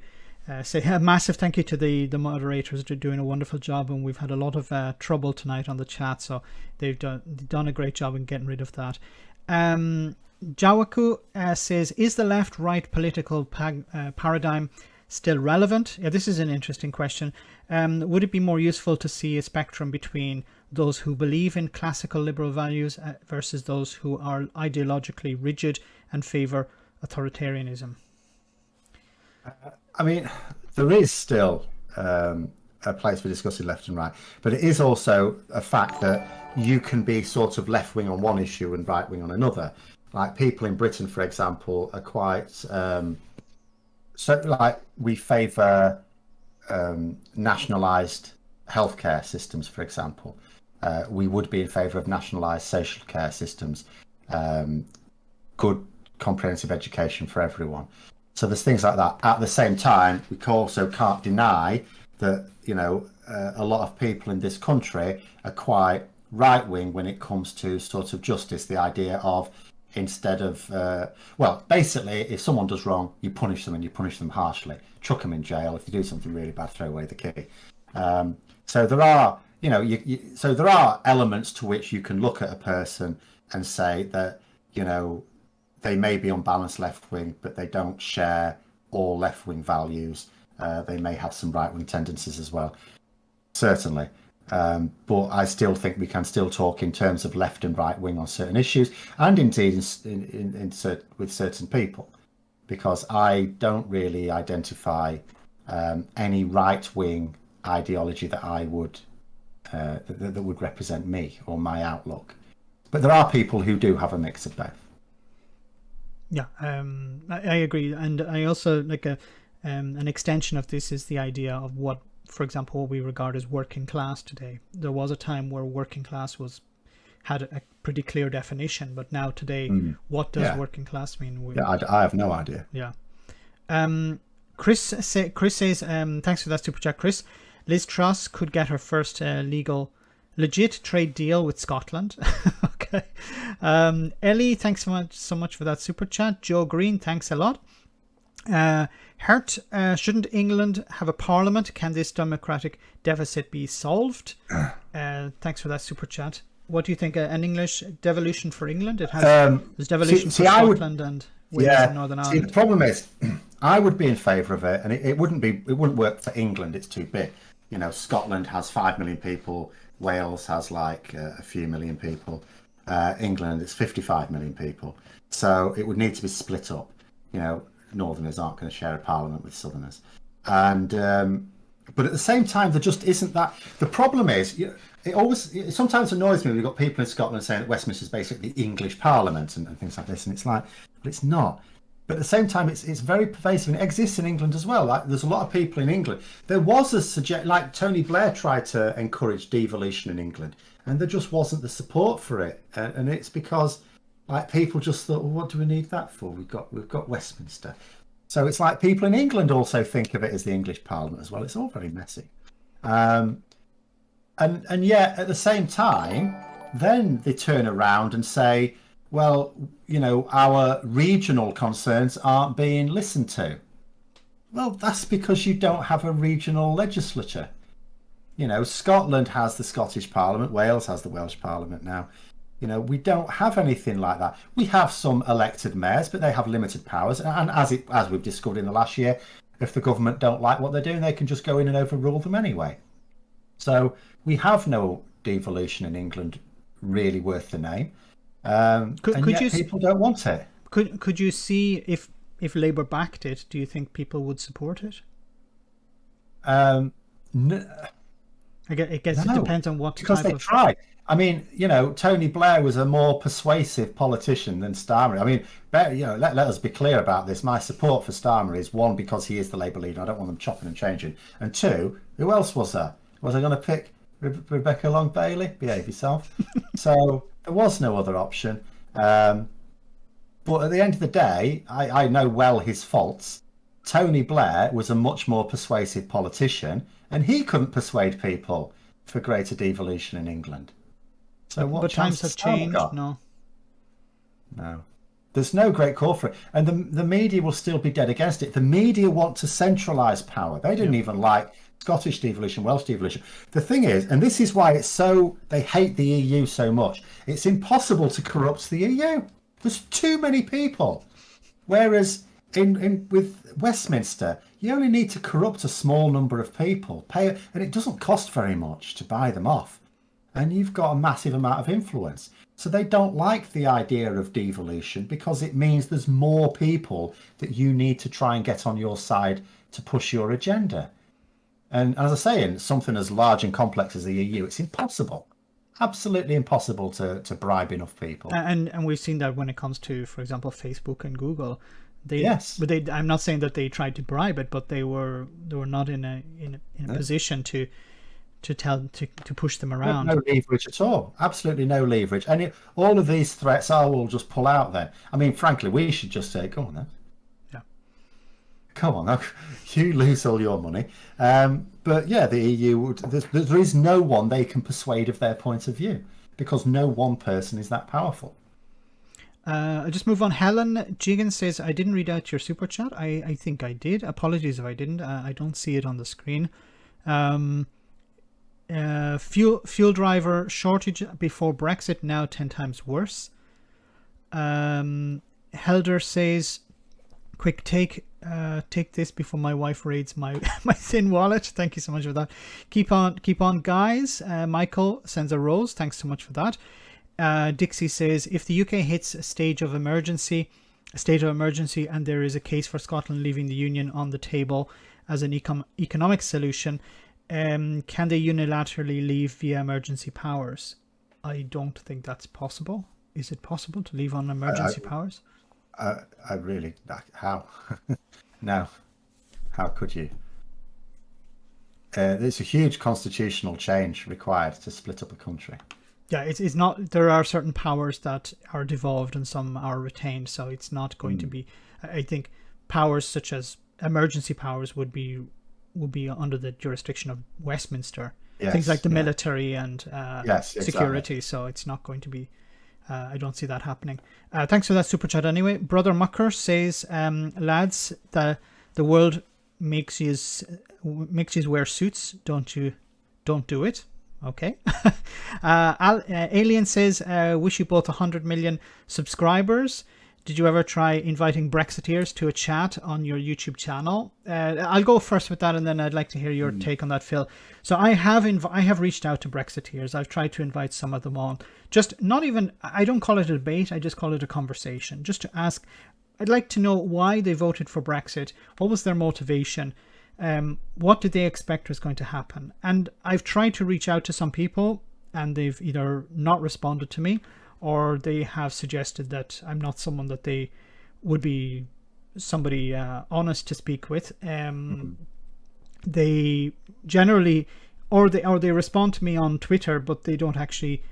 say a massive thank you to the moderators. They're doing a wonderful job, and we've had a lot of trouble tonight on the chat, so they've done a great job in getting rid of that. Jawaku says, is the left-right political paradigm still relevant? Yeah, this is an interesting question. Would it be more useful to see a spectrum between those who believe in classical liberal values versus those who are ideologically rigid and favour authoritarianism? I mean, there is still a place for discussing left and right, but it is also a fact that you can be sort of left wing on one issue and right wing on another. Like people in Britain, for example, are quite so like we favour nationalised healthcare systems, for example. We would be in favour of nationalised social care systems, good comprehensive education for everyone. So there's things like that. At the same time, we also can't deny that, you know, a lot of people in this country are quite right wing when it comes to sort of justice. The idea of instead of, well, basically, if someone does wrong, you punish them and you punish them harshly. Chuck them in jail. If they do something really bad, throw away the key. So there are, you know, so there are elements to which you can look at a person and say that, you know, they may be on balance left wing, but they don't share all left wing values. They may have some right wing tendencies as well, certainly. But I still think we can still talk in terms of left and right wing on certain issues, and indeed with certain people, because I don't really identify any right wing ideology that I would that would represent me or my outlook. But there are people who do have a mix of both. Yeah, I agree, and I also like an extension of this is the idea of what, for example, what we regard as working class today. There was a time where working class had a pretty clear definition, but now today, what does working class mean? I have no idea. Yeah. Chris says, thanks for that super chat, Chris. Liz Truss could get her first legit trade deal with Scotland. Okay. Ellie, thanks so much for that super chat. Joe Green, thanks a lot. Hert, shouldn't England have a parliament? Can this democratic deficit be solved? Thanks for that super chat. What do you think? An English devolution for England? It has there's devolution for Scotland and Wales and Northern Ireland. The problem is, I would be in favour of it, and it wouldn't work for England. It's too big. You know, Scotland has 5 million people. Wales has like a few million people. England, it's 55 million people. So it would need to be split up. You know, Northerners aren't going to share a parliament with Southerners, and but at the same time, there just isn't that. The problem is, it sometimes annoys me when we've got people in Scotland saying that Westminster is basically English Parliament and things like this, and it's like, but it's not. But at the same time, it's very pervasive, and it exists in England as well. Like, there's a lot of people in England. There was like Tony Blair tried to encourage devolution in England, and there just wasn't the support for it, and it's because like people just thought, well, what do we need that for? We've got Westminster. So it's like people in England also think of it as the English Parliament as well. It's all very messy, and yet at the same time, then they turn around and say, well, you know, our regional concerns aren't being listened to. Well, that's because you don't have a regional legislature. You know, Scotland has the Scottish Parliament, Wales has the Welsh Parliament now. You know, we don't have anything like that. We have some elected mayors, but they have limited powers. And as we've discovered in the last year, if the government don't like what they're doing, they can just go in and overrule them anyway. So we have no devolution in England really worth the name. People don't want it. Could you see if Labour backed it? Do you think people would support it? No. I guess it depends on what because they tried. I mean, you know, Tony Blair was a more persuasive politician than Starmer. I mean, you know, let us be clear about this. My support for Starmer is, one, because he is the Labour leader. I don't want them chopping and changing. And two, who else was there? Was I going to pick Rebecca Long Bailey? Behave yourself. So there was no other option. But at the end of the day, I know well his faults. Tony Blair was a much more persuasive politician, and he couldn't persuade people for greater devolution in England. So what? But times have changed. No. There's no great call for it, and the media will still be dead against it. The media want to centralise power. They didn't even like Scottish devolution, Welsh devolution. The thing is, and this is why they hate the EU so much. It's impossible to corrupt the EU. There's too many people. Whereas with Westminster, you only need to corrupt a small number of people, and it doesn't cost very much to buy them off, and you've got a massive amount of influence. So they don't like the idea of devolution because it means there's more people that you need to try and get on your side to push your agenda. And as I say, in something as large and complex as the EU, it's impossible, absolutely impossible to bribe enough people. And we've seen that when it comes to, for example, Facebook and Google. Yes, but I'm not saying that they tried to bribe it, but they were not in a position to push them around. No leverage at all. Absolutely no leverage. And all of these threats, we'll just pull out then. I mean, frankly, we should just say, go on then. Yeah. Come on, you lose all your money. But yeah, the EU, there is no one they can persuade of their point of view because no one person is that powerful. I'll just move on. Helen Jigan says, I didn't read out your super chat. I think I did. Apologies if I didn't. I don't see it on the screen. Fuel driver shortage before Brexit, now 10 times worse. Helder says, quick take this before my wife raids my thin wallet. Thank you so much for that. Keep on guys. Michael sends a rose. Thanks so much for that. Dixie says, if the UK hits a state of emergency and there is a case for Scotland leaving the Union on the table as an economic solution, can they unilaterally leave via emergency powers? I don't think that's possible. Is it possible to leave on emergency powers? I really, how? No, how could you? There's a huge constitutional change required to split up a country. Yeah, it's not. There are certain powers that are devolved and some are retained, so it's not going to be. I think powers such as emergency powers would be under the jurisdiction of Westminster. Yes, things like the military and security. Exactly. So it's not going to be. I don't see that happening. Thanks for that super chat. Anyway, Brother Mucker says, lads, the world makes you wear suits. Don't do it. Okay. Alien says, wish you both 100 million subscribers. Did you ever try inviting Brexiteers to a chat on your YouTube channel? I'll go first with that, and then I'd like to hear your take on that, Phil. So I have reached out to Brexiteers. I've tried to invite some of them on. Just not even, I don't call it a debate. I just call it a conversation, just to ask. I'd like to know why they voted for Brexit. What was their motivation? What did they expect was going to happen? And I've tried to reach out to some people, and they've either not responded to me, or they have suggested that I'm not someone that they would be somebody honest to speak with. They generally, or they respond to me on Twitter, but they don't actually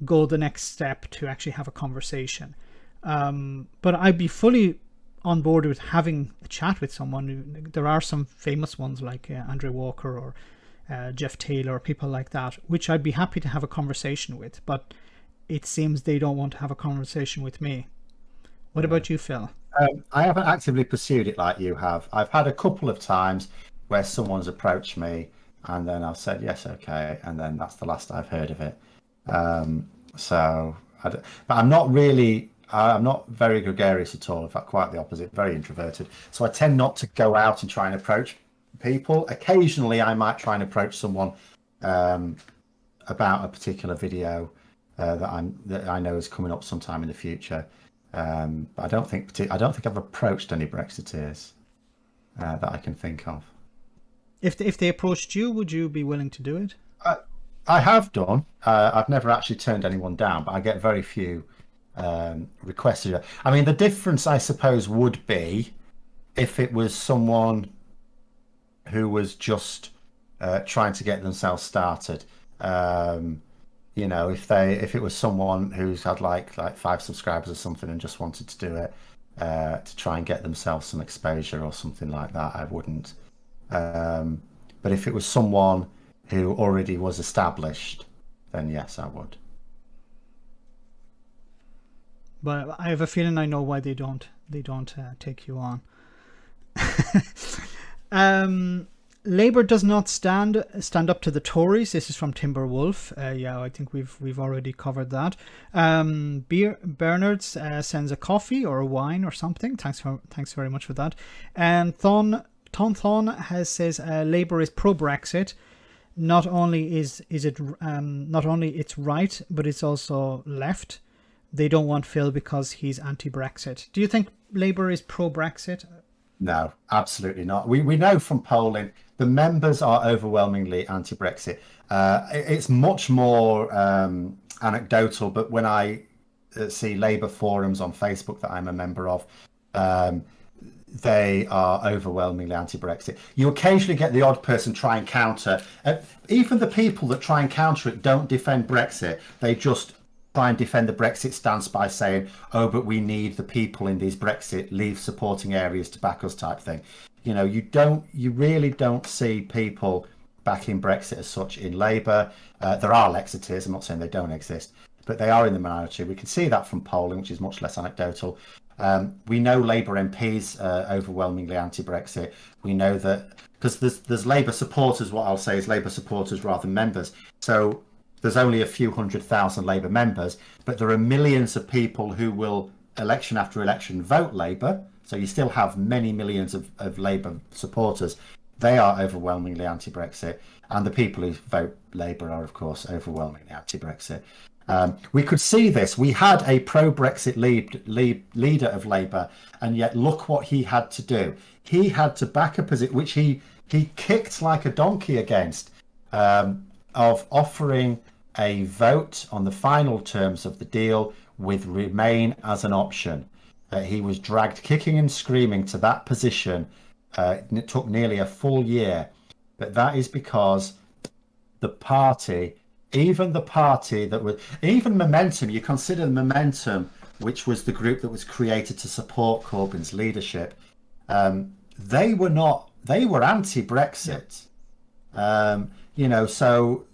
go the next step to actually have a conversation. But I'd be fully on board with having a chat with someone. There are some famous ones like Andre Walker or Jeff Taylor, or people like that, which I'd be happy to have a conversation with, but it seems they don't want to have a conversation with me. What about you, Phil? I haven't actively pursued it like you have. I've had a couple of times where someone's approached me and then I've said, yes, okay. And then that's the last I've heard of it. But I'm not very gregarious at all. In fact, quite the opposite, very introverted. So I tend not to go out and try and approach people. Occasionally, I might try and approach someone about a particular video that I know is coming up sometime in the future. But I don't think I've approached any Brexiteers that I can think of. If they approached you, would you be willing to do it? I have done. I've never actually turned anyone down, but I get very few requests. I mean, the difference, I suppose, would be if it was someone who was just trying to get themselves started. If it was someone who's had like 5 subscribers or something and just wanted to do it to try and get themselves some exposure or something like that, I wouldn't. But if it was someone who already was established, then yes, I would. But I have a feeling I know why they don't take you on. Labour does not stand up to the Tories. This is from Timber Wolf. I think we've already covered that. Bernard sends a coffee or a wine or something. Thanks very much for that. And Thon says Labour is pro Brexit. Not only is it not only it's right, but it's also left. they don't want Phil because he's anti-Brexit. Do you think Labour is pro-Brexit? No, absolutely not. We know from polling the members are overwhelmingly anti-Brexit. It's much more anecdotal, but when I see Labour forums on Facebook that I'm a member of, they are overwhelmingly anti-Brexit. You occasionally get the odd person try and counter. Even the people that try and counter it don't defend Brexit. They just try and defend the Brexit stance by saying, oh, but we need the people in these Brexit leave supporting areas to back us type thing. You know, you really don't see people backing Brexit as such in Labour. There are Lexiteers, I'm not saying they don't exist, but they are in the minority. We can see that from polling, which is much less anecdotal. We know Labour MPs overwhelmingly anti-Brexit. We know that because there's Labour supporters, what I'll say is Labour supporters rather than members. So there's only a few 100,000 Labour members, but there are millions of people who will, election after election, vote Labour. So you still have many millions of Labour supporters. They are overwhelmingly anti-Brexit. And the people who vote Labour are, of course, overwhelmingly anti-Brexit. We could see this. We had a pro-Brexit leader of Labour, and yet look what he had to do. He had to back a position, which he kicked like a donkey against, of offering a vote on the final terms of the deal with Remain as an option. He was dragged kicking and screaming to that position. It took nearly a full year, but that is because the party, even Momentum, you consider Momentum, which was the group that was created to support Corbyn's leadership, they were anti-Brexit. So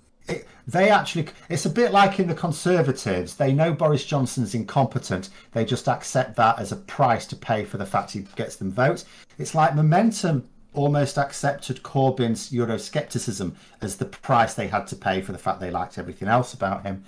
it's a bit like in the Conservatives. They know Boris Johnson's incompetent. They just accept that as a price to pay for the fact he gets them votes. It's like Momentum almost accepted Corbyn's Euroscepticism as the price they had to pay for the fact they liked everything else about him.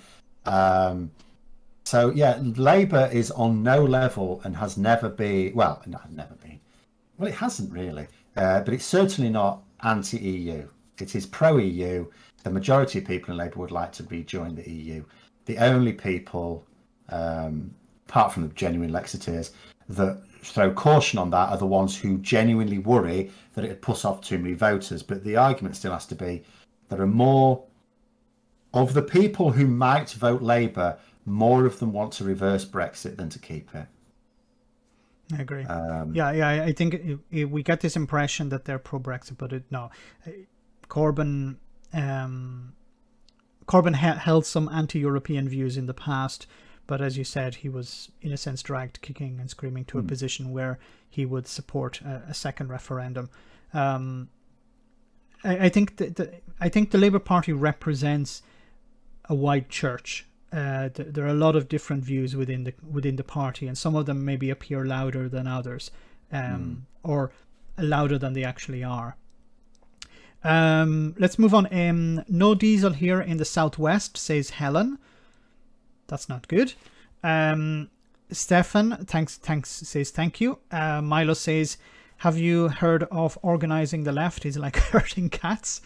Labour is on no level and has never been. Well, it hasn't really, but it's certainly not anti-EU. It is pro-EU. The majority of people in Labour would like to rejoin the EU. The only people, apart from the genuine Lexiteers, that throw caution on that are the ones who genuinely worry that it would put off too many voters. But the argument still has to be there are more of the people who might vote Labour, more of them want to reverse Brexit than to keep it. I agree. I think we get this impression that they're pro-Brexit, but no. Corbyn held some anti-European views in the past, but as you said, he was in a sense dragged kicking and screaming to a position where he would support a second referendum. I think the Labour Party represents a wide church. There are a lot of different views within the party, and some of them maybe appear louder than others, or louder than they actually are. Let's move on. No diesel here in the southwest, says Helen. That's not good. Stefan, thanks, says thank you. Milo says, have you heard of organizing the left is like herding cats?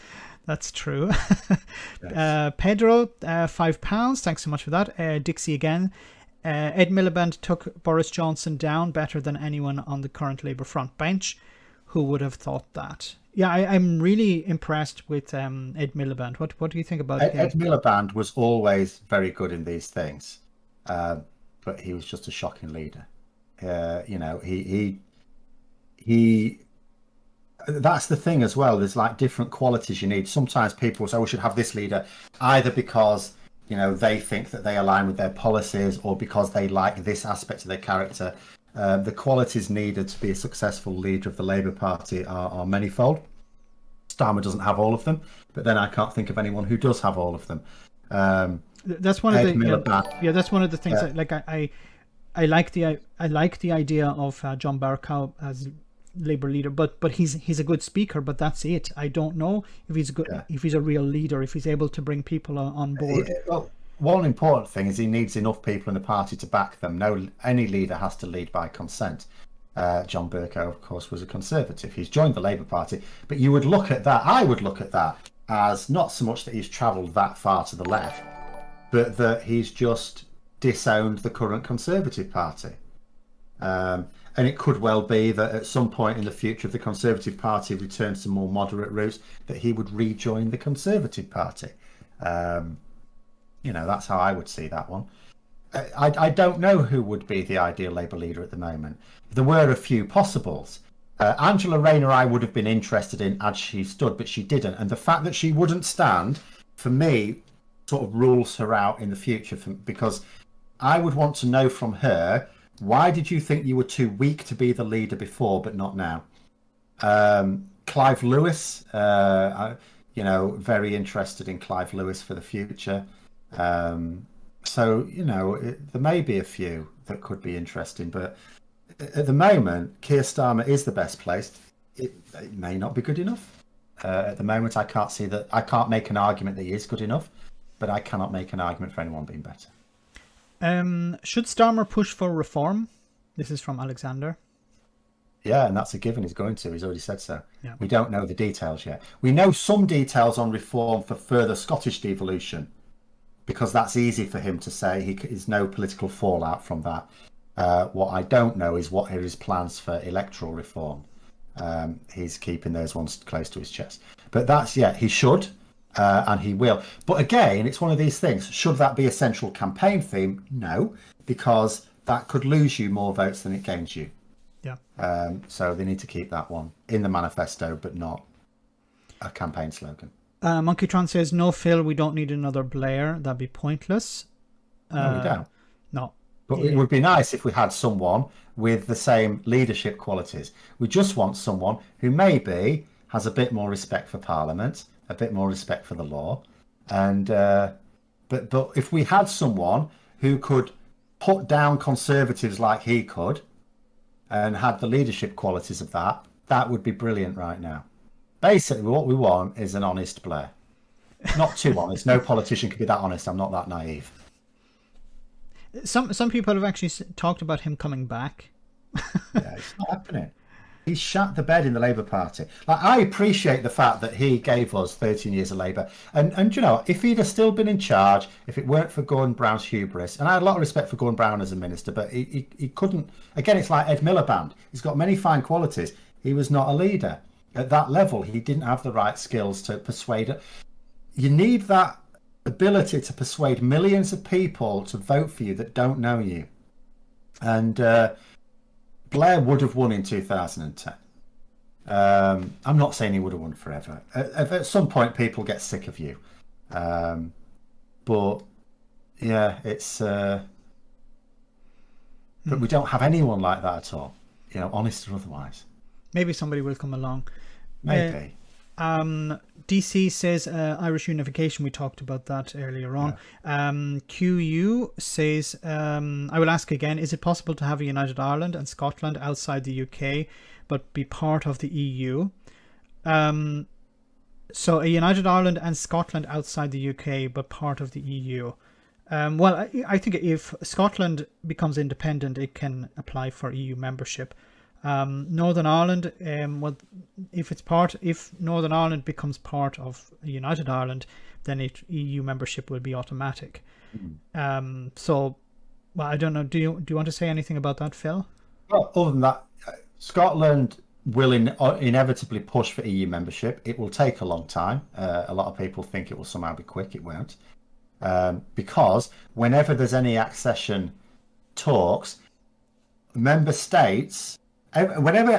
That's true. Yes. Pedro, £5. Thanks so much for that. Dixie again. Ed Miliband took Boris Johnson down better than anyone on the current Labour front bench. Who would have thought that? Yeah, I'm really impressed with Ed Miliband. What do you think about him? Ed Miliband was always very good in these things, but he was just a shocking leader. He. That's the thing as well. There's like different qualities you need. Sometimes people say we should have this leader either because they think that they align with their policies or because they like this aspect of their character. The qualities needed to be a successful leader of the Labour Party are manifold. Starmer doesn't have all of them, but then I can't think of anyone who does have all of them. That's one of the that's one of the things. I like the idea of John Bercow as Labour leader, but he's a good speaker, but that's it. I don't know if he's good, if he's a real leader, if he's able to bring people on board. Well, one important thing is he needs enough people in the party to back them. Any leader has to lead by consent. John Bercow, of course, was a Conservative. He's joined the Labour Party, but I would look at that as not so much that he's travelled that far to the left, but that he's just disowned the current Conservative Party. And it could well be that at some point in the future, if the Conservative Party returns to more moderate roots, that he would rejoin the Conservative Party. That's how I would see that one. I don't know who would be the ideal Labour leader at the moment. There were a few possibles. Angela Rayner I would have been interested in as she stood, but she didn't. And the fact that she wouldn't stand, for me, sort of rules her out in the future, because I would want to know from her, why did you think you were too weak to be the leader before, but not now? Clive Lewis, very interested in Clive Lewis for the future. There may be a few that could be interesting, but at the moment, Keir Starmer is the best placed. It may not be good enough. At the moment, I can't see that. I can't make an argument that he is good enough, but I cannot make an argument for anyone being better. Should Starmer push for reform? This is from Alexander. Yeah, and that's a given. He's going to. He's already said so. Yeah. We don't know the details yet. We know some details on reform for further Scottish devolution, because that's easy for him to say. There's no political fallout from that. What I don't know is what are his plans for electoral reform. He's keeping those ones close to his chest. But he should. And he will. But again, it's one of these things. Should that be a central campaign theme? No, because that could lose you more votes than it gains you. Yeah. So they need to keep that one in the manifesto, but not a campaign slogan. Monkeytron says, no, Phil, we don't need another Blair. That'd be pointless. No, we don't. No. But it would be nice if we had someone with the same leadership qualities. We just want someone who maybe has a bit more respect for Parliament, a bit more respect for the law, and but if we had someone who could put down Conservatives like he could, and had the leadership qualities of that would be brilliant right now. Basically, what we want is an honest Blair. Not too honest. No politician could be that honest. I'm not that naive. Some people have actually talked about him coming back. Yeah, it's not happening. He's shut the bed in the Labour Party. I appreciate the fact that he gave us 13 years of Labour. And if he'd have still been in charge, if it weren't for Gordon Brown's hubris, and I had a lot of respect for Gordon Brown as a minister, but he couldn't. Again, it's like Ed Miliband. He's got many fine qualities. He was not a leader. At that level, he didn't have the right skills to persuade. You need that ability to persuade millions of people to vote for you that don't know you. And Blair would have won in 2010. I'm not saying he would have won forever. At some point, people get sick of you. But yeah, it's. But we don't have anyone like that at all. Honest or otherwise. Maybe somebody will come along. Maybe. DC says Irish unification. We talked about that earlier on. Yeah. QU says, I will ask again, is it possible to have a United Ireland and Scotland outside the UK but be part of the EU? So a United Ireland and Scotland outside the UK but part of the EU. Well, I think if Scotland becomes independent, it can apply for EU membership. Northern Ireland, if Northern Ireland becomes part of United Ireland, then EU membership will be automatic. So, well, I don't know. Do you want to say anything about that, Phil? Well, other than that, Scotland will inevitably push for EU membership. It will take a long time. A lot of people think it will somehow be quick. It won't, because whenever there's any accession talks, member states. Whenever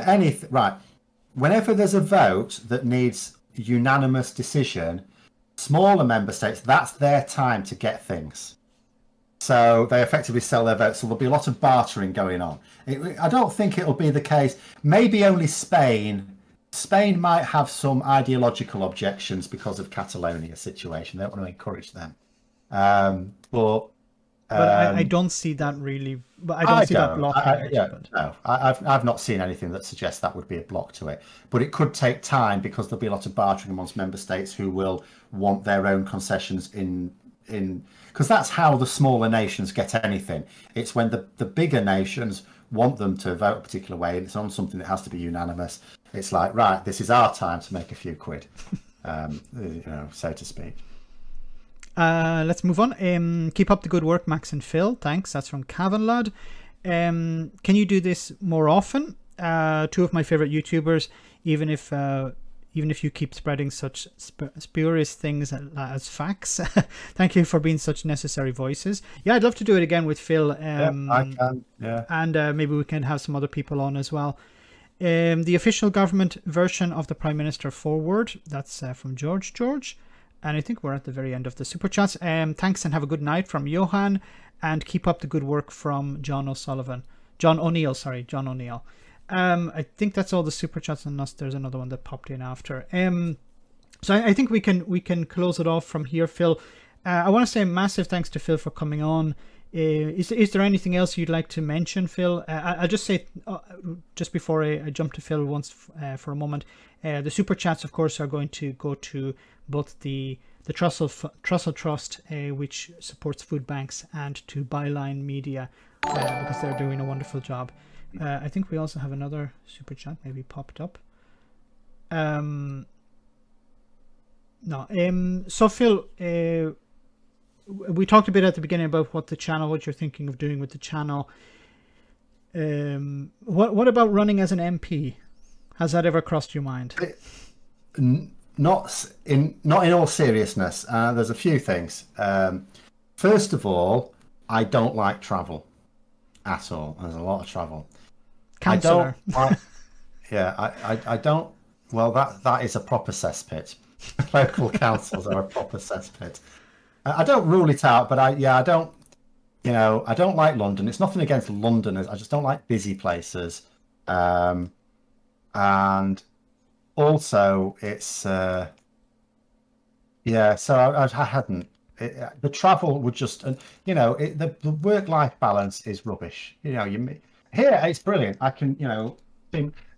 there's a vote that needs unanimous decision, smaller member states, that's their time to get things. So they effectively sell their votes. So there'll be a lot of bartering going on. I don't think it'll be the case. Maybe only Spain. Spain might have some ideological objections because of Catalonia situation. They don't want to encourage them. But I don't see that really. But I don't see that blocking. No, I've not seen anything that suggests that would be a block to it. But it could take time because there'll be a lot of bartering amongst member states who will want their own concessions in because that's how the smaller nations get anything. It's when the bigger nations want them to vote a particular way, and it's on something that has to be unanimous. It's like, right, this is our time to make a few quid, so to speak. Let's move on. Keep up the good work, Max and Phil. Thanks. That's from Cavanlad. Can you do this more often? Two of my favorite YouTubers, even if you keep spreading such spurious things as facts. Thank you for being such necessary voices. Yeah, I'd love to do it again with Phil. I can. Yeah. And maybe we can have some other people on as well. The official government version of the Prime Minister forward. That's from George. And I think we're at the very end of the super chats. Thanks and have a good night from Johan. And keep up the good work from John O'Neill. I think that's all the super chats, unless there's another one that popped in after. So I think we can close it off from here, Phil. I want to say a massive thanks to Phil for coming on. Is there anything else you'd like to mention, Phil? I'll just say, just before I jump to Phil once for a moment, the super chats, of course, are going to go to both the Trussell Trust, which supports food banks, and to Byline Media, because they're doing a wonderful job. I think we also have another super chat maybe popped up. So Phil, we talked a bit at the beginning about what you're thinking of doing with the channel. What about running as an MP? Has that ever crossed your mind? Not in all seriousness. There's a few things. First of all, I don't like travel at all. There's a lot of travel. Councillor. I don't. Well, that is a proper cesspit. Local councils are a proper cesspit. I don't rule it out, but I don't. I don't like London. It's nothing against Londoners. I just don't like busy places. And also, it's so I hadn't. The travel would just, the work-life balance is rubbish. Here it's brilliant. I can,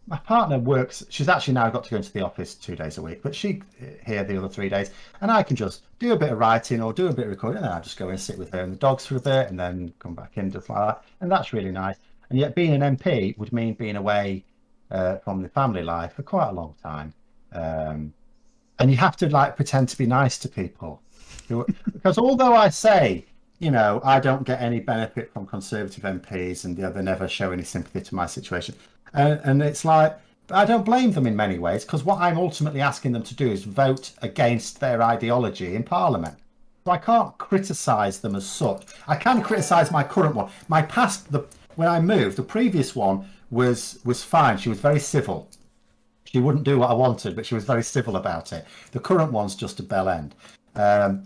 my partner works. She's actually now got to go into the office 2 days a week, but she here the other 3 days, and I can just do a bit of writing or do a bit of recording, and then I just go and sit with her and the dogs for a bit, and then come back in just like that, and that's really nice. And yet, being an MP would mean being away from the family life for quite a long time, and you have to pretend to be nice to people, because although I say, I don't get any benefit from Conservative MPs, and they never show any sympathy to my situation. And it's like, I don't blame them in many ways, because what I'm ultimately asking them to do is vote against their ideology in Parliament. So I can't criticise them as such. I can criticise my current one. My past, when I moved, the previous one was fine. She was very civil. She wouldn't do what I wanted, but she was very civil about it. The current one's just a bell end. But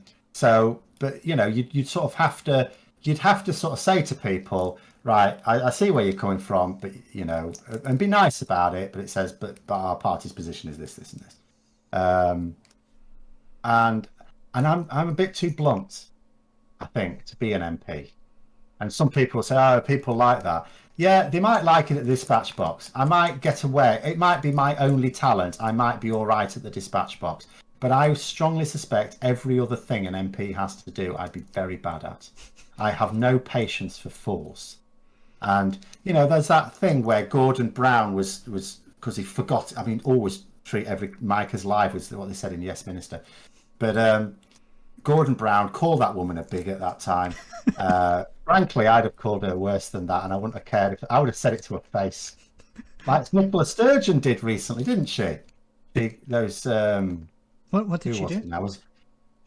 you'd sort of have to, sort of say to people, right, I see where you're coming from, but and be nice about it. But it says, but our party's position is this, and this, and I'm a bit too blunt, I think, to be an MP. And some people say, oh, people like that. Yeah, they might like it at the dispatch box. I might get away. It might be my only talent. I might be all right at the dispatch box. But I strongly suspect every other thing an MP has to do, I'd be very bad at. I have no patience for fools. And, there's that thing where Gordon Brown was because he forgot. I mean, always treat every mic as live was what they said in Yes Minister. But Gordon Brown called that woman a bigot at that time. Frankly, I'd have called her worse than that, and I wouldn't have cared. I would have said it to her face. Like Nicola Sturgeon did recently, didn't she? What did she do?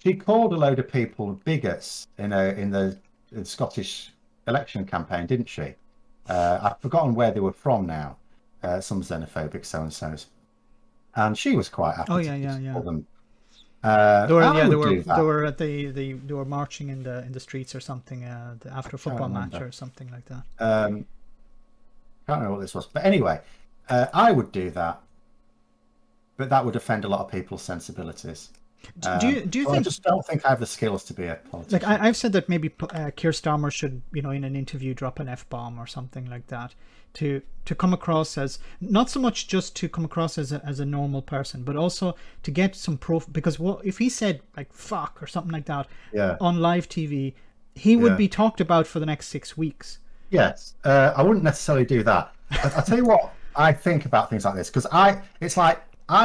She called a load of people bigots in the Scottish election campaign, didn't she? I've forgotten where they were from now. Some xenophobic so-and-sos. And she was quite happy to call them. They were marching in the streets or something after a football match or something like that. Can't remember what this was, but anyway, I would do that, but that would offend a lot of people's sensibilities. Do you think? I just don't think I have the skills to be a politician. Like I've said that maybe Keir Starmer should, in an interview, drop an F-bomb or something like that, to come across as not so much just to come across as a normal person, but also to get some proof. Because if he said like fuck or something like that on live TV, he would be talked about for the next 6 weeks. Yes, I wouldn't necessarily do that. I'll tell you what I think about things like this, because I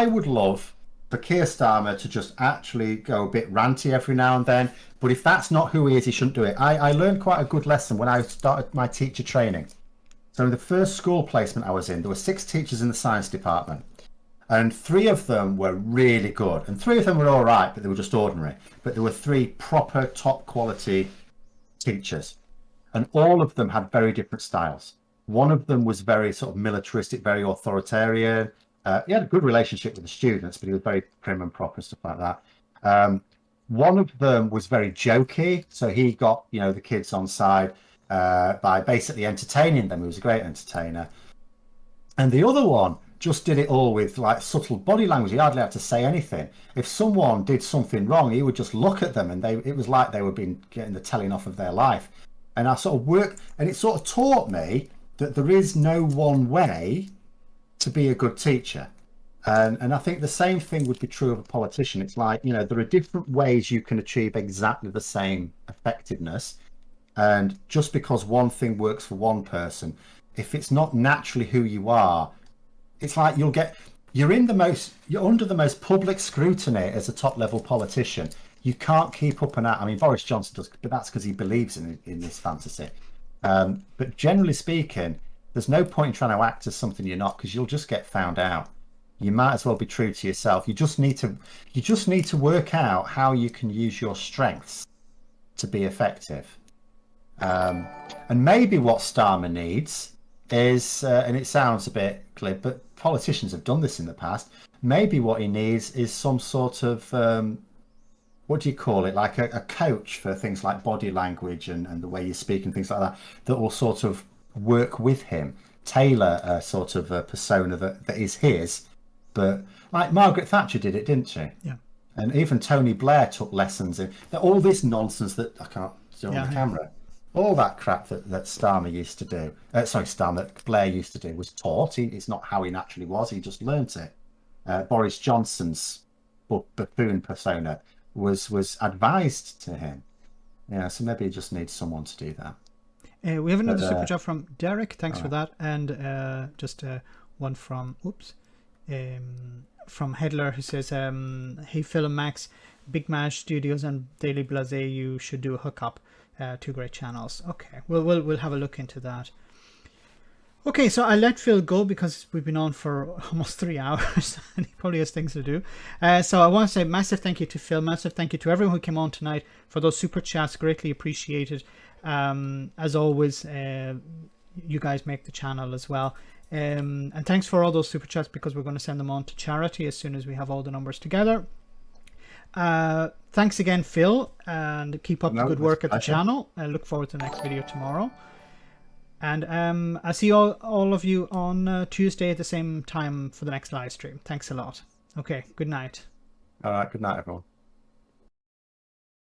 would love for Keir Starmer to just actually go a bit ranty every now and then. But if that's not who he is, he shouldn't do it. I learned quite a good lesson when I started my teacher training. So in the first school placement I was in, there were 6 teachers in the science department. And 3 of them were really good. And 3 of them were all right, but they were just ordinary. But there were 3 proper top quality teachers. And all of them had very different styles. One of them was very sort of militaristic, very authoritarian. He had a good relationship with the students, but he was very prim and proper and stuff like that. One of them was very jokey. So he got, the kids on side by basically entertaining them. He was a great entertainer. And the other one just did it all with like subtle body language. He hardly had to say anything. If someone did something wrong, he would just look at them, and it was like they were getting the telling off of their life. And I sort of worked, and it sort of taught me that there is no one way to be a good teacher. And I think the same thing would be true of a politician. It's like, there are different ways you can achieve exactly the same effectiveness. And just because one thing works for one person, if it's not naturally who you are, it's like you're under the most public scrutiny as a top level politician. You can't keep up and out. I mean, Boris Johnson does, but that's because he believes in this fantasy. But generally speaking, there's no point in trying to act as something you're not, because you'll just get found out. You might as well be true to yourself. You just need to work out how you can use your strengths to be effective. And maybe what Starmer needs is, and it sounds a bit glib, but politicians have done this in the past. Maybe what he needs is some sort of what do you call it, like a coach for things like body language and the way you speak and things like that will sort of work with him, tailor a sort of a persona that is his. But like Margaret Thatcher did it, didn't she? Yeah. And even Tony Blair took lessons in all this nonsense that I can't see on the camera. All that crap that Starmer used to do, that Blair used to do, was taught. It's not how he naturally was. He just learnt it. Boris Johnson's buffoon persona was advised to him. Yeah, so maybe he just needs someone to do that. We have another super chat from Derek. Thanks for that. And just one from Hedler, who says, "Hey Phil and Max, Big Mash Studios and Daily Blase, you should do a hookup. 2 great channels." Okay, we'll have a look into that. Okay, so I let Phil go because we've been on for almost 3 hours and he probably has things to do. So I want to say massive thank you to Phil, massive thank you to everyone who came on tonight for those super chats, greatly appreciated. As always, you guys make the channel as well. And thanks for all those super chats, because we're going to send them on to charity as soon as we have all the numbers together. Thanks again, Phil, and keep up the good work at the channel. I look forward to the next video tomorrow. And I'll see all of you on Tuesday at the same time for the next live stream. Thanks a lot. Okay, good night. All right, good night, everyone.